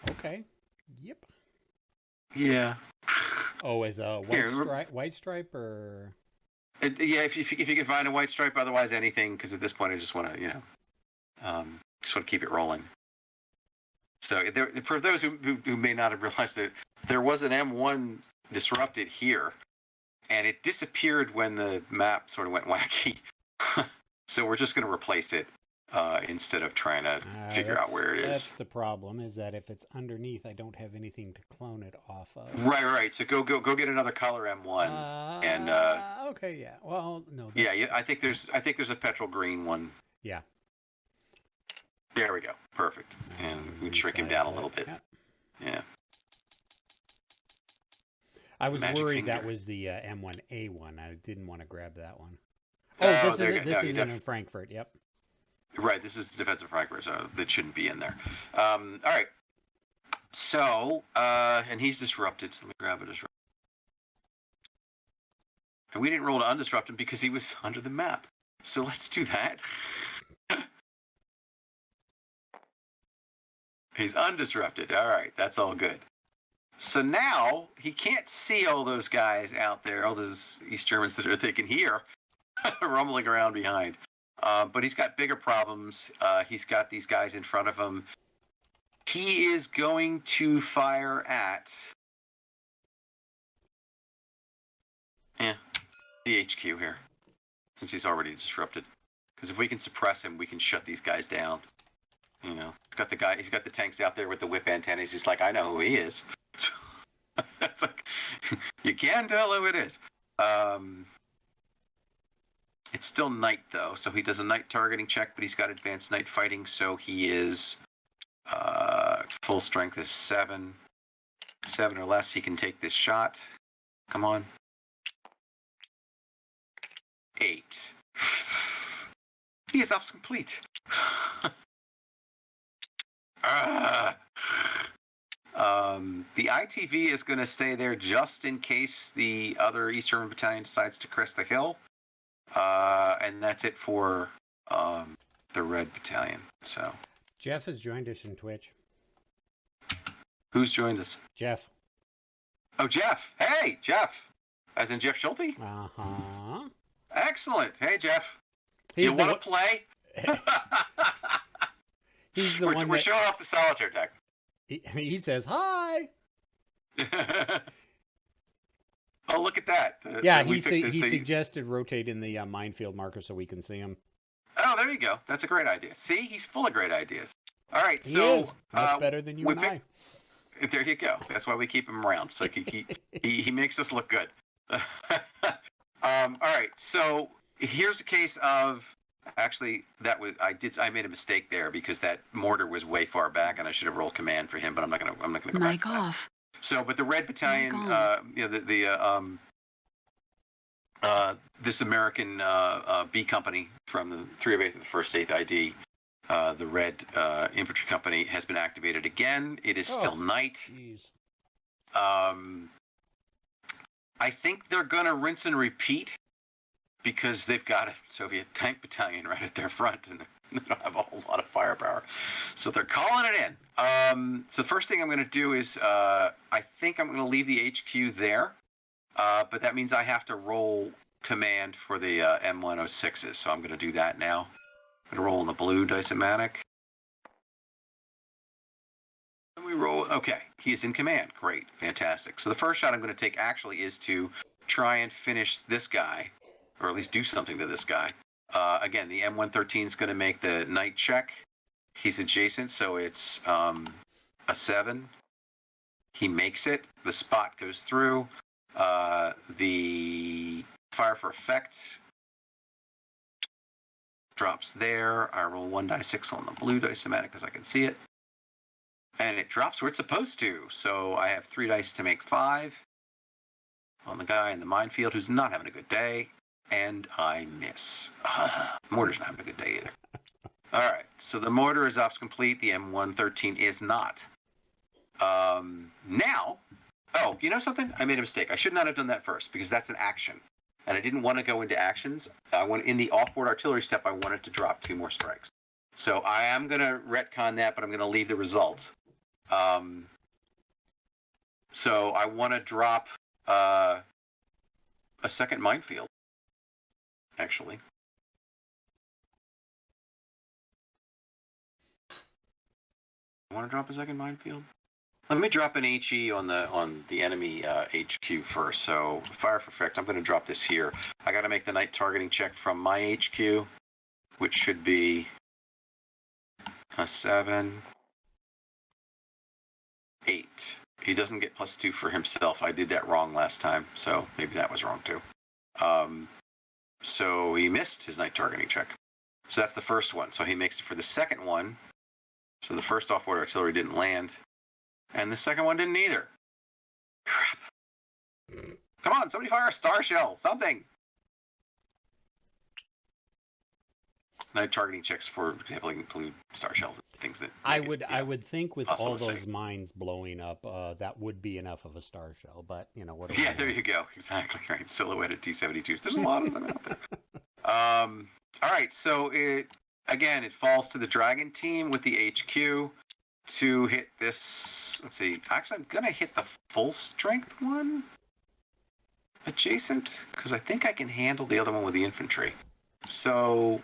Okay. Yep. Yeah. Oh, as a white stripe or? Yeah, if you can find a white stripe, otherwise anything, because at this point I just want to, just want to keep it rolling. So for those who may not have realized that there was an M1 disrupted here, and it disappeared when the map sort of went wacky. So we're just going to replace it instead of trying to figure out where it is. That's the problem, is that if it's underneath, I don't have anything to clone it off of. Right. So go get another color M1. Okay, yeah. Well, no. Yeah. I think there's a petrol green one. Yeah. There we go. Perfect. And we shrink him down a little bit. Yeah. I was worried that was the M1A1. I didn't want to grab that one. Oh, this is in Frankfurt. Yep. Right. This is the defensive Frankfurt, so that shouldn't be in there. All right. So, and he's disrupted, so let me grab a disrupt. And we didn't roll to undisrupt him because he was under the map. So let's do that. He's undisrupted. All right. That's all good. So now he can't see all those guys out there, all those East Germans that are thinking here, rumbling around behind. But he's got bigger problems. He's got these guys in front of him. He is going to fire at the HQ here, since he's already disrupted. Because if we can suppress him, we can shut these guys down. He's got the tanks out there with the whip antennas. He's like, I know who he is. It's like, you can tell who it is. It's still night, though, so he does a night targeting check, but he's got advanced night fighting, so he is full strength is 7. 7 or less, he can take this shot. Come on. 8. He is ops complete. The ITV is going to stay there just in case the other East German battalion decides to crest the hill. And that's it for the Red Battalion. So Jeff has joined us in Twitch. Who's joined us? Jeff. Oh, Jeff. Hey, Jeff. As in Jeff Schulte? Uh-huh. Excellent. Hey, Jeff. Do you want to play? He's the one we're showing off the solitaire deck. He says, hi. Oh, look at that. He suggested rotating the minefield marker so we can see him. Oh, there you go. That's a great idea. See, he's full of great ideas. All right, he is much better than you and I. There you go. That's why we keep him around. So he makes us look good. All right, so here's a case of actually I made a mistake there because that mortar was way far back and I should have rolled command for him, but I'm not gonna go back to that. So, but the Red Battalion, this American B company from the 308th of the 1st 8th ID, the Red Infantry Company has been activated again. It is still night. Geez. I think they're gonna rinse and repeat because they've got a Soviet tank battalion right at their front, and They don't have a whole lot of firepower. So they're calling it in. So the first thing I'm going to do is I think I'm going to leave the HQ there. But that means I have to roll command for the M106s. So I'm going to do that now. I'm going to roll in the blue dice-o-matic. And we roll. Okay, he is in command. Great. Fantastic. So the first shot I'm going to take actually is to try and finish this guy, or at least do something to this guy. Again, the M113 is going to make the night check. He's adjacent, so it's a 7. He makes it. The spot goes through. The fire for effect drops there. I roll 1d6 on the blue dice-o-matic because I can see it. And it drops where it's supposed to. So I have 3 dice to make 5 on the guy in the minefield who's not having a good day. And I miss. Mortar's not having a good day either. All right, so the mortar is ops complete. The M113 is not. Now, oh, you know something? I made a mistake. I should not have done that first because that's an action. And I didn't want to go into actions. In the off-board artillery step, I wanted to drop 2 more strikes. So I am going to retcon that, but I'm going to leave the result. So I want to drop a second minefield. Actually, I want to drop a second minefield. Let me drop an HE on the enemy HQ first. So fire for effect. I'm going to drop this here. I got to make the night targeting check from my HQ, which should be a 7, 8. He doesn't get +2 for himself. I did that wrong last time, so maybe that was wrong too. So he missed his night targeting check. So that's the first one. So he makes it for the second one. So the first off-board artillery didn't land. And the second one didn't either. Crap. Come on, somebody fire a star shell. Something. Night targeting checks, for example, include star shells and things that... I would think with all those mines blowing up, that would be enough of a star shell, but, you know, what... Yeah, there you go. Exactly right. Silhouetted T-72s. There's a lot of them out there. All right, so it falls to the Dragon team with the HQ to hit this... Let's see. Actually, I'm going to hit the full strength one adjacent, because I think I can handle the other one with the infantry. So...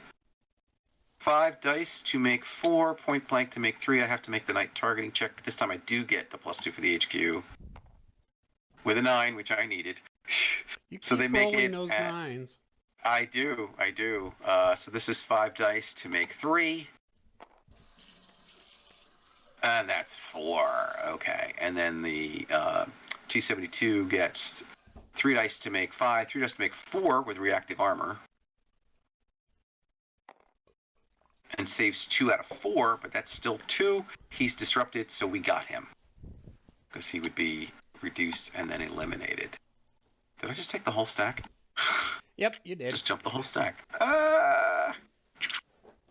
5 dice to make 4, point blank to make 3. I have to make the night targeting check. But this time I do get the +2 for the HQ with a 9, which I needed. So they make it. Those 9s. I do. So this is 5 dice to make 3, and that's 4. Okay, and then the T-72 gets 3 dice to make 5, 3 dice to make 4 with reactive armor. And saves 2 out of 4, but that's still 2. He's disrupted, so we got him. Because he would be reduced and then eliminated. Did I just take the whole stack? Yep, you did. Just jump the whole stack.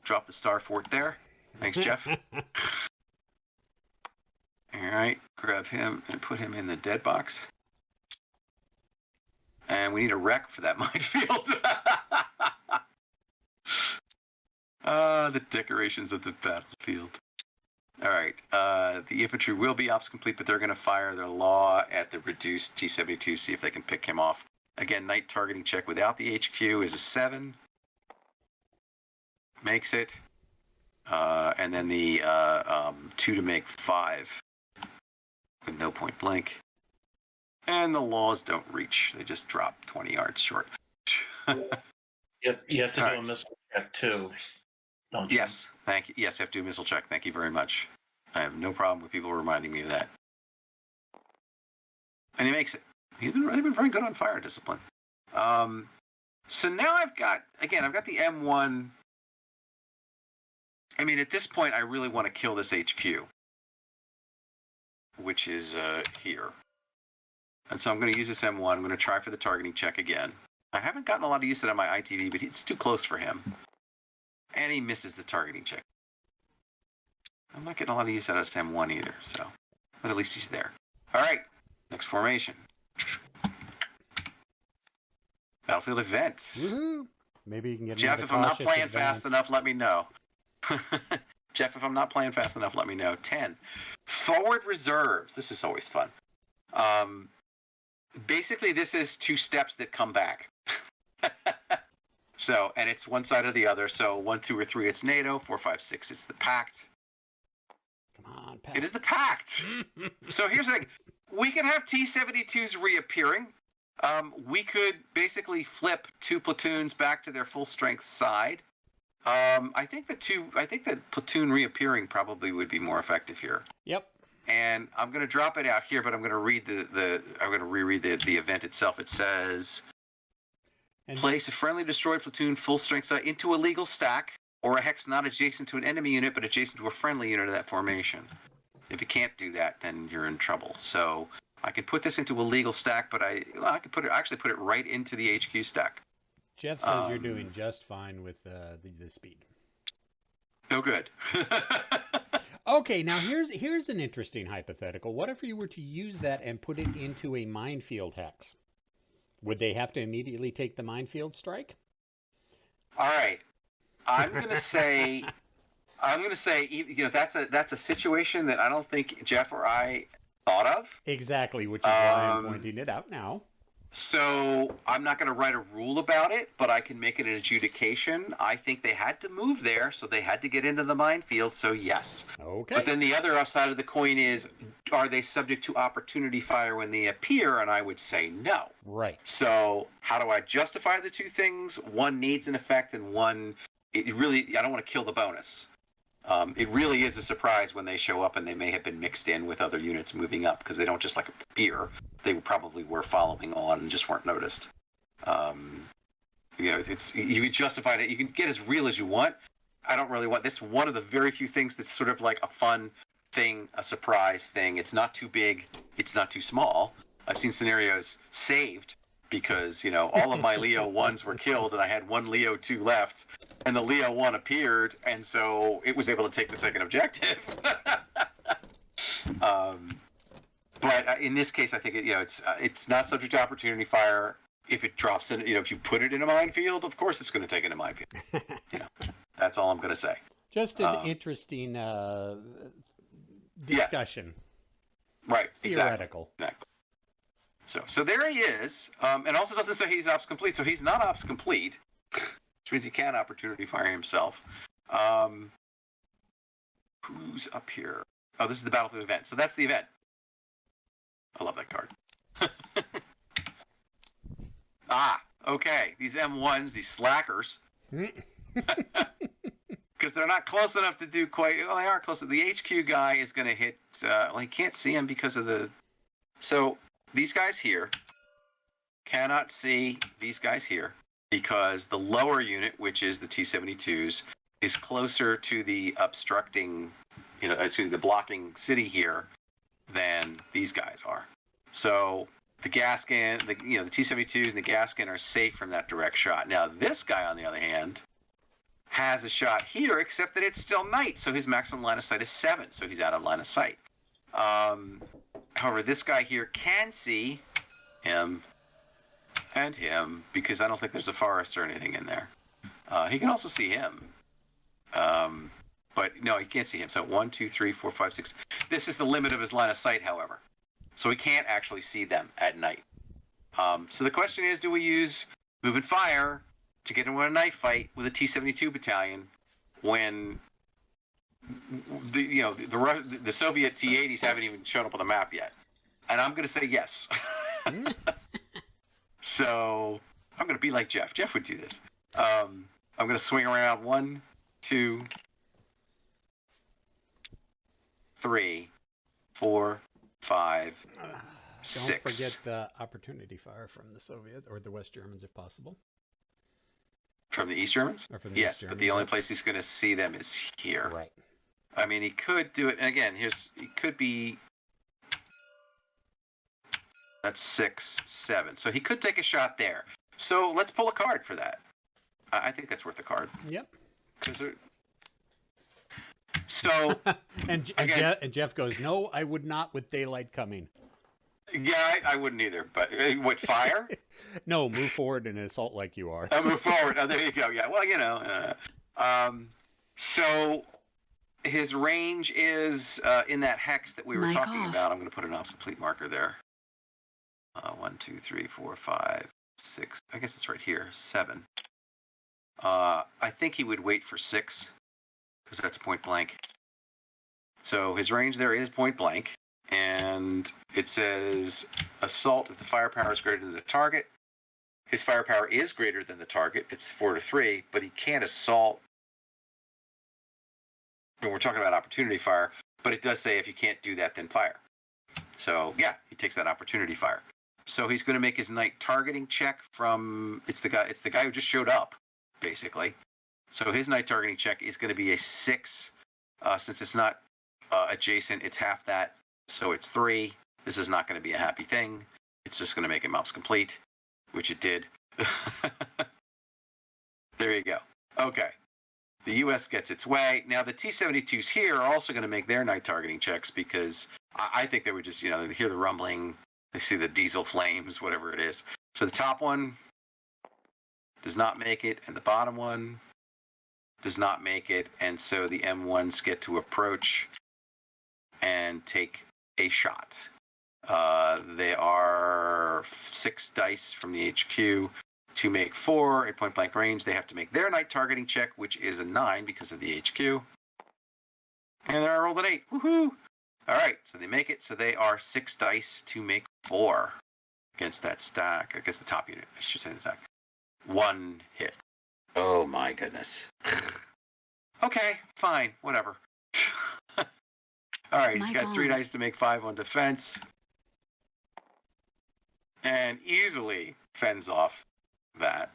Drop the star fort there. Thanks, Jeff. Alright, grab him and put him in the dead box. And we need a wreck for that minefield. The decorations of the battlefield. All right. The infantry will be ops complete, but they're going to fire their law at the reduced T-72, see if they can pick him off. Again, night targeting check without the HQ is a 7. Makes it. And then the 2 to make 5 with no point blank. And the laws don't reach. They just drop 20 yards short. Yep, you have to do a missile check too. Don't you? Yes, thank you. Yes, I have to do a missile check. Thank you very much. I have no problem with people reminding me of that. And he makes it. He's been very good on fire discipline. So now I've got the M1. I mean, at this point, I really want to kill this HQ, which is here. And so I'm going to use this M1. I'm going to try for the targeting check again. I haven't gotten a lot of use of it on my ITV, but it's too close for him. And he misses the targeting check. I'm not getting a lot of use out of this M1 either, so... But at least he's there. All right, next formation. Battlefield events. Woohoo! Maybe you can get Jeff, if I'm not playing fast enough, let me know. Jeff, if I'm not playing fast enough, let me know. 10. Forward reserves. This is always fun. Basically, this is 2 steps that come back. So, and it's one side or the other. So 1, 2, or 3, it's NATO. 4, 5, 6, it's the Pact. Come on, Pact. It is the Pact. So here's the thing. We can have T-72s reappearing. We could basically flip 2 platoons back to their full strength side. I think the platoon reappearing probably would be more effective here. Yep. And I'm going to drop it out here, but I'm going to read I'm going to reread the event itself. It says, place a friendly destroyed platoon full strength side into a legal stack or a hex not adjacent to an enemy unit but adjacent to a friendly unit of that formation. If you can't do that, then you're in trouble. So I can put this into a legal stack, but I could actually put it right into the HQ stack. Jeff says you're doing just fine with the speed. Oh, good. Okay, now here's an interesting hypothetical. What if you were to use that and put it into a minefield hex? Would they have to immediately take the minefield strike? All right. I'm going to say, that's a situation that I don't think Jeff or I thought of. Exactly, which is why I'm pointing it out now. So I'm not going to write a rule about it, but I can make it an adjudication. I think they had to move there, so they had to get into the minefield, so yes. Okay. But then the other side of the coin is, are they subject to opportunity fire when they appear? And I would say no. Right. So how do I justify the 2 things? One needs an effect, and one, I don't want to kill the bonus. It really is a surprise when they show up, and they may have been mixed in with other units moving up because they don't just appear. They probably were following on and just weren't noticed. You can justify it. You can get as real as you want. I don't really want this. One of the very few things that's sort of like a fun thing, a surprise thing. It's not too big. It's not too small. I've seen scenarios saved because all of my Leo 1s were killed, and I had 1 Leo 2 left. And the Leo 1 appeared, and so it was able to take the second objective. But in this case, I think it's not subject to opportunity fire. If it drops in, if you put it in a minefield, of course it's going to take it in a minefield. That's all I'm going to say. Just an interesting discussion. Yeah. Right. Theoretical. Exactly. So there he is, and also doesn't say he's ops complete. So he's not ops complete. Which means he can opportunity fire himself. Who's up here? Oh, this is the battlefield event. So that's the event. I love that card. Okay. These M1s, these slackers. Because they're not close enough to do quite... Well, they are close. The HQ guy is going to hit... he can't see him because of the... So these guys here cannot see these guys here. Because the lower unit, which is the T-72s, is closer to the obstructing, the blocking city here than these guys are. So the Gaskin, the T-72s and the Gaskin are safe from that direct shot. Now this guy, on the other hand, has a shot here, except that it's still night, so his maximum line of sight is 7, so he's out of line of sight. However, this guy here can see him and him, because I don't think there's a forest or anything in there. He can also see him. But no, he can't see him. So 1, 2, 3, 4, 5, 6. This is the limit of his line of sight, however. So he can't actually see them at night. So the question is, do we use move and fire to get into a knife fight with a T-72 battalion when the Soviet T-80s haven't even shown up on the map yet? And I'm going to say yes. So I'm going to be like Jeff. Jeff would do this. I'm going to swing around 1, 2, 3, 4, 5, 6. Don't forget the opportunity fire from the Soviet or the West Germans, if possible. From the East Germans? Or from the East Germans, but the only place he's going to see them is here. Right. I mean, he could do it. And again, he could be... That's 6, 7. So he could take a shot there. So let's pull a card for that. I think that's worth a card. Yep. So and Jeff goes, no, I would not with daylight coming. Yeah, I wouldn't either. But what, fire? No, move forward and assault like you are. Move forward. Oh, there you go. Yeah. Well, So his range is in that hex that we were talking about. I'm going to put an ops complete marker there. 1, 2, 3, 4, 5, 6. I guess it's right here. 7. I think he would wait for 6 because that's point blank. So his range there is point blank, and it says assault if the firepower is greater than the target. His firepower is greater than the target. It's 4 to 3, but he can't assault. When we're talking about opportunity fire, but it does say if you can't do that, then fire. So yeah, he takes that opportunity fire. So he's going to make his night targeting check from it's the guy who just showed up, basically. So his night targeting check is going to be a 6. Since it's not adjacent, it's half that, so it's 3. This is not going to be a happy thing. It's just going to make him ops complete, which it did. There you go. Okay. The U.S. gets its way. Now, the T-72s here are also going to make their night targeting checks because I think they would just, they hear the rumbling, they see the diesel flames, whatever it is. So the top one does not make it, and the bottom one does not make it. And so the M1s get to approach and take a shot. They are 6 dice from the HQ. To make 4 at point blank range, they have to make their night targeting check, which is a 9 because of the HQ. And I rolled an 8. Woohoo! All right, so they make it. So they are 6 dice to make 4 against that stack, against the top unit. I should say the stack. 1 hit. Oh my goodness. Okay, fine, whatever. All right, he's got 3 dice to make 5 on defense, and easily fends off that,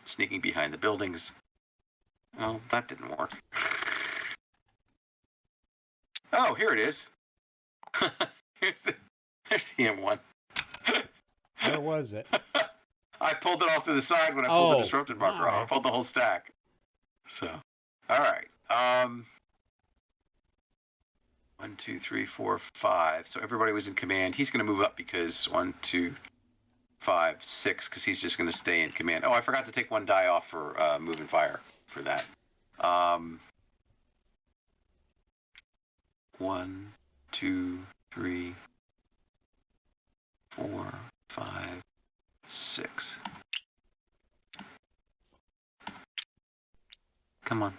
sneaking behind the buildings. Well, that didn't work. Oh, here it is. There's the M1. Where was it? I pulled it off to the side when I pulled the disrupted marker off. I pulled the whole stack. So, all right. 1, 2, 3, 4, 5. So everybody was in command. He's going to move up because 1, 2, 5, 6, because he's just going to stay in command. Oh, I forgot to take 1 die off for move and fire for that. 1, 2, 3, 4, 5, 6. Come on.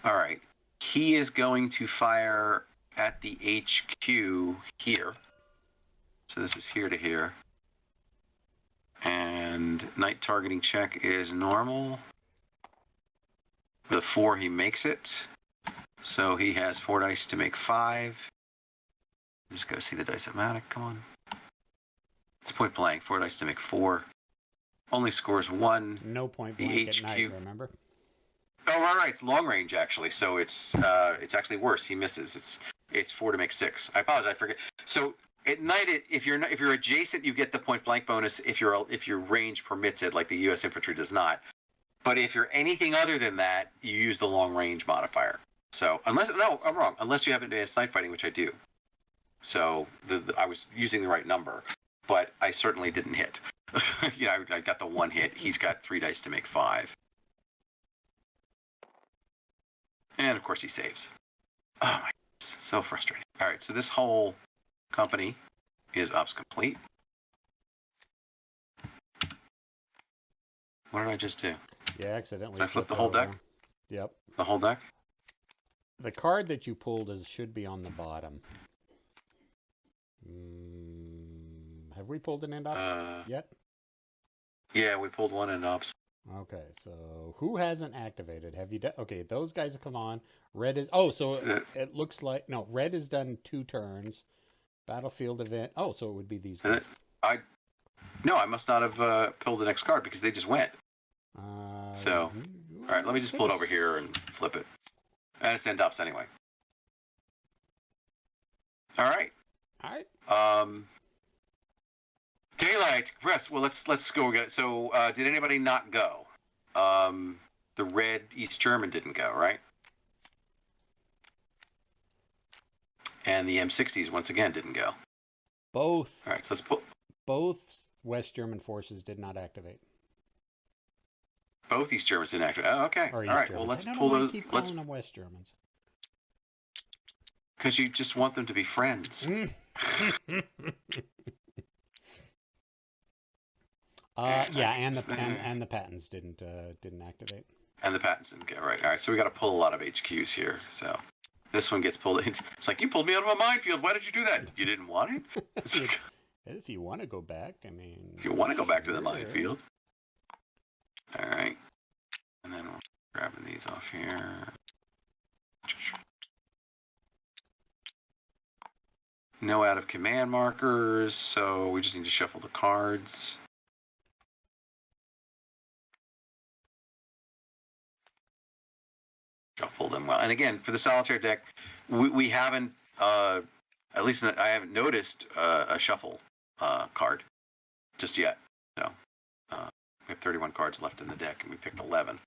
All right. He is going to fire at the HQ here. So this is here to here. And night targeting check is normal. With a 4, he makes it. So he has 4 dice to make 5. Just got to see the dice-o-matic. Come on. It's point blank. 4 dice to make 4. Only scores 1. No point blank at night, remember? Oh, right. It's long range, actually. So it's actually worse. He misses. It's 4 to make 6. I apologize. I forget. So at night, if you're adjacent, you get the point blank bonus if your range permits it, like the U.S. infantry does not. But if you're anything other than that, you use the long range modifier. So I'm wrong. Unless you have advanced night fighting, which I do. So I was using the right number, but I certainly didn't hit. I got the 1 hit. He's got 3 dice to make 5. And of course he saves. Oh my goodness, so frustrating. All right, so this whole company is ops complete. What did I just do? Yeah, accidentally. Did I flip the whole deck? Yep. The whole deck? The card that you pulled should be on the bottom. Have we pulled an end ops yet? Yeah, we pulled 1 end ops. Okay, so who hasn't activated? Have you done? Okay, those guys have come on. Red is. It looks like Red has done 2 turns. Battlefield event. Oh, so it would be these guys. I must not have pulled the next card because they just went. All right, let me just pull it over here and flip it. And it's end ops anyway. All right. Daylight. Yes. Well, let's go again. So, did anybody not go? The red East German didn't go, right? And the M60s once again didn't go. Both. All right. So let's pull. Both West German forces did not activate. both East Germans inactive. Oh, okay. Or All right. Germans. Well, let's I don't pull know why those. I keep calling them West Germans. Because you just want them to be friends. Yeah, and the patents didn't activate. And the patents didn't get right. All right, so we got to pull a lot of HQs here. So this one gets pulled. It's like, you pulled me out of a minefield. Why did you do that? You didn't want it? If you want to go back, I mean. If you want to go back to the minefield. All right. And then we're grabbing these off here. No out of command markers, so we just need to shuffle the cards. Shuffle them well. And again, for the solitaire deck, we haven't, at least I haven't noticed a shuffle card just yet. So we have 31 cards left in the deck, and we picked 11.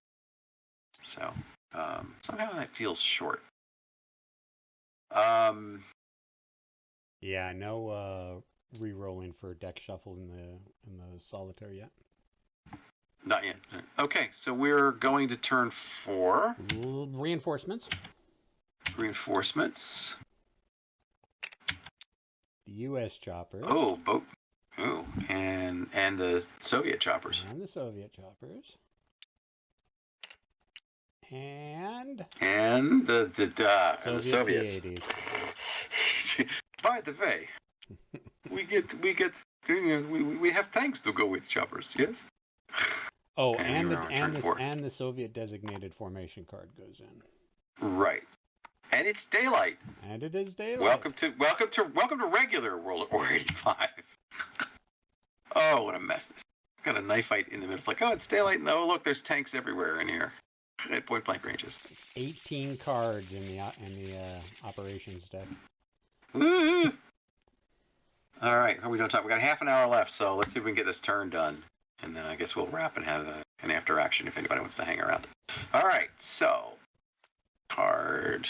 So somehow that feels short. Yeah, no re-rolling for deck shuffle in the solitaire yet. Not yet. Okay, so we're going to turn 4. Reinforcements. Reinforcements. The U.S. choppers. Oh, boat. Oh, and the Soviet choppers. And the Soviet choppers. And the Soviets. T-80s. By the way, we have tanks to go with choppers, yes? Oh, and the Soviet designated formation card goes in. Right. And it's daylight. And it is daylight. Welcome to regular World War 85. Oh, what a mess this. Got a knife fight in the middle. It's like, oh, it's daylight. No, look, there's tanks everywhere in here. At point blank ranges. 18 cards in the operations deck. Woo-hoo. All right, how are we doing time? We got half an hour left, so let's see if we can get this turn done. And then I guess we'll wrap and have an after action if anybody wants to hang around. All right, so card.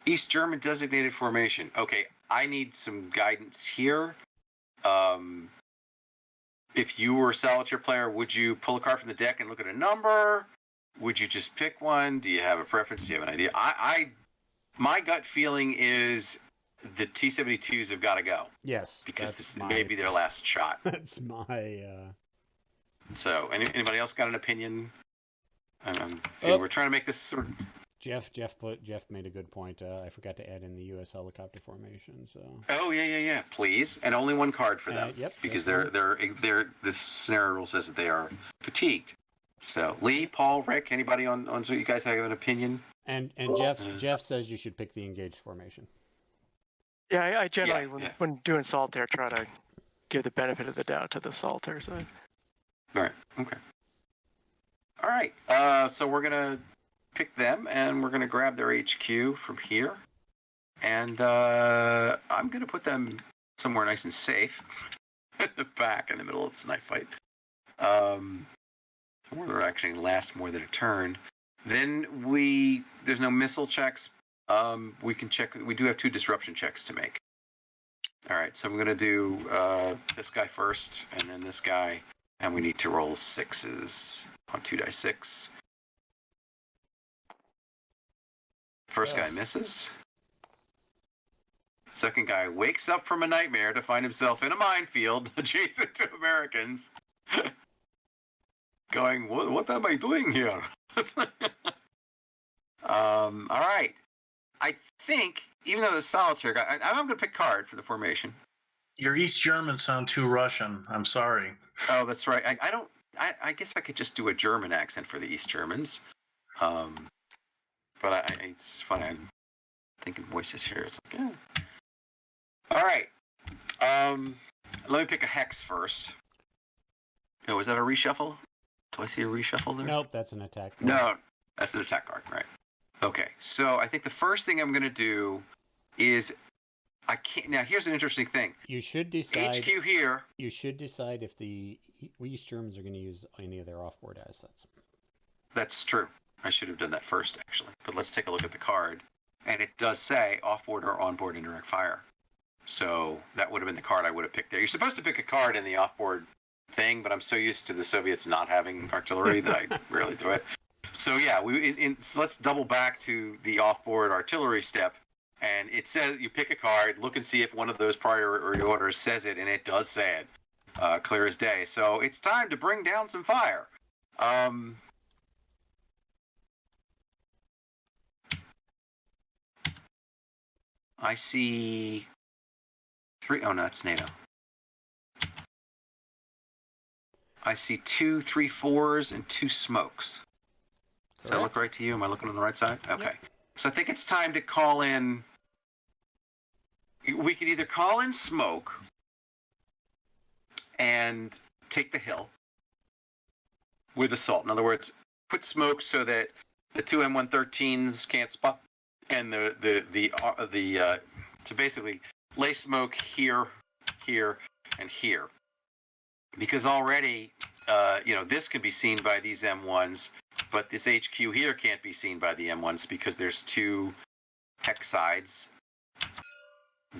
East German designated formation. Okay, I need some guidance here. If you were a solitaire player, would you pull a card from the deck and look at a number? Would you just pick one? Do you have a preference? Do you have an idea? My gut feeling is the T-72s have got to go. Yes. Because this may be their last shot. That's my... So, anybody else got an opinion? We're trying to make this sort of... Jeff made a good point. I forgot to add in the U.S. helicopter formation. So. Oh yeah. Please, and only one card for them. Yep. Because this scenario rule says that they are fatigued. So Lee, Paul, Rick, anybody on so you guys have an opinion? And Jeff says you should pick the engaged formation. Yeah, I generally when doing solitaire try to give the benefit of the doubt to the solitaire side. All right. Okay. All right. So we're gonna pick them, and we're gonna grab their HQ from here, and I'm gonna put them somewhere nice and safe, in the back, in the middle of this knife fight. Where they're actually last more than a turn. Then there's no missile checks. We can check. We do have 2 disruption checks to make. All right, so I'm gonna do this guy first, and then this guy, and we need to roll 6s on 2d6. First guy misses. Second guy wakes up from a nightmare to find himself in a minefield adjacent to Americans. Going, what am I doing here? All right. I think, even though it's solitaire guy, I'm going to pick card for the formation. Your East Germans sound too Russian. I'm sorry. Oh, that's right. I guess I could just do a German accent for the East Germans. But it's fun. I'm thinking voices here. It's like, yeah. All right. Let me pick a hex first. Oh, is that a reshuffle? Do I see a reshuffle there? Nope, that's an attack card. No, that's an attack card, right? Okay, so I think the first thing I'm going to do is Now, here's an interesting thing. You should decide. HQ here. You should decide if the East Germans are going to use any of their off-board assets. That's true. I should have done that first, actually. But let's take a look at the card. And it does say off-board or on-board indirect fire. So that would have been the card I would have picked there. You're supposed to pick a card in the off-board thing, but I'm so used to the Soviets not having artillery that I rarely do it. So yeah, so let's double back to the off-board artillery step, and it says you pick a card, look and see if one of those priority orders says it, and it does say it, clear as day. So it's time to bring down some fire. I see 3. Oh no, that's NATO. I see 2 3-4s and 2 smokes. Does that look right to you? Am I looking on the right side? Okay. Yep. So I think it's time to call in. We could either call in smoke and take the hill with assault. In other words, put smoke so that the 2 M113s can't spot, and to basically lay smoke here, here, and here. Because already, this can be seen by these M1s, but this HQ here can't be seen by the M1s because there's 2 hex sides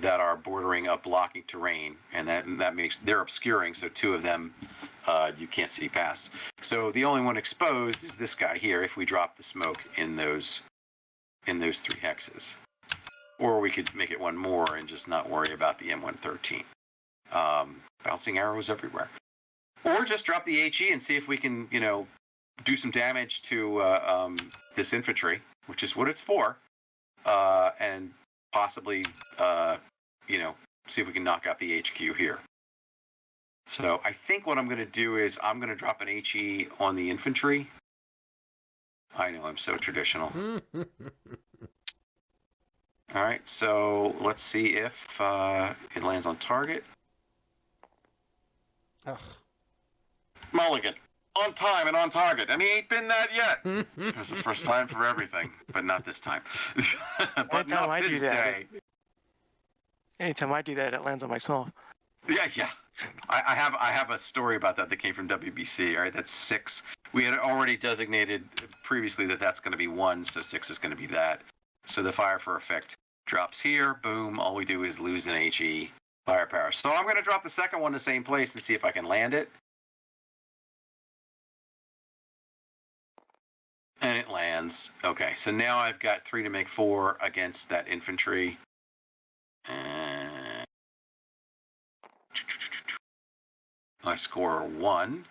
that are bordering up blocking terrain, and that makes they're obscuring, so 2 of them you can't see past. So the only one exposed is this guy here if we drop the smoke in those 3 hexes. Or we could make it 1 more and just not worry about the M113. Bouncing arrows everywhere. Or just drop the HE and see if we can, do some damage to this infantry, which is what it's for, and possibly, see if we can knock out the HQ here. So I think what I'm going to do is I'm going to drop an HE on the infantry. I know, I'm so traditional. All right, so let's see if it lands on target. Ugh. Mulligan, on time and on target, and he ain't been that yet. It was the first time for everything, but not this time. But not this day. Anytime I do that, it lands on myself. Yeah. I have a story about that came from WBC. All right, that's 6. We had already designated previously that's going to be 1, so 6 is going to be that. So the fire for effect drops here. Boom. All we do is lose an HE firepower. So I'm going to drop the second one in the same place and see if I can land it. And it lands. Okay, so now I've got 3 to make 4 against that infantry. I score 1.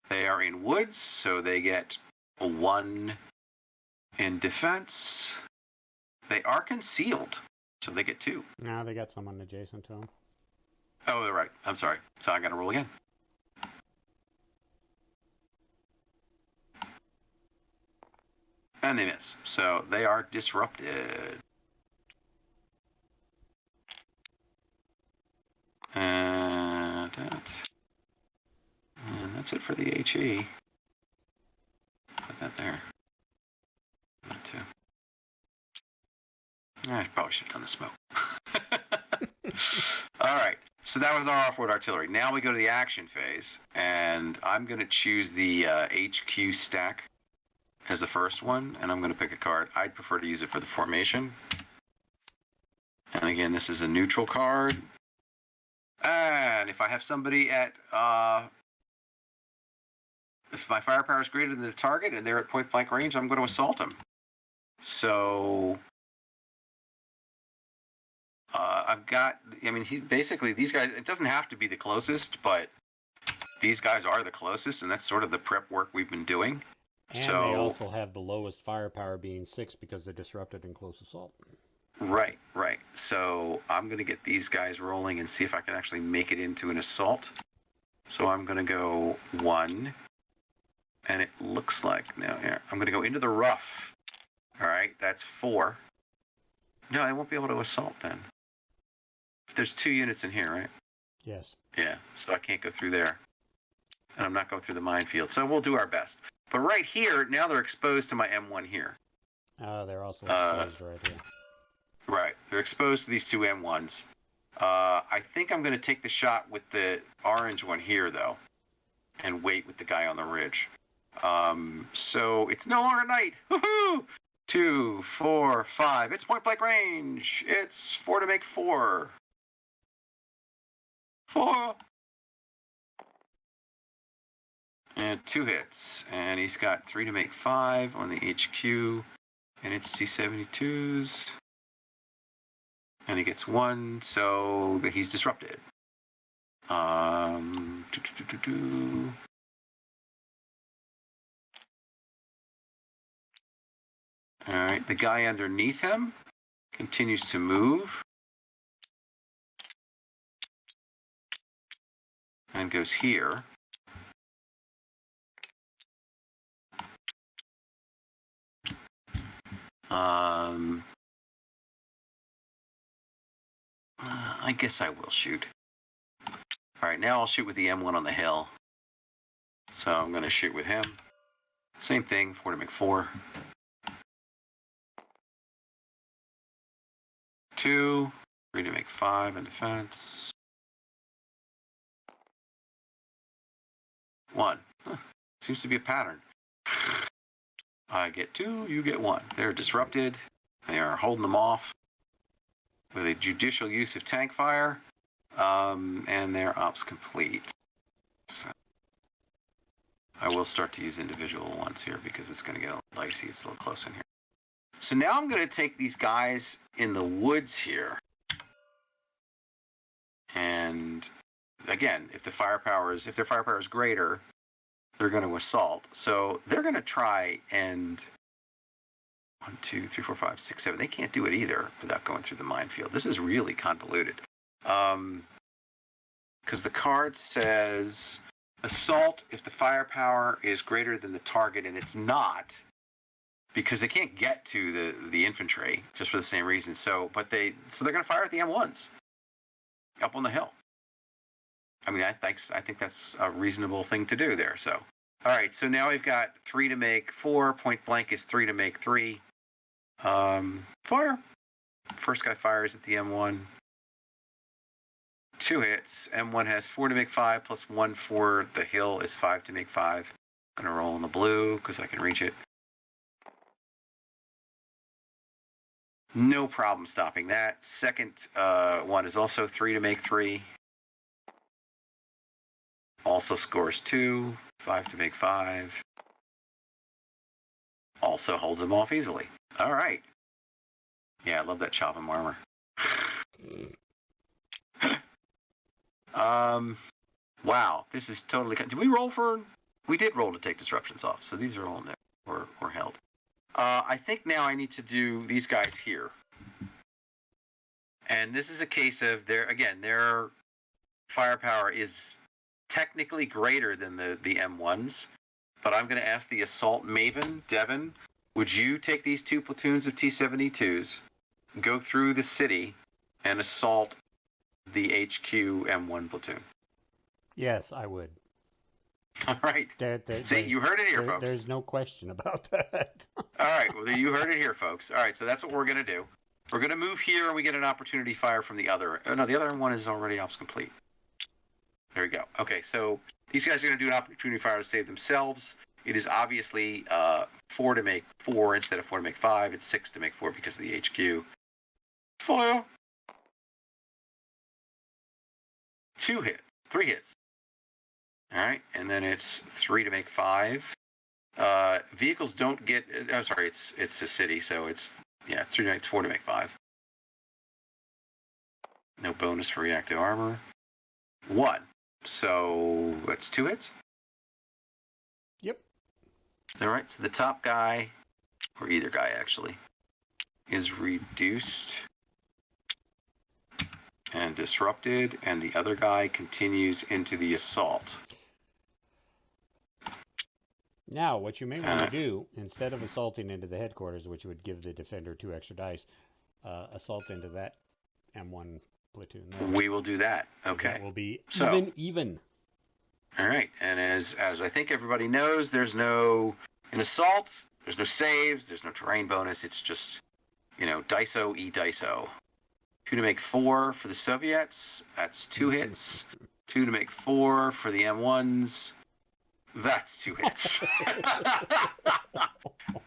They are in woods, so they get a 1 in defense. They are concealed, so they get 2. No, they got someone adjacent to them. Oh, they're right. I'm sorry. So I got to roll again. And they miss. So they are disrupted. And that's it for the HE. Put that there. That too. I probably should have done the smoke. All right. So that was our off-board artillery. Now we go to the action phase, and I'm going to choose the HQ stack as the first one, and I'm going to pick a card. I'd prefer to use it for the formation. And again, this is a neutral card. And if I have somebody at, if my firepower is greater than the target and they're at point blank range, I'm going to assault them. So I've got, basically these guys, it doesn't have to be the closest, but these guys are the closest, and that's sort of the prep work we've been doing. And they also have the lowest firepower being 6 because they're disrupted in close assault. Right. So I'm going to get these guys rolling and see if I can actually make it into an assault. So I'm going to go 1. And it looks like, now here, I'm going to go into the rough. All right, that's 4. No, I won't be able to assault then. There's 2 units in here, right? Yes. Yeah, so I can't go through there. And I'm not going through the minefield. So we'll do our best. But right here, now they're exposed to my M1 here. They're also exposed right here. Right. They're exposed to these 2 M1s. I think I'm going to take the shot with the orange one here, though, and wait with the guy on the ridge. So it's no longer night. Woohoo! 2, 4, 5. It's point blank range. It's 4 to make 4. 4. And 2 hits. And he's got 3 to make 5 on the HQ. And it's T-72s. And he gets 1, so that he's disrupted. All right, the guy underneath him continues to move. And goes here. I guess I will shoot. All right, now I'll shoot with the M1 on the hill. So I'm going to shoot with him. Same thing, 4 to make 4. 2, 3 to make 5 in defense. 1. Huh. Seems to be a pattern. I get 2, you get 1. They're disrupted. They are holding them off with a judicial use of tank fire, and their ops complete. So I will start to use individual ones here because it's going to get a little dicey. It's a little close in here. So now I'm going to take these guys in the woods here. And again, if their firepower is greater, they're going to assault. So they're going to try and 1, 2, 3, 4, 5, 6, 7. They can't do it either without going through the minefield. This is really convoluted. Because the card says assault if the firepower is greater than the target, and it's not, because they can't get to the infantry just for the same reason. So they're going to fire at the M1s up on the hill. I mean, I think that's a reasonable thing to do there. So, all right. So now we've got 3 to make 4. Point blank is 3 to make 3. Fire. First guy fires at the M1. 2 hits. M1 has 4 to make 5 plus 1 for the hill is 5 to make 5. I'm gonna roll in the blue because I can reach it. No problem stopping that. Second one is also 3 to make 3. Also scores 2, 5 to make 5. Also holds him off easily. All right. Yeah, I love that chop him armor. Wow, this is totally. Did we roll for? We did roll to take disruptions off, so these are all were held. I think now I need to do these guys here, and this is a case of their firepower is technically greater than the M1s, but I'm going to ask the assault maven, Devin, would you take these 2 platoons of T-72s, go through the city, and assault the HQ M1 platoon? Yes, I would. All right. See, you heard it here, folks. There's no question about that. All right. Well, you heard it here, folks. All right. So that's what we're going to do. We're going to move here, and we get an opportunity fire from the other. Oh, no, the other one is already ops complete. There we go. Okay. So these guys are going to do an opportunity fire to save themselves. It is obviously 4 to make 4 instead of 4 to make 5. It's 6 to make 4 because of the HQ. Fire. 2 hits. 3 hits. All right, and then it's 3 to make 5. Vehicles don't get. I'm sorry, it's a city, so it's 3 to make 4 to make 5. No bonus for reactive armor. 1. So that's 2 hits. Yep. All right, so the top guy, or either guy actually, is reduced and disrupted, and the other guy continues into the assault. Now, what you may want to do, instead of assaulting into the headquarters, which would give the defender 2 extra dice, assault into that M1 platoon there. We will do that. Okay. That will be even. All right, and as I think everybody knows, there's no assault, there's no saves, there's no terrain bonus. It's just, dice-o, dice-o. 2 to make 4 for the Soviets. That's 2 hits. 2 to make 4 for the M1s. That's 2 hits.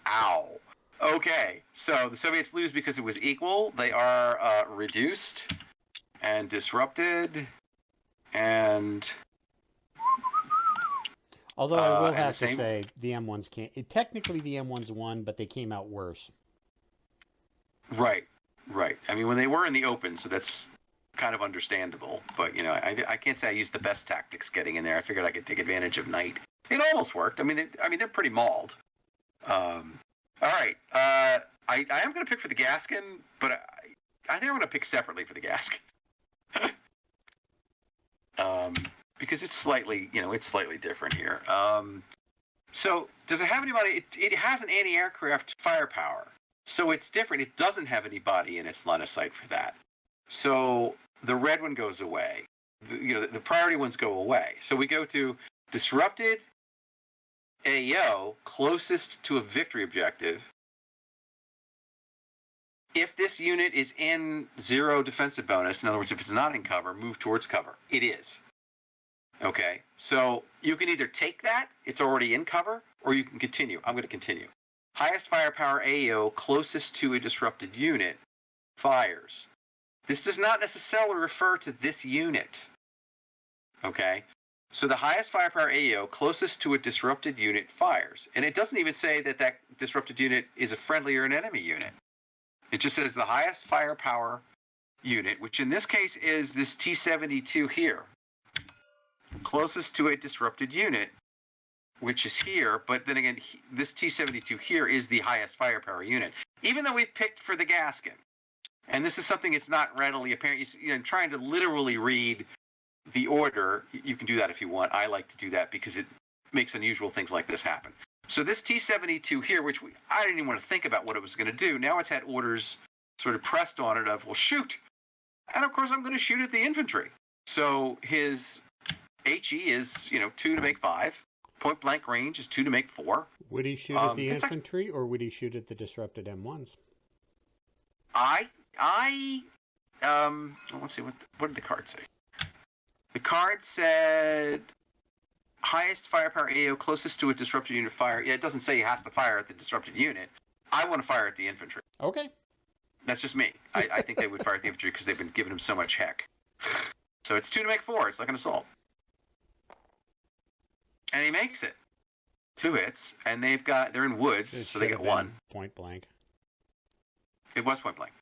Ow. Okay, so the Soviets lose because it was equal. They are reduced and disrupted. And Although I will have to say the M1s can't. Technically, the M1s won, but they came out worse. Right. I mean, when they were in the open, so that's kind of understandable. But I can't say I used the best tactics getting in there. I figured I could take advantage of night. It almost worked. I mean, they're pretty mauled. All right. I am going to pick for the Gaskin, but I think I'm going to pick separately for the Gaskin. Because it's slightly different here. So does it have anybody? It has an anti-aircraft firepower, so it's different. It doesn't have anybody in its line of sight for that. So the red one goes away. The priority ones go away. So we go to disrupted AO closest to a victory objective. If this unit is in 0 defensive bonus, in other words, if it's not in cover, move towards cover. It is. Okay, so you can either take that, it's already in cover, or you can continue. I'm going to continue. Highest firepower AO closest to a disrupted unit fires. This does not necessarily refer to this unit. Okay, so the highest firepower AO closest to a disrupted unit fires. And it doesn't even say that that disrupted unit is a friendly or an enemy unit. It just says the highest firepower unit, which in this case is this T-72 here. Closest to a disrupted unit, which is here, but then again, this T-72 here is the highest firepower unit. Even though we've picked for the Gaskin, and this is something that's not readily apparent, trying to literally read the order, you can do that if you want. I like to do that because it makes unusual things like this happen. So this T-72 here, which I didn't even want to think about what it was going to do, now it's had orders sort of pressed on it of, well, shoot. And of course, I'm going to shoot at the infantry. So his HE is, 2 to make 5. Point blank range is 2 to make 4. Would he shoot at the infantry, or would he shoot at the disrupted M1s? Let's see, what did the card say? The card said highest firepower AO closest to a disrupted unit fire. Yeah, it doesn't say he has to fire at the disrupted unit. I want to fire at the infantry. Okay. That's just me. I think they would fire at the infantry because they've been giving him so much heck. So it's 2 to make 4. It's like an assault. And he makes it. 2 hits, and they're in woods, so they get 1. Point blank. It was point blank.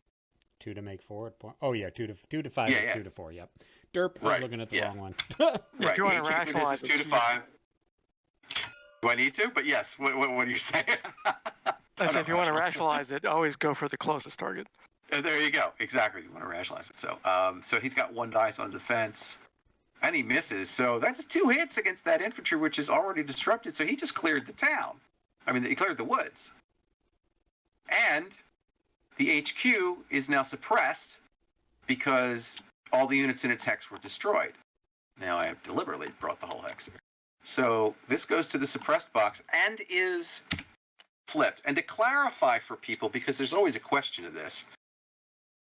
2 to make 4 at point. Oh yeah, 2 to 5 is 2 to 4. Yep. Derp. Right. I'm looking at the wrong one. Right. If you want to rationalize this is 2 to 5. Do I need to? But yes. What are you saying? I said if you want to rationalize it, always go for the closest target. There you go. Exactly. You want to rationalize it. So he's got 1 dice on defense. And he misses, so that's 2 hits against that infantry, which is already disrupted. So he just cleared the town. I mean, he cleared the woods. And the HQ is now suppressed because all the units in its hex were destroyed. Now I have deliberately brought the whole hex here. So this goes to the suppressed box and is flipped. And to clarify for people, because there's always a question of this.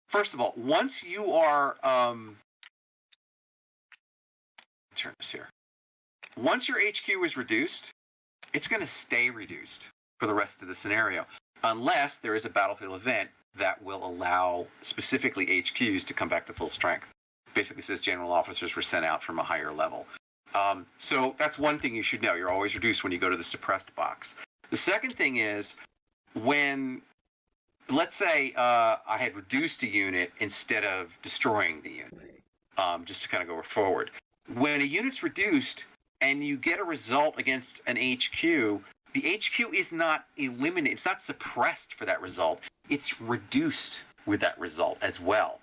First of all, once you are... turn this here. Once your HQ is reduced, it's going to stay reduced for the rest of the scenario, unless there is a battlefield event that will allow specifically HQs to come back to full strength. Basically says general officers were sent out from a higher level. So that's one thing you should know. You're always reduced when you go to the suppressed box. The second thing is when, let's say I had reduced a unit instead of destroying the unit, just to kind of go forward. When a unit's reduced and you get a result against an HQ, the HQ is not eliminated. It's not suppressed for that result. It's reduced with that result as well.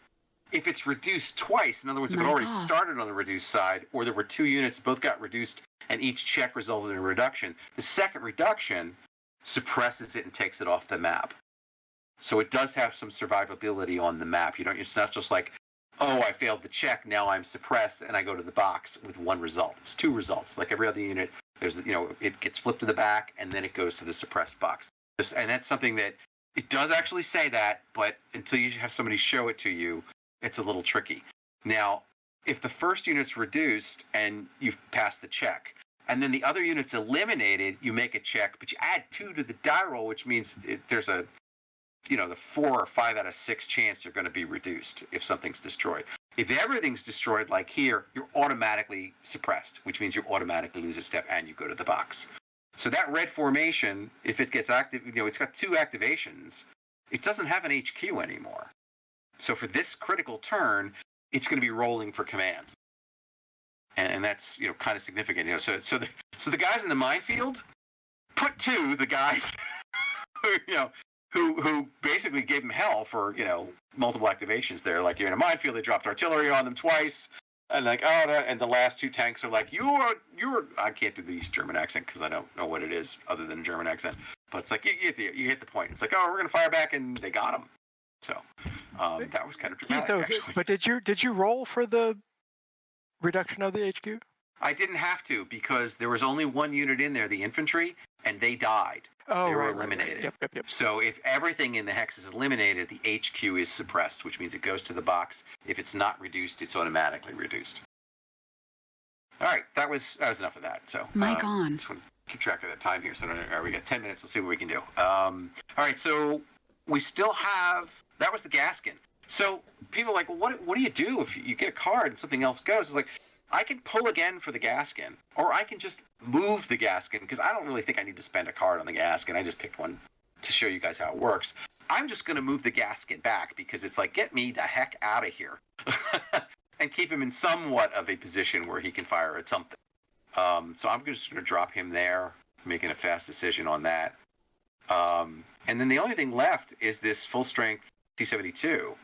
If it's reduced twice, in other words, if it already started on the reduced side, or there were 2 units, both got reduced, and each check resulted in a reduction, the second reduction suppresses it and takes it off the map. So it does have some survivability on the map. It's not just like, oh, I failed the check, now I'm suppressed, and I go to the box with 1 result. It's 2 results. Like every other unit, there's, it gets flipped to the back, and then it goes to the suppressed box. And that's something that, it does actually say that, but until you have somebody show it to you, it's a little tricky. Now, if the first unit's reduced, and you've passed the check, and then the other unit's eliminated, you make a check, but you add 2 to the die roll, which means there's a the 4 or 5 out of 6 chance you're going to be reduced if something's destroyed. If everything's destroyed like here, you're automatically suppressed, which means you automatically lose a step and you go to the box. So that red formation, if it gets active, it's got 2 activations. It doesn't have an HQ anymore. So for this critical turn, it's going to be rolling for command. And that's, kind of significant. So the guys in the minefield put to the guys who basically gave them hell for, multiple activations there. Like, you're in a minefield, they dropped artillery on them twice. And and the last 2 tanks are like, you're, I can't do the East German accent because I don't know what it is other than a German accent. But it's like, you hit the point. It's like, we're going to fire back, and they got them. So that was kind of dramatic, actually. But did you roll for the reduction of the HQ? I didn't have to, because there was only 1 unit in there, the infantry, and they died. Oh, they were eliminated. Right. Yep. So if everything in the hex is eliminated, the HQ is suppressed, which means it goes to the box. If it's not reduced, it's automatically reduced. All right, that was enough of that. So mic on. Just want to keep track of the time here. So we got 10 minutes. Let's see what we can do. All right, so we still have, that was the Gaskin. So people are like, well, what do you do if you get a card and something else goes? It's like, I can pull again for the Gaskin, or I can just move the Gaskin, because I don't really think I need to spend a card on the Gaskin. I just picked one to show you guys how it works. I'm just going to move the Gaskin back, because it's like, get me the heck out of here. And keep him in somewhat of a position where he can fire at something. So I'm just going to drop him there, making a fast decision on that. And then the only thing left is this full-strength T-72.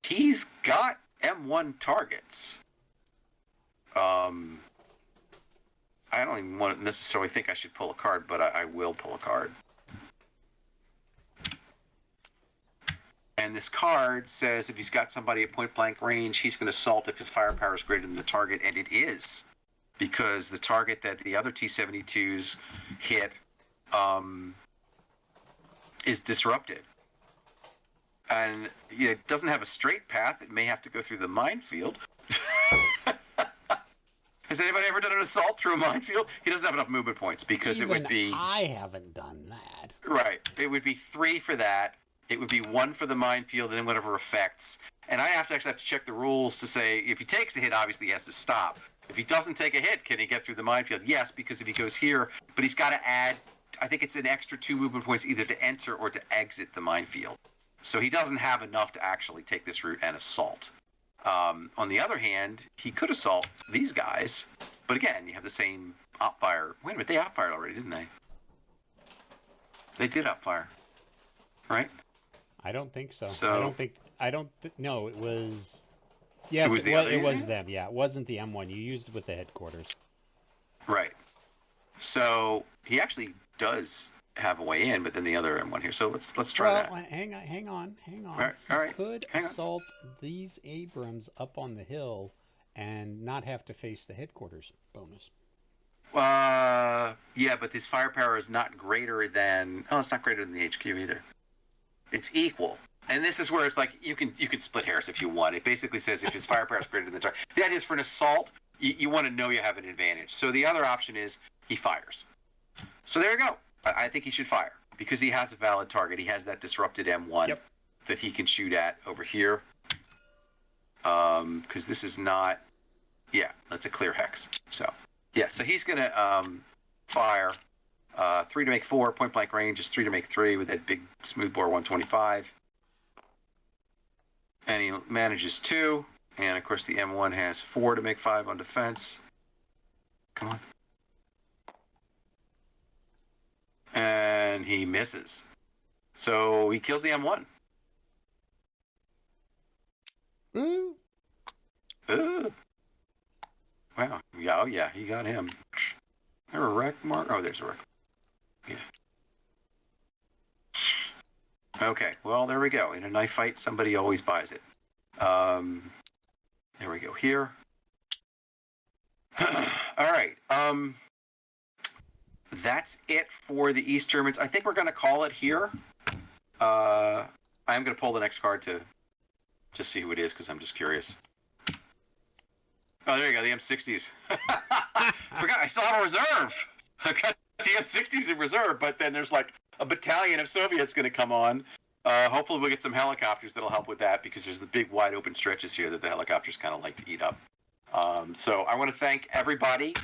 He's got M1 targets. I don't even necessarily think I should pull a card, but I will pull a card. And this card says if he's got somebody at point-blank range, he's going to assault if his firepower is greater than the target, and it is, because the target that the other T-72s hit is disrupted. And it doesn't have a straight path. It may have to go through the minefield. Has anybody ever done an assault through a minefield? He doesn't have enough movement points, because it would be... I haven't done that. Right. It would be 3 for that. It would be 1 for the minefield, and then whatever effects. And I actually have to check the rules to say, if he takes a hit, obviously he has to stop. If he doesn't take a hit, can he get through the minefield? Yes, because if he goes here, but he's got to add, I think it's an extra 2 movement points either to enter or to exit the minefield. So he doesn't have enough to actually take this route and assault. On the other hand, he could assault these guys, but again, you have the same op-fire. Wait a minute, they op-fired already, didn't they? They did op-fire, right? I don't think so. No, it was... Yes, it was them, yeah. It wasn't the M1. You used it with the headquarters. Right. So he actually does have a way in, but then the other M1 here. So let's try that. Hang on. All right. Could assault these Abrams up on the hill and not have to face the headquarters bonus. Yeah, but his firepower is not greater than... Oh, it's not greater than the HQ either. It's equal. And this is where it's like, you can split hairs if you want. It basically says if his firepower is greater than the target. The idea is for an assault, you want to know you have an advantage. So the other option is he fires. So there you go. I think he should fire, because he has a valid target. He has that disrupted M1 that he can shoot at over here. Because this is not... Yeah, that's a clear hex. So, yeah, so he's going to fire 3 to make 4. Point blank range is 3 to make 3 with that big smoothbore 125. And he manages 2. And, of course, the M1 has 4 to make 5 on defense. Come on. And he misses. So he kills the M1. Ooh. Ooh. Wow. Yeah, oh, yeah, he got him. There a wreck mark? Oh, there's a wreck. Yeah. Okay, well, there we go. In a knife fight, somebody always buys it. There we go. Here. All right. That's it for the East Germans. I think we're going to call it here. I am going to pull the next card to just see who it is, because I'm just curious. Oh, there you go, the M60s. Forgot, I still have a reserve. I got the M60s in reserve, but then there's like a battalion of Soviets going to come on, Hopefully we'll get some helicopters that'll help with that, because there's the big wide open stretches here that the helicopters kind of like to eat up. So I want to thank everybody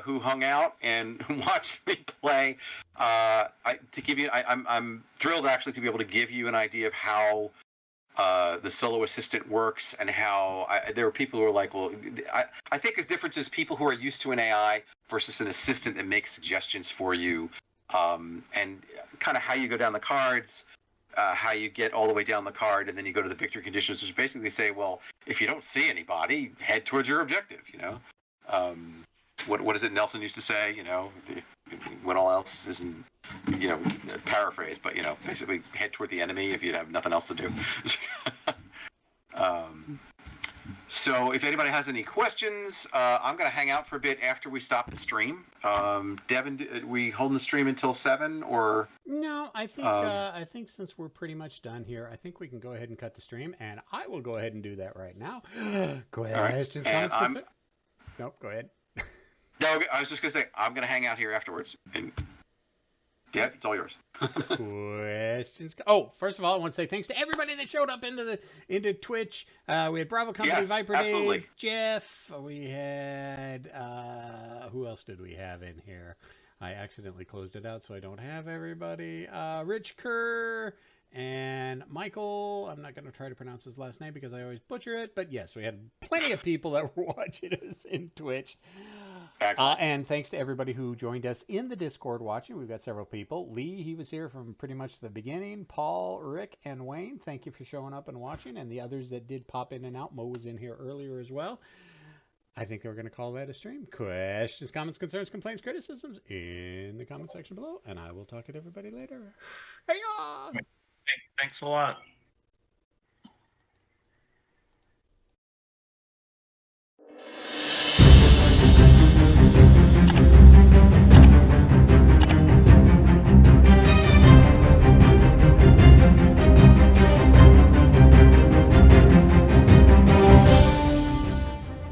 who hung out and watched me play. I'm thrilled actually to be able to give you an idea of how the solo assistant works, and how there are people who are like, well, I think the difference is people who are used to an AI versus an assistant that makes suggestions for you, and kind of how you go down the cards. How you get all the way down the card, and then you go to the victory conditions, which basically say, well, if you don't see anybody, head towards your objective. What is it Nelson used to say? When all else isn't, paraphrase, but basically head toward the enemy if you have nothing else to do. So if anybody has any questions, I'm going to hang out for a bit after we stop the stream. Devin, are we holding the stream until 7 or? No, I think since we're pretty much done here, I think we can go ahead and cut the stream, and I will go ahead and do that right now. Go ahead. Right. Nope, go ahead. No, I was just going to say, I'm going to hang out here afterwards. And Dev, it's all yours. Questions? Oh, first of all, I want to say thanks to everybody that showed up into Twitch. We had Bravo Company, yes, Viper absolutely. Dave, Jeff. We had who else did we have in here? I accidentally closed it out, so I don't have everybody. Rich Kerr and Michael. I'm not going to try to pronounce his last name because I always butcher it. But yes, we had plenty of people that were watching us in Twitch. And thanks to everybody who joined us in the Discord watching. We've got several people. Lee, he was here from pretty much the beginning. Paul, Rick, and Wayne, thank you for showing up and watching. And the others that did pop in and out. Mo was in here earlier as well. I think we're going to call that a stream. Questions, comments, concerns, complaints, criticisms in the comment section below. And I will talk to everybody later. Hey-ya! Thanks a lot.